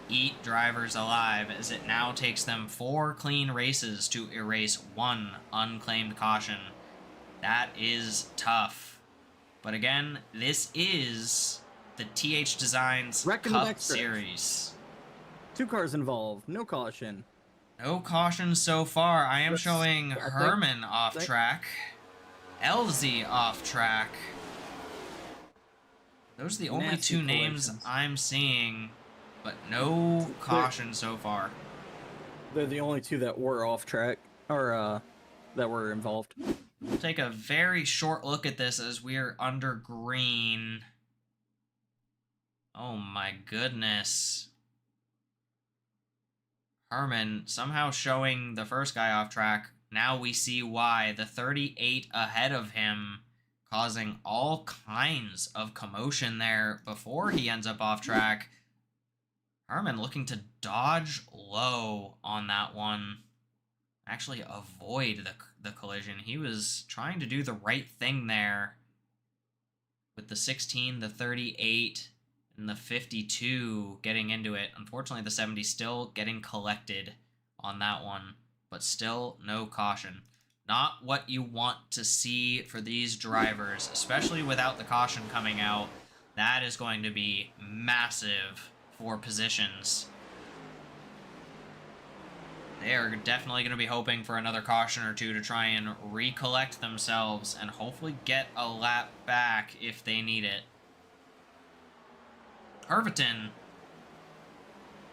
eat drivers alive, as it now takes them 4 clean races to erase 1 unclaimed caution. That is tough. But again, this is the THDesigns Cup Series. 2 cars involved, no caution. No caution so far. I am showing Herman off track. LZ off track. Those are the only 2 names I'm seeing, but no caution so far. They're the only 2 that were off track, or that were involved. We'll take a very short look at this as we're under green. Oh my goodness. Herman somehow showing the first guy off track. Now we see why. The 38 ahead of him causing all kinds of commotion there before he ends up off track. Herman looking to dodge low on that one. Actually avoid the collision. He was trying to do the right thing there. With the 16, the 38, and the 52 getting into it. Unfortunately, the 70 still getting collected on that one, but still no caution. Not what you want to see for these drivers, especially without the caution coming out. That is going to be massive for positions. They are definitely going to be hoping for another caution or 2 to try and recollect themselves and hopefully get a lap back if they need it. Herveton,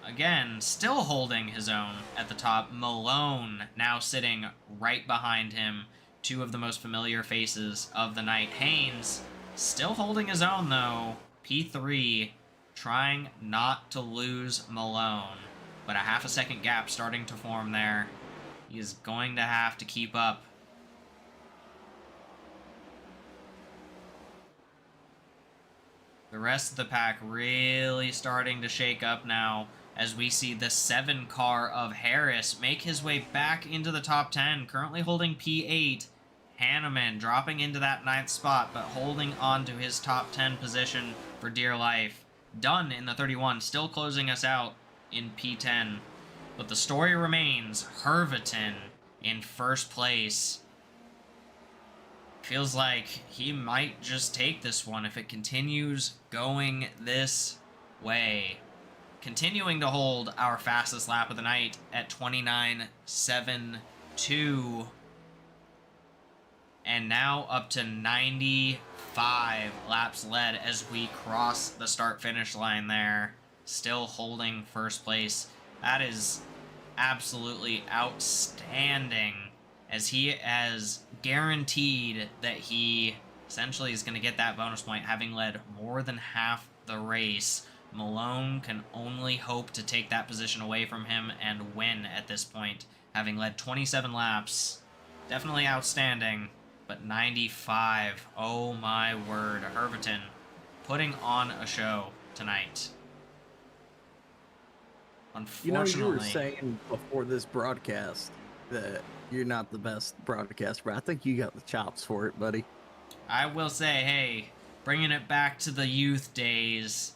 again, still holding his own at the top. Malone now sitting right behind him. 2 of the most familiar faces of the night. Haynes still holding his own, though. P3 trying not to lose Malone. But a half a second gap starting to form there. He is going to have to keep up. The rest of the pack really starting to shake up now as we see the 7 car of Harris make his way back into the top 10, currently holding P8. Hanneman dropping into that 9th spot, but holding on to his top 10 position for dear life. Dunn in the 31, still closing us out in P10. But the story remains, Herveton in first place. Feels like he might just take this one if it continues going this way. Continuing to hold our fastest lap of the night at 29.72. And now up to 95 laps led as we cross the start-finish line there. Still holding first place. That is absolutely outstanding, as he has guaranteed that he essentially is going to get that bonus point, having led more than half the race. Malone can only hope to take that position away from him and win at this point, having led 27 laps. Definitely outstanding, but 95, oh my word. Herveton putting on a show tonight. Unfortunately, you were saying before this broadcast that you're not the best broadcaster, but I think you got the chops for it, buddy. I will say, hey, bringing it back to the youth days,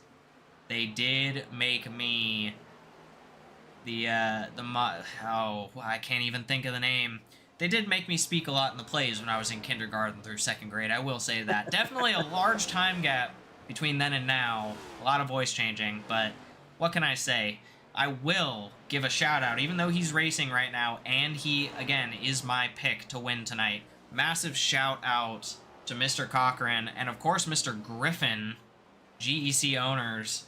they did make me I can't even think of the name. They did make me speak a lot in the plays when I was in kindergarten through 2nd grade. I will say that. Definitely a large time gap between then and now. A lot of voice changing, but what can I say? I will give a shout out, even though he's racing right now, and he, again, is my pick to win tonight. Massive shout out to Mr. Cochran, and of course Mr. Griffin, GEC owners,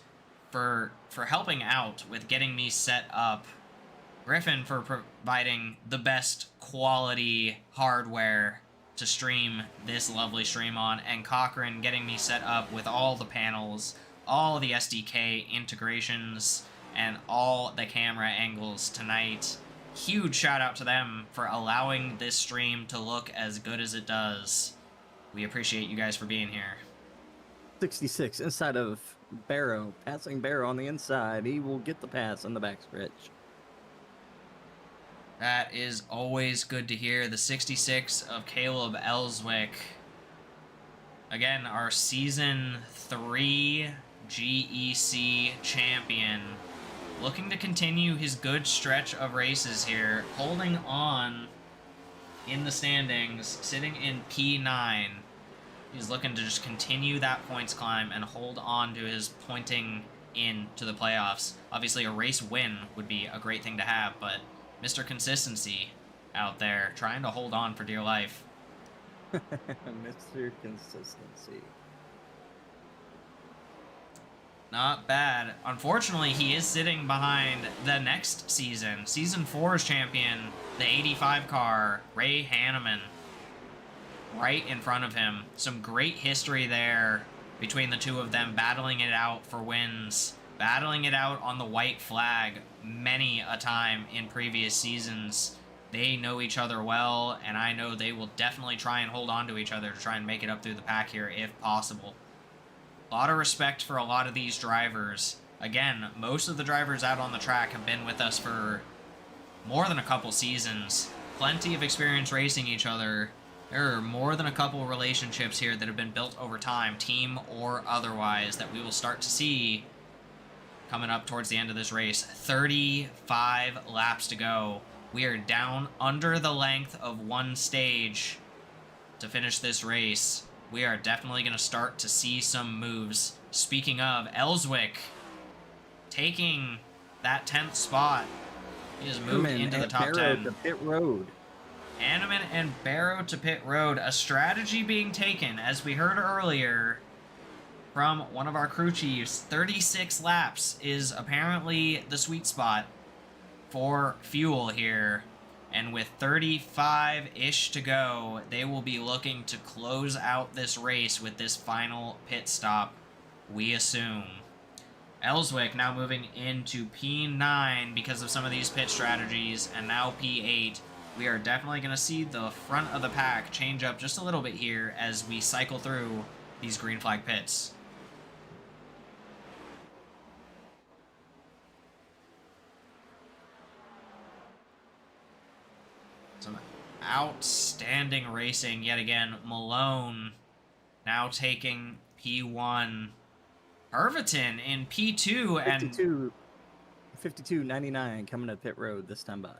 for helping out with getting me set up. Griffin for providing the best quality hardware to stream this lovely stream on, and Cochran getting me set up with all the panels, all the SDK integrations, and all the camera angles tonight. Huge shout out to them for allowing this stream to look as good as it does. We appreciate you guys for being here. 66 inside of Barrow, passing Barrow on the inside. He will get the pass on the backstretch. That is always good to hear. The 66 of Caleb Ellswick. Again, our Season 3 GEC champion. Looking to continue his good stretch of races here. Holding on in the standings, sitting in P9. He's looking to just continue that points climb and hold on to his pointing into the playoffs. Obviously, a race win would be a great thing to have, but Mr. Consistency out there trying to hold on for dear life. Mr. Consistency. Not bad. Unfortunately, he is sitting behind the next season. Season 4's champion, the 85 car, Ray Hanneman. Right in front of him. Some great history there between the two of them, battling it out for wins, battling it out on the white flag many a time in previous seasons. They know each other well, and I know they will definitely try and hold on to each other to try and make it up through the pack here if possible. A lot of respect for a lot of these drivers. Again, most of the drivers out on the track have been with us for more than a couple seasons. Plenty of experience racing each other. There are more than a couple relationships here that have been built over time, team or otherwise, that we will start to see coming up towards the end of this race. 35 laps to go. We are down under the length of one stage to finish this race. We are definitely going to start to see some moves. Speaking of, Ellswick taking that 10th spot. He has moved into the top 10. The pit road. Hanneman and Barrow to pit road. A strategy being taken, as we heard earlier from one of our crew chiefs. 36 laps is apparently the sweet spot for fuel here. And with 35-ish to go, they will be looking to close out this race with this final pit stop, we assume. Ellswick now moving into P9 because of some of these pit strategies, and now P8. We are definitely going to see the front of the pack change up just a little bit here as we cycle through these green flag pits. Some outstanding racing yet again. Malone now taking P1. Herviton in P2 and 52.99 coming to pit road this time by.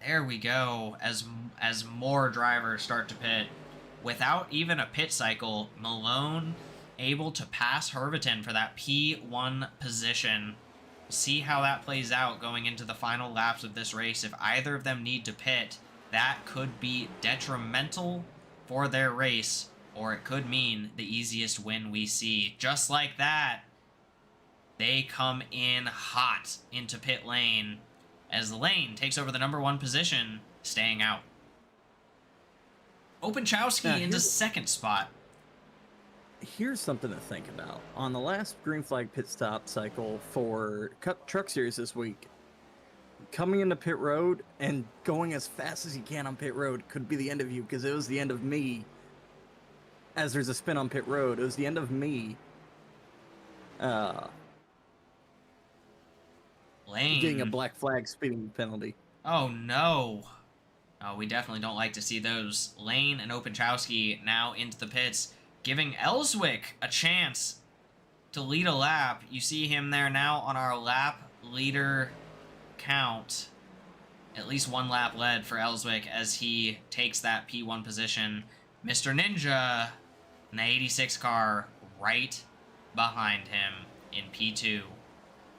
There we go, as more drivers start to pit. Without even a pit cycle, Malone able to pass Herviton for that P1 position. See how that plays out going into the final laps of this race. If either of them need to pit, that could be detrimental for their race, or it could mean the easiest win we see. Just like that, they come in hot into pit lane, as Lane takes over the #1 position, staying out. Openchowski into 2nd spot. Here's something to think about. On the last green flag pit stop cycle for Cup Truck Series this week, coming into pit road and going as fast as you can on pit road could be the end of you, because it was the end of me. As there's a spin on pit road, it was the end of me. Lane Getting a black flag speeding penalty. Oh no. We definitely don't like to see those. Lane and Openchowski now into the pits, giving Ellswick a chance to lead a lap. You see him there now on our lap leader count. At least one lap led for Ellswick as he takes that P1 position. Mr. Ninja in the 86 car right behind him in P2.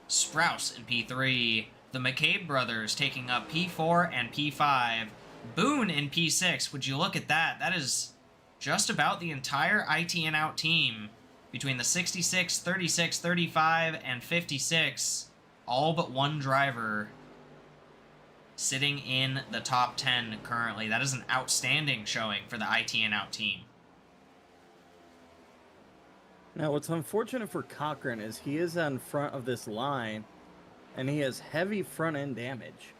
Sprouse in P3. The McCabe brothers taking up P4 and P5. Boone in P6. Would you look at that? That is just about the entire ITN out team between the 66, 36, 35, and 56. All but one driver sitting in the top 10 currently. That is an outstanding showing for the ITN out team. Now, what's unfortunate for Cochran is he is on front of this line, and he has heavy front-end damage.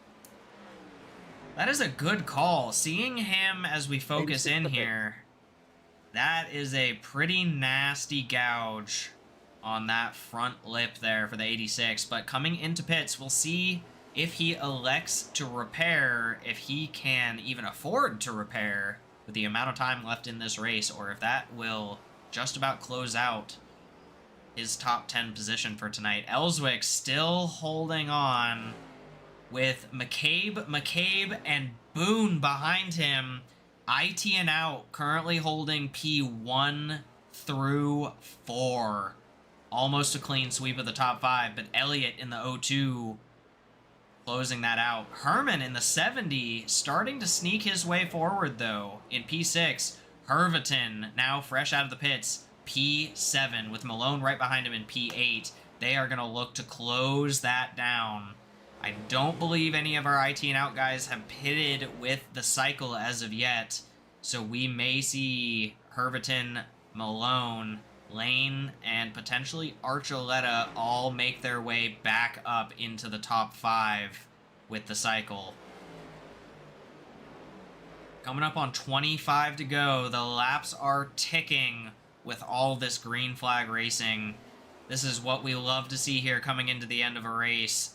That is a good call. Seeing him as we focus in here, that is a pretty nasty gouge on that front lip there for the 86. But coming into pits, we'll see if he elects to repair, if he can even afford to repair with the amount of time left in this race, or if that will just about close out his top 10 position for tonight. Ellswick still holding on with McCabe, and Boone behind him. ITN out currently holding P1 through 4. Almost a clean sweep of the top 5, but Elliott in the 02 closing that out. Herman in the 70 starting to sneak his way forward, though, in P6. Herveton now fresh out of the pits, P7, with Malone right behind him in P8. They are going to look to close that down. I don't believe any of our ITN out guys have pitted with the cycle as of yet, so we may see Herveton, Malone, Lane, and potentially Archuleta all make their way back up into the top 5 with the cycle. Coming up on 25 to go. The laps are ticking with all this green flag racing. This is what we love to see here coming into the end of a race.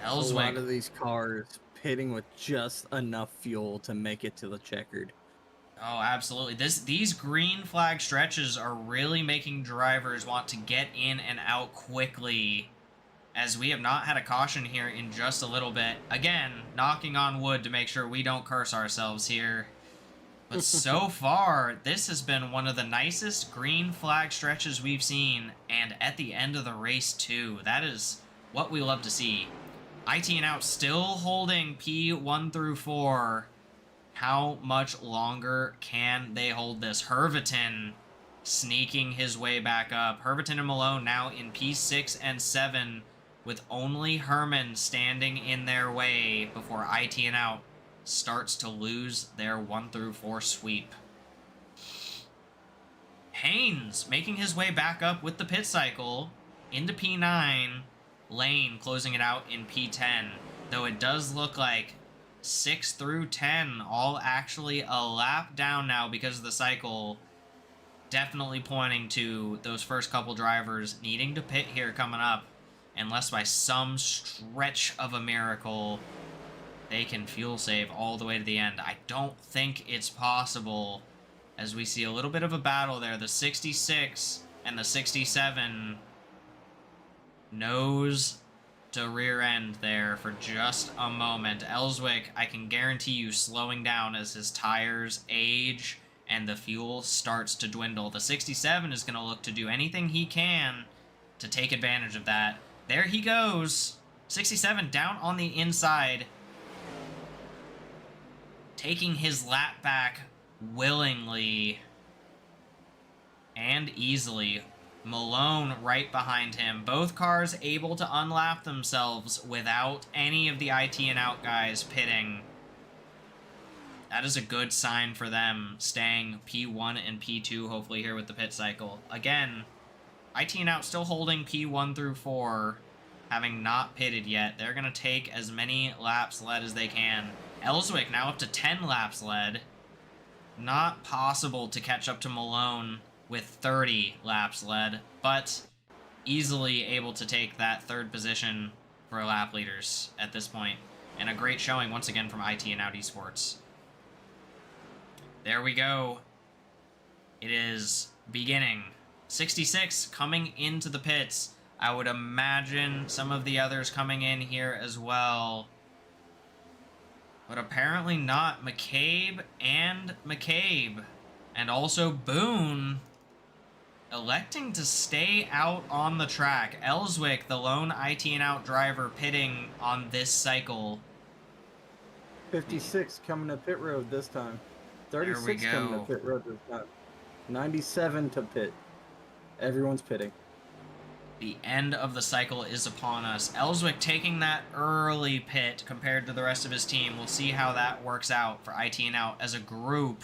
Ellswick. A lot of these cars pitting with just enough fuel to make it to the checkered. Oh, absolutely. These green flag stretches are really making drivers want to get in and out quickly, as we have not had a caution here in just a little bit. Again, knocking on wood to make sure we don't curse ourselves here. But so far, this has been one of the nicest green flag stretches we've seen, and at the end of the race, too. That is what we love to see. ITN out still holding P1 through 4. How much longer can they hold this? Herveton sneaking his way back up. Herveton and Malone now in P6 and 7, with only Herman standing in their way before ITN out starts to lose their 1 through 4 sweep. Haynes making his way back up with the pit cycle into P9. Lane closing it out in P10, though it does look like 6 through 10 all actually a lap down now because of the cycle. Definitely pointing to those first couple drivers needing to pit here coming up, unless by some stretch of a miracle they can fuel save all the way to the end. I don't think it's possible, as we see a little bit of a battle there. The 66 and the 67 nose to rear end there for just a moment. Ellswick, I can guarantee you, slowing down as his tires age and the fuel starts to dwindle. The 67 is going to look to do anything he can to take advantage of that. There he goes. 67 down on the inside, taking his lap back willingly and easily. Malone right behind him. Both cars able to unlap themselves without any of the ITN out guys pitting. That is a good sign for them, staying P1 and P2 hopefully here with the pit cycle. Again, ITN out still holding P1 through 4, having not pitted yet. They're going to take as many laps led as they can. Ellswick now up to 10 laps led. Not possible to catch up to Malone with 30 laps led, but easily able to take that third position for lap leaders at this point. And a great showing once again from IT and Out Esports. There we go. It is beginning. 66 coming into the pits. I would imagine some of the others coming in here as well. But apparently not. McCabe. And also Boone electing to stay out on the track. Ellswick, the lone IT and Out driver, pitting on this cycle. 56 coming to pit road this time. There we 36 coming go. to pit road this time. 97 to pit. Everyone's pitting. The end of the cycle is upon us. Ellswick taking that early pit compared to the rest of his team. We'll see how that works out for IT and Out as a group.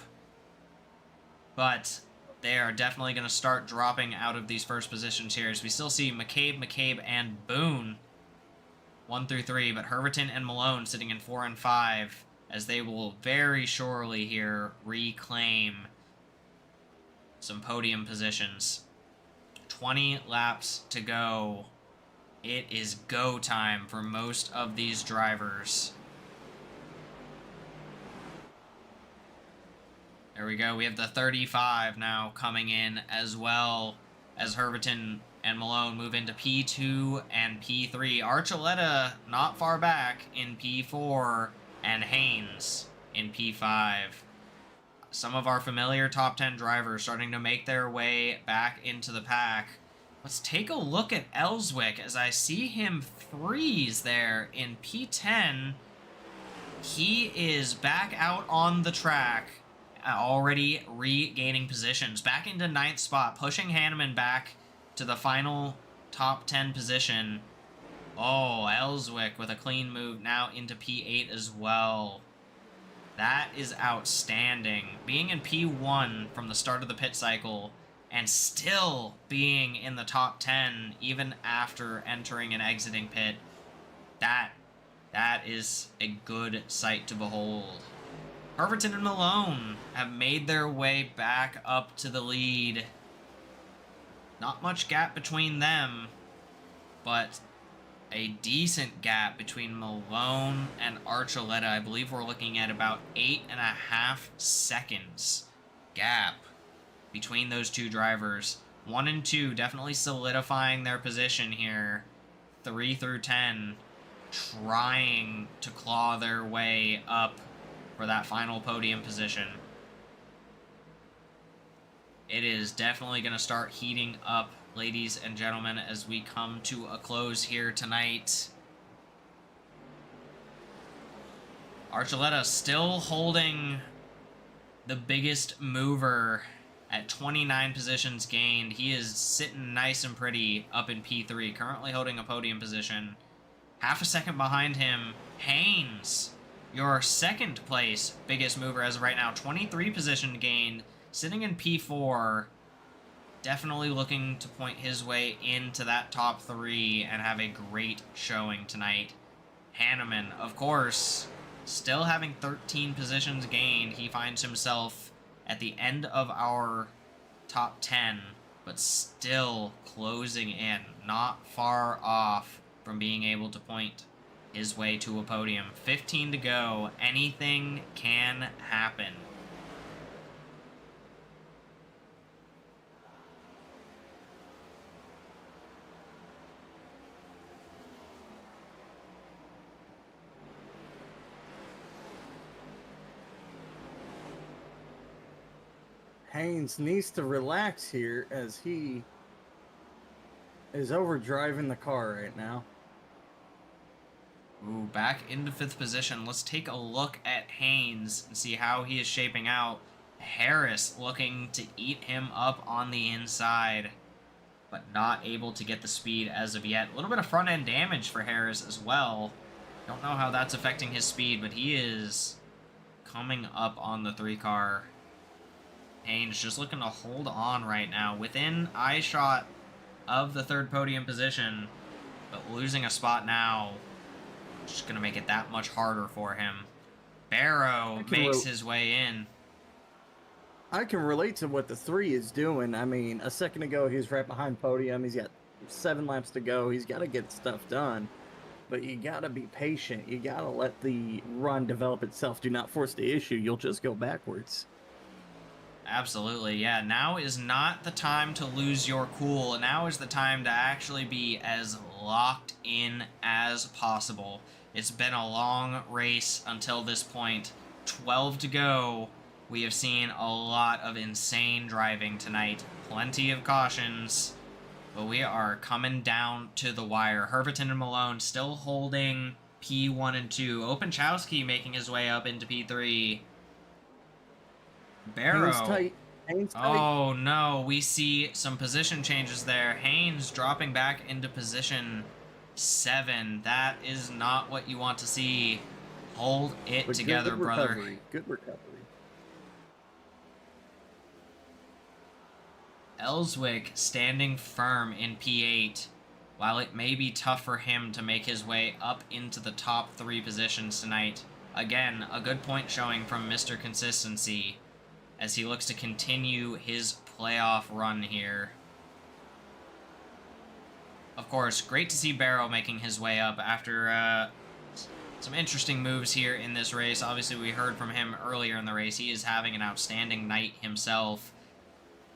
But they are definitely going to start dropping out of these first positions here, as we still see McCabe, and Boone 1 through 3, but Herverton and Malone sitting in 4 and 5, as they will very surely here reclaim some podium positions. 20 laps to go. It is go time for most of these drivers. There we go. We have the 35 now coming in as well, as Herverton and Malone move into P2 and P3. Archuleta not far back in P4, and Haynes in P5. Some of our familiar top 10 drivers starting to make their way back into the pack. Let's take a look at Ellswick as I see him freeze there in P10. He is back out on the track, already regaining positions. Back into 9th spot, pushing Hanneman back to the final top 10 position. Oh, Ellswick with a clean move now into P8 as well. That is outstanding. Being in P1 from the start of the pit cycle and still being in the top 10 even after entering and exiting pit, that is a good sight to behold. Herverton and Malone have made their way back up to the lead. Not much gap between them, but a decent gap between Malone and Archuleta. I believe we're looking at about 8.5 seconds gap between those two drivers. 1 and 2 definitely solidifying their position here. 3 through 10 trying to claw their way up for that final podium position. It is definitely going to start heating up, ladies and gentlemen, as we come to a close here tonight. Archuleta still holding the biggest mover at 29 positions gained. He is sitting nice and pretty up in P3, currently holding a podium position. Half a second behind him, Haynes, your second place biggest mover as of right now, 23 position gained, sitting in P4. Definitely looking to point his way into that top 3 and have a great showing tonight. Hanneman, of course, still having 13 positions gained. He finds himself at the end of our top 10, but still closing in, not far off from being able to point his way to a podium. 15 to go. Anything can happen. Haynes needs to relax here as he is overdriving the car right now. Ooh, back into 5th position. Let's take a look at Haynes and see how he is shaping out. Harris looking to eat him up on the inside, but not able to get the speed as of yet. A little bit of front end damage for Harris as well. Don't know how that's affecting his speed, but he is coming up on the 3 car. Haynes just looking to hold on right now, within eye shot of the 3rd podium position, but losing a spot now, just going to make it that much harder for him. Barrow makes his way in. I can relate to what the 3 is doing. I mean, a second ago he was right behind podium. He's got 7 laps to go. He's got to get stuff done. but you gotta be patient. You gotta let the run develop itself. Do not force the issue. You'll just go backwards. Absolutely, yeah. Now is not the time to lose your cool. Now is the time to actually be as locked in as possible. It's been a long race until this point. 12 to go. We have seen a lot of insane driving tonight. Plenty of cautions. But we are coming down to the wire. Herberton and Malone still holding P1 and 2. Openchowski making his way up into P3. Barrow. Haynes tight. Oh no, we see some position changes there. Haynes dropping back into position 7. That is not what you want to see. Hold it But together, good brother. recovery. Good recovery. Ellswick standing firm in P8. While it may be tough for him to make his way up into the top 3 positions tonight, again, a good point showing from Mr. Consistency as he looks to continue his playoff run here. Of course, great to see Barrow making his way up after some interesting moves here in this race. Obviously, we heard from him earlier in the race. He is having an outstanding night himself.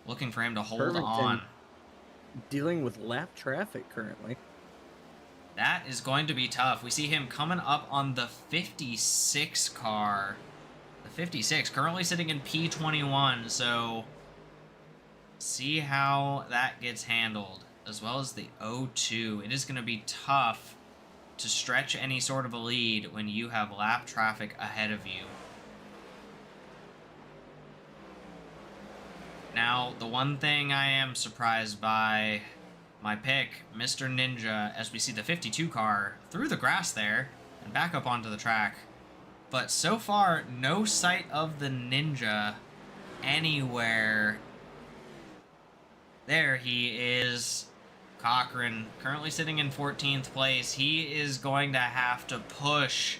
Looking for him to hold on. Dealing with lap traffic currently. That is going to be tough. We see him coming up on the 56 car. The 56, currently sitting in P21, so see how that gets handled, as well as the O2. It is going to be tough to stretch any sort of a lead when you have lap traffic ahead of you. Now, the one thing I am surprised by, my pick, Mr. Ninja, as we see the 52 car through the grass there and back up onto the track. But so far, no sight of the Ninja anywhere. There he is. Cochran, currently sitting in 14th place. He is going to have to push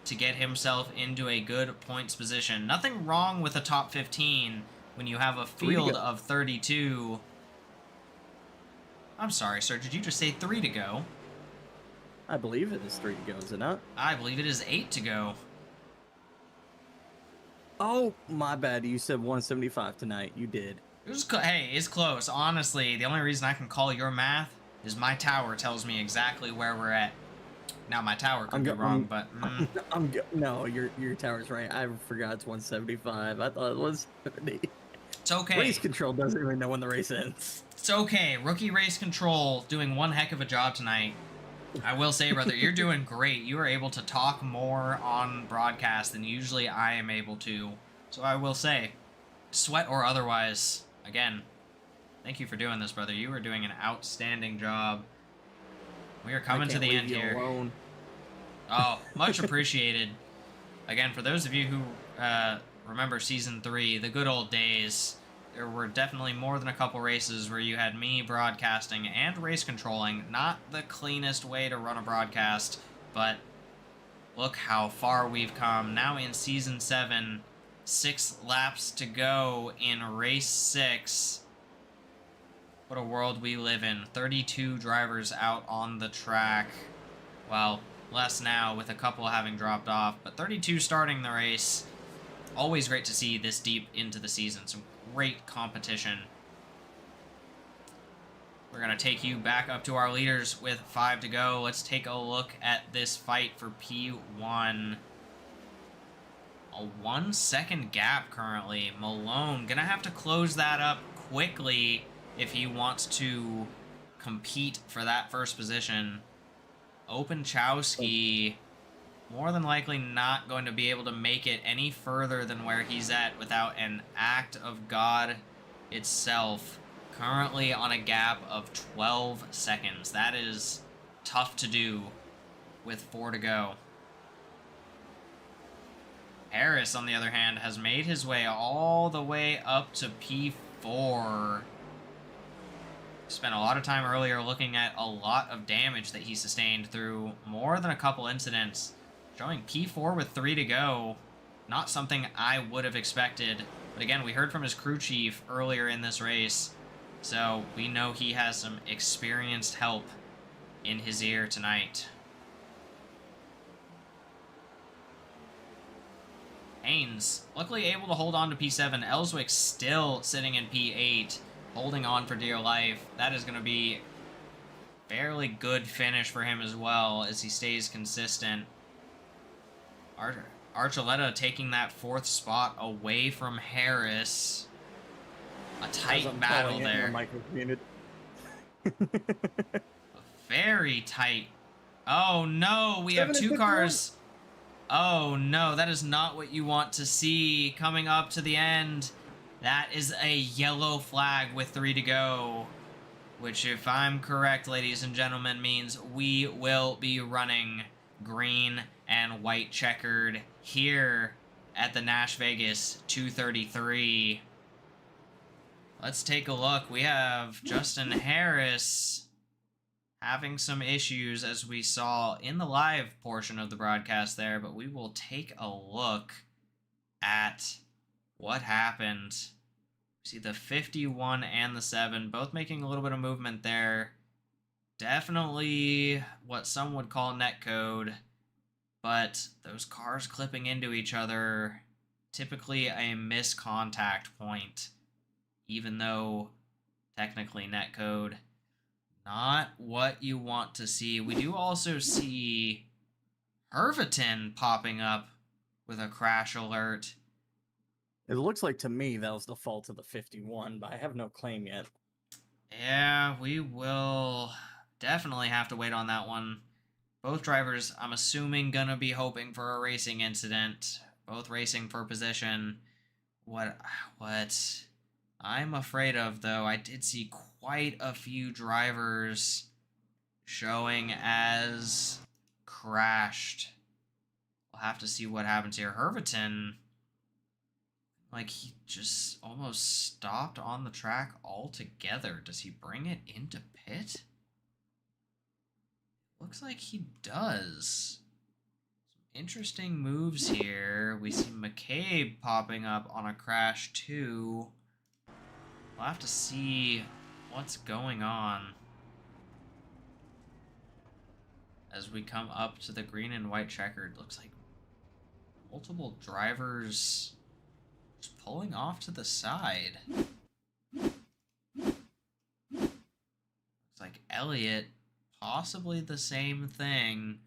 to get himself into a good points position. Nothing wrong with a top 15 when you have a field of 32. I'm sorry, sir. Did you just say 3 to go? I believe it is 3 to go, is it not? I believe it is 8 to go. Oh, my bad. You said 175 tonight. You did. It was hey, it's close. Honestly, the only reason I can call your math is my tower tells me exactly where we're at. Now, my tower could be wrong, but... No, your tower's right. I forgot it's 175. I thought it was 70. It's okay. Race control doesn't even know when the race ends. It's okay. Rookie race control doing one heck of a job tonight. I will say, brother, you're doing great. You are able to talk more on broadcast than usually I am able to. So I will say, sweat or otherwise, again, thank you for doing this, brother. You are doing an outstanding job. We are coming to the end here. Alone. Oh, much appreciated. Again, for those of you who remember Season 3, the good old days, there were definitely more than a couple races where you had me broadcasting and race controlling. Not the cleanest way to run a broadcast, but look how far we've come. Now in Season 7, 6 laps to go in Race 6. What a world we live in. 32 drivers out on the track. Well, less now with a couple having dropped off, but 32 starting the race. Always great to see this deep into the season. Some great competition. We're going to take you back up to our leaders with 5 to go. Let's take a look at this fight for P1. A 1 second gap currently. Malone going to have to close that up quickly if he wants to compete for that first position. Openchowski more than likely not going to be able to make it any further than where he's at without an act of God itself. Currently on a gap of 12 seconds. That is tough to do with 4 to go. Harris, on the other hand, has made his way all the way up to P4. Spent a lot of time earlier looking at a lot of damage that he sustained through more than a couple incidents. Showing P4 with 3 to go. Not something I would have expected. But again, we heard from his crew chief earlier in this race. So we know he has some experienced help in his ear tonight. Haynes, luckily able to hold on to P7. Ellswick still sitting in P8, holding on for dear life. That is going to be fairly good finish for him as well as he stays consistent. Archuleta taking that 4th spot away from Harris. A tight battle there. Very tight. Oh no, we have 2 cars. Oh no, that is not what you want to see coming up to the end. That is a yellow flag with 3 to go. Which, if I'm correct, ladies and gentlemen, means we will be running green and white checkered here at the NashVegas 233. Let's take a look. We have Justin Harris having some issues, as we saw in the live portion of the broadcast there, but we will take a look at what happened. See the 51 and the 7 both making a little bit of movement there. Definitely what some would call netcode, but those cars clipping into each other, typically a miscontact point, even though technically netcode. Not what you want to see. We do also see Herviton popping up with a crash alert. It looks like to me that was the fault of the 51, but I have no claim yet. Yeah, we will definitely have to wait on that one. Both drivers, I'm assuming, gonna be hoping for a racing incident. Both racing for position. What I'm afraid of, though, I did see quite a few drivers showing as crashed. We'll have to see what happens here. Herviton, like, he just almost stopped on the track altogether. Does he bring it into pit? Looks like he does. Some interesting moves here. We see McCabe popping up on a crash too. We'll have to see what's going on as we come up to the green and white checkered. Looks like multiple drivers just pulling off to the side. Looks like Elliott, possibly the same thing.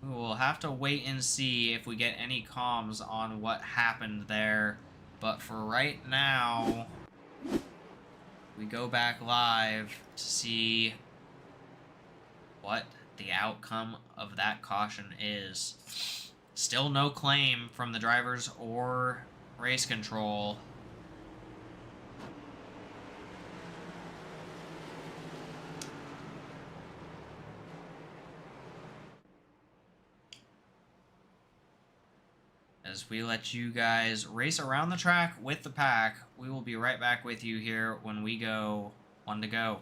We'll have to wait and see if we get any comms on what happened there. But for right now, we go back live to see what the outcome of that caution is. Still no claim from the drivers or race control. As we let you guys race around the track with the pack, we will be right back with you here when we go 1 to go.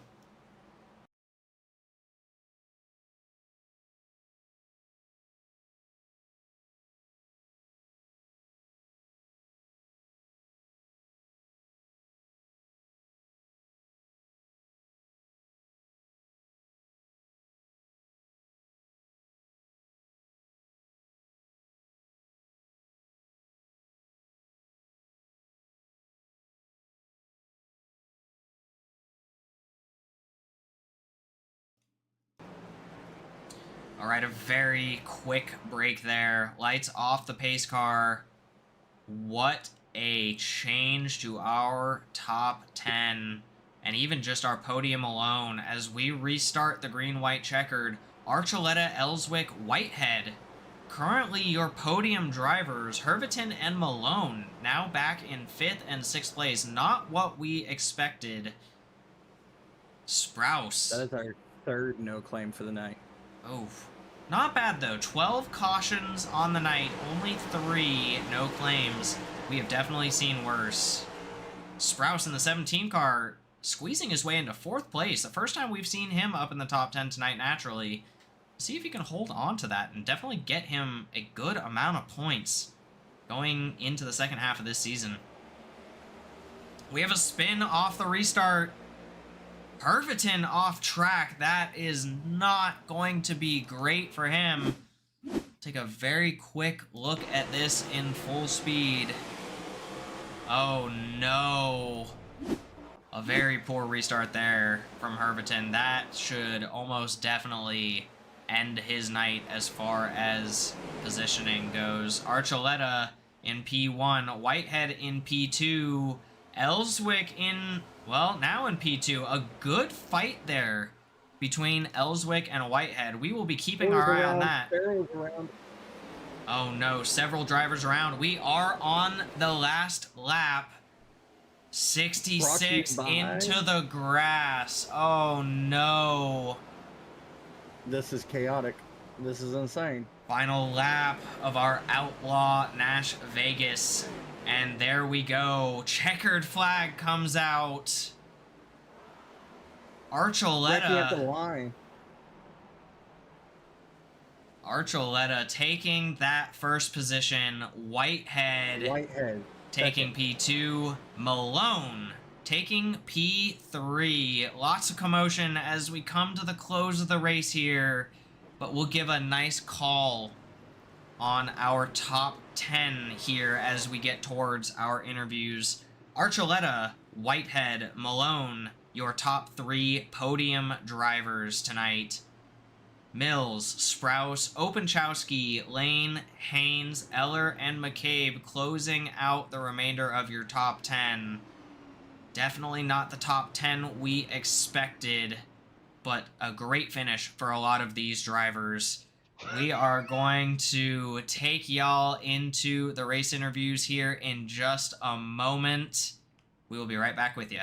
All right, a very quick break there. Lights off the pace car. What a change to our top 10 and even just our podium alone as we restart the green-white checkered. Archuleta, Ellswick, Whitehead. Currently your podium drivers, Herviton and Malone, now back in 5th and 6th place. Not what we expected. Sprouse. That is our 3rd no claim for the night. Oh, not bad though. 12 cautions on the night, only 3 no claims. We have definitely seen worse. Sprouse in the 17 car squeezing his way into 4th place. The first time we've seen him up in the top 10 tonight naturally. See if he can hold on to that and definitely get him a good amount of points going into the second half of this season. We have a spin off the restart. Herviton off track. That is not going to be great for him. Take a very quick look at this in full speed. Oh no. A very poor restart there from Herberton. That should almost definitely end his night as far as positioning goes. Archuleta in P1, Whitehead in P2, Ellswick in, well, now in P2. A good fight there between Ellswick and Whitehead. We will be keeping our eye on that. Oh no, several drivers around. We are on the last lap. 66 into the grass. Oh no. This is chaotic. This is insane. Final lap of our outlaw NashVegas. And there we go. Checkered flag comes out. Archuleta. Archuleta taking that first position. Whitehead taking P2. Malone taking P3. Lots of commotion as we come to the close of the race here, but we'll give a nice call on our top 10 here as we get towards our interviews. Archuleta, Whitehead, Malone, your top 3 podium drivers tonight. Mills, Sprouse, Openchowski, Lane, Haynes, Eller, and McCabe closing out the remainder of your top 10. Definitely not the top 10 we expected, but a great finish for a lot of these drivers. We are going to take y'all into the race interviews here in just a moment. We will be right back with you.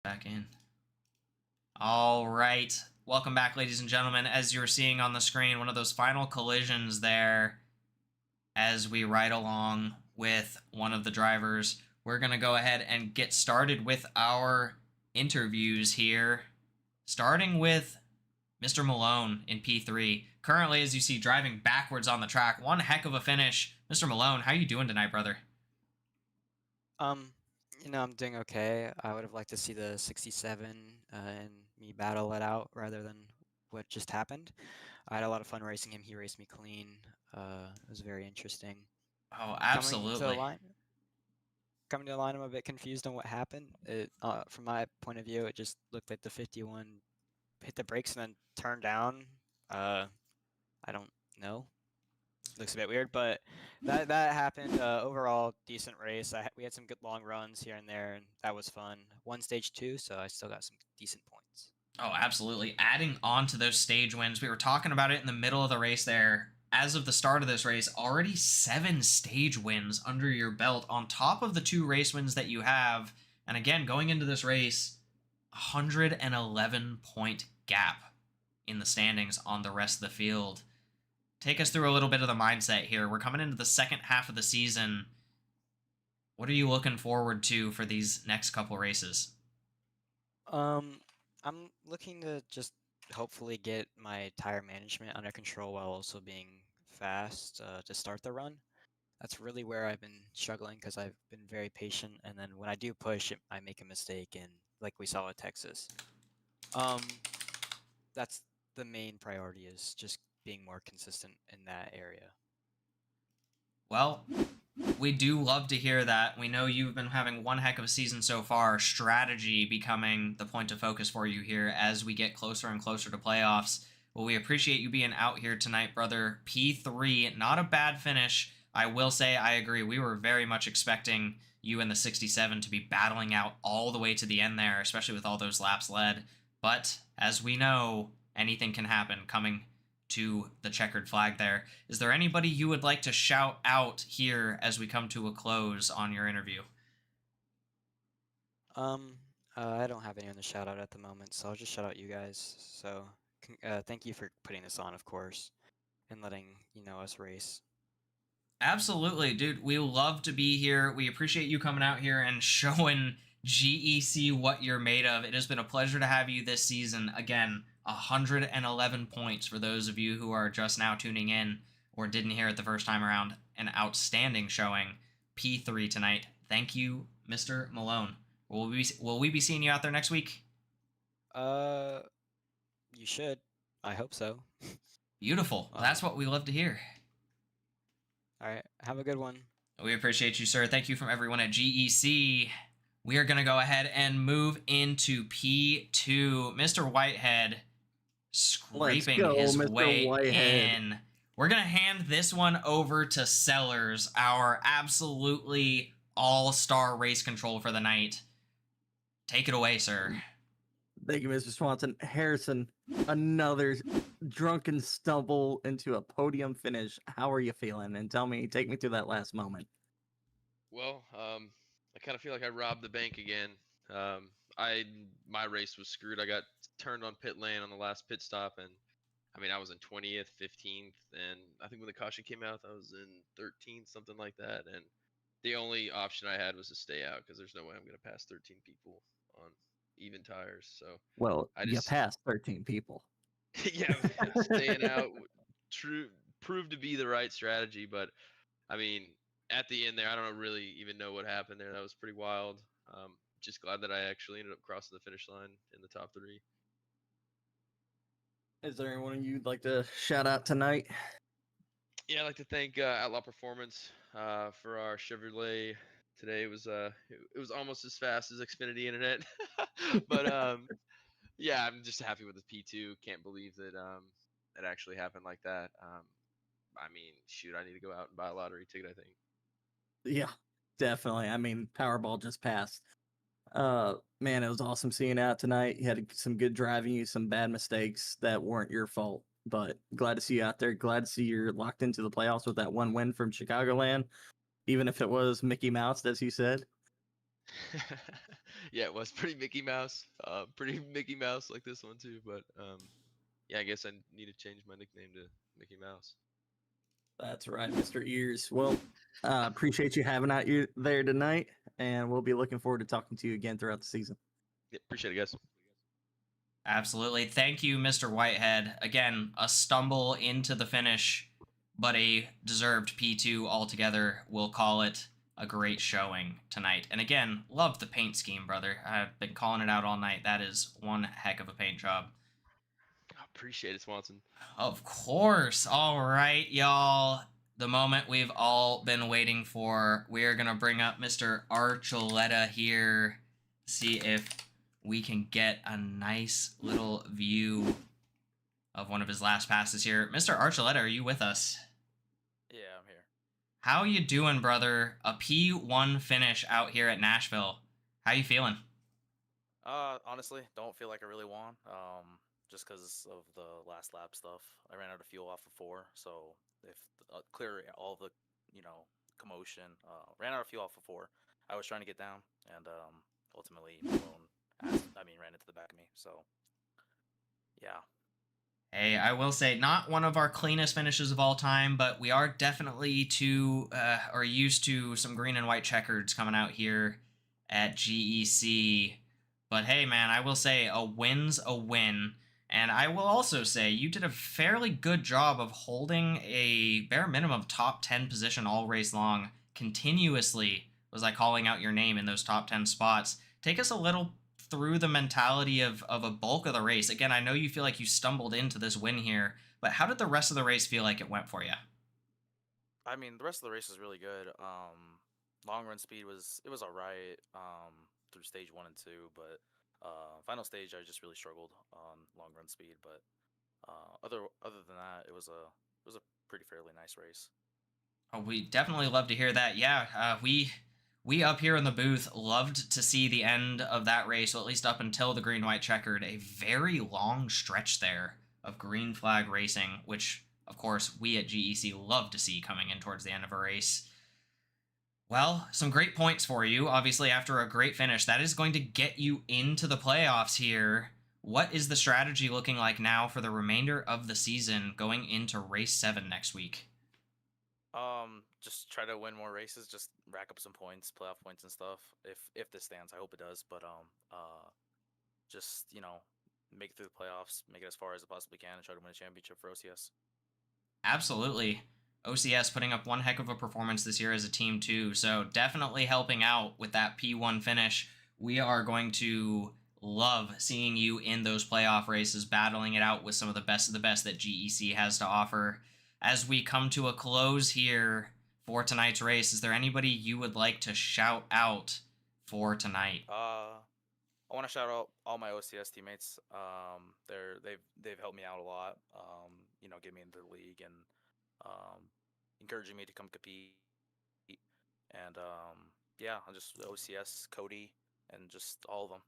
Back in. All right. Welcome back, ladies and gentlemen. As you're seeing on the screen, one of those final collisions there as we ride along with one of the drivers. We're going to go ahead and get started with our interviews here, starting with Mr. Malone in P3. Currently, as you see, driving backwards on the track. One heck of a finish. Mr. Malone, how you doing tonight, brother? You know, I'm doing okay. I would have liked to see the 67 and me battle it out rather than what just happened. I had a lot of fun racing him. He raced me clean. It was very interesting. Oh, absolutely. Coming to the line, I'm a bit confused on what happened. From my point of view, it just looked like the 51 hit the brakes and then turned down. I don't know. Looks a bit weird, but that happened. Overall, decent race. We had some good long runs here and there, and that was fun. Won stage 2, so I still got some decent points. Oh, absolutely. Adding on to those stage wins, we were talking about it in the middle of the race there. As of the start of this race, already 7 stage wins under your belt on top of the 2 race wins that you have. And again, going into this race, 111-point gap in the standings on the rest of the field. Take us through a little bit of the mindset here. We're coming into the second half of the season. What are you looking forward to for these next couple races? I'm looking to just hopefully get my tire management under control while also being fast to start the run. That's really where I've been struggling because I've been very patient, and then when I do push, I make a mistake, and like we saw at Texas. That's the main priority, is just being more consistent in that area. Well, we do love to hear that. We know you've been having one heck of a season so far, strategy becoming the point of focus for you here as we get closer and closer to playoffs. Well, we appreciate you being out here tonight, brother. P3, not a bad finish. I will say I agree. We were very much expecting you in the 67 to be battling out all the way to the end there, especially with all those laps led. But as we know, anything can happen coming to the checkered flag there. Is there anybody you would like to shout out here as we come to a close on your interview? I don't have anyone to shout out at the moment, so I'll just shout out you guys. So, thank you for putting this on, of course, and letting us race. Absolutely, dude. We love to be here. We appreciate you coming out here and showing GEC what you're made of. It has been a pleasure to have you this season. Again, 111 points for those of you who are just now tuning in or didn't hear it the first time around. An outstanding showing. P3 tonight. Thank you, Mr. Malone. Will we be seeing you out there next week? You should. I hope so. Beautiful. That's what we love to hear. All right. Have a good one. We appreciate you, sir. Thank you from everyone at GEC. We are going to go ahead and move into P2. Mr. Whitehead scraping his way in. We're going to hand this one over to Sellers, our absolutely all-star race control for the night. Take it away, sir. Thank you, Mr. Swanson. Harrison, another drunken stumble into a podium finish. How are you feeling? And take me through that last moment. Well, I kind of feel like I robbed the bank again. My race was screwed. I got turned on pit lane on the last pit stop, and I mean I was in 20th, 15th, and I think when the caution came out, I was in 13th, something like that. And the only option I had was to stay out because there's no way I'm going to pass 13 people on even tires. So well, you passed 13 people. yeah, staying out proved to be the right strategy. But I mean, at the end there, I don't really even know what happened there. That was pretty wild. Just glad that I actually ended up crossing the finish line in the top 3. Is there anyone you'd like to shout out tonight? Yeah, I'd like to thank Outlaw Performance for our Chevrolet today. It was almost as fast as Xfinity Internet, but yeah, I'm just happy with the P2. Can't believe that it actually happened like that. I mean, shoot, I need to go out and buy a lottery ticket, I think. Yeah, definitely. I mean, Powerball just passed. Man, it was awesome seeing you out tonight. You had some good driving, you some bad mistakes that weren't your fault, but glad to see you out there. Glad to see you're locked into the playoffs with that one win from Chicagoland, even if it was Mickey Mouse, as you said. Yeah, it was pretty Mickey Mouse. Pretty Mickey Mouse like this one too, but yeah, I guess I need to change my nickname to Mickey Mouse. That's right, Mr. Ears. Well, appreciate you having out you there tonight, and we'll be looking forward to talking to you again throughout the season. Yeah, appreciate it, guys. Absolutely. Thank you, Mr. Whitehead. Again, a stumble into the finish, but a deserved P2 altogether. We'll call it a great showing tonight. And again, love the paint scheme, brother. I've been calling it out all night. That is one heck of a paint job. Appreciate it, Swanson. Of course. All right, y'all. The moment we've all been waiting for. We're going to bring up Mr. Archuleta here. See if we can get a nice little view of one of his last passes here. Mr. Archuleta, are you with us? Yeah, I'm here. How you doing, brother? A P1 finish out here at Nashville. How you feeling? Honestly, don't feel like I really won. Just because of the last lap stuff. I ran out of fuel off of 4, so if clear all the commotion. Ran out of fuel off of 4. I was trying to get down, and ultimately Malone ran into the back of me. So, yeah. Hey, I will say, not one of our cleanest finishes of all time, but we are definitely used to some green and white checkers coming out here at GEC. But hey, man, I will say a win's a win. And I will also say you did a fairly good job of holding a bare minimum top 10 position all race long. Continuously was I calling out your name in those top 10 spots. Take us a little through the mentality of a bulk of the race. Again, I know you feel like you stumbled into this win here, but how did the rest of the race feel like it went for you? I mean, the rest of the race was really good. Long run speed was all right through stage 1 and 2, but final stage I just really struggled on long run speed. But other than that, it was a pretty fairly nice race. Oh, we definitely love to hear that. Yeah, we up here in the booth loved to see the end of that race, or at least up until the green-white checkered. A very long stretch there of green flag racing, which, of course, we at GEC love to see coming in towards the end of a race. Well, some great points for you. Obviously, after a great finish, that is going to get you into the playoffs here. What is the strategy looking like now for the remainder of the season going into race 7 next week? Just try to win more races, just rack up some points, playoff points and stuff. If this stands, I hope it does. But just make it through the playoffs, make it as far as it possibly can, and try to win a championship for OCS. Absolutely. OCS putting up one heck of a performance this year as a team too, so definitely helping out with that P1 finish. We are going to love seeing you in those playoff races, battling it out with some of the best that GEC has to offer. As we come to a close here for tonight's race, is there anybody you would like to shout out for tonight? I want to shout out all my OCS teammates. They've helped me out a lot. Get me into the league and encouraging me to come compete. And I'm just OCS, Cody, and just all of them.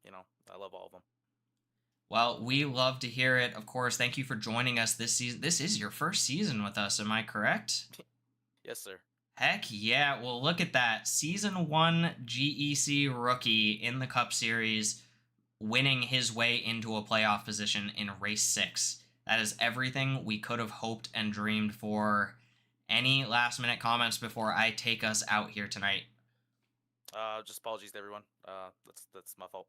I love all of them. Well, we love to hear it. Of course, thank you for joining us this season. This is your first season with us, am I correct? Yes, sir. Heck yeah. Well, look at that. Season 1 GEC rookie in the Cup Series, winning his way into a playoff position in race 6. That is everything we could have hoped and dreamed for. Any last minute comments before I take us out here tonight? Just apologies to everyone. That's my fault.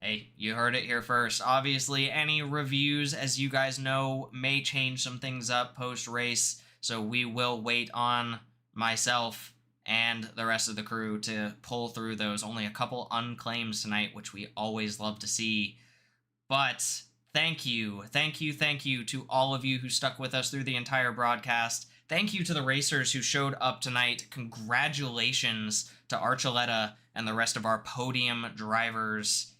Hey, you heard it here first. Obviously, any reviews, as you guys know, may change some things up post-race, so we will wait on myself and the rest of the crew to pull through those. Only a couple unclaims tonight, which we always love to see. But thank you to all of you who stuck with us through the entire broadcast. Thank you to the racers who showed up tonight. Congratulations to Archuleta and the rest of our podium drivers.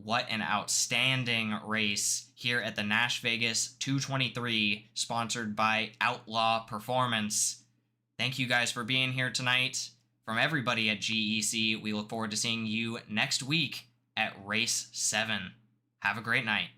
What an outstanding race here at the NashVegas 223, sponsored by Outlaw Performance. Thank you guys for being here tonight. From everybody at GEC, we look forward to seeing you next week at Race 7. Have a great night.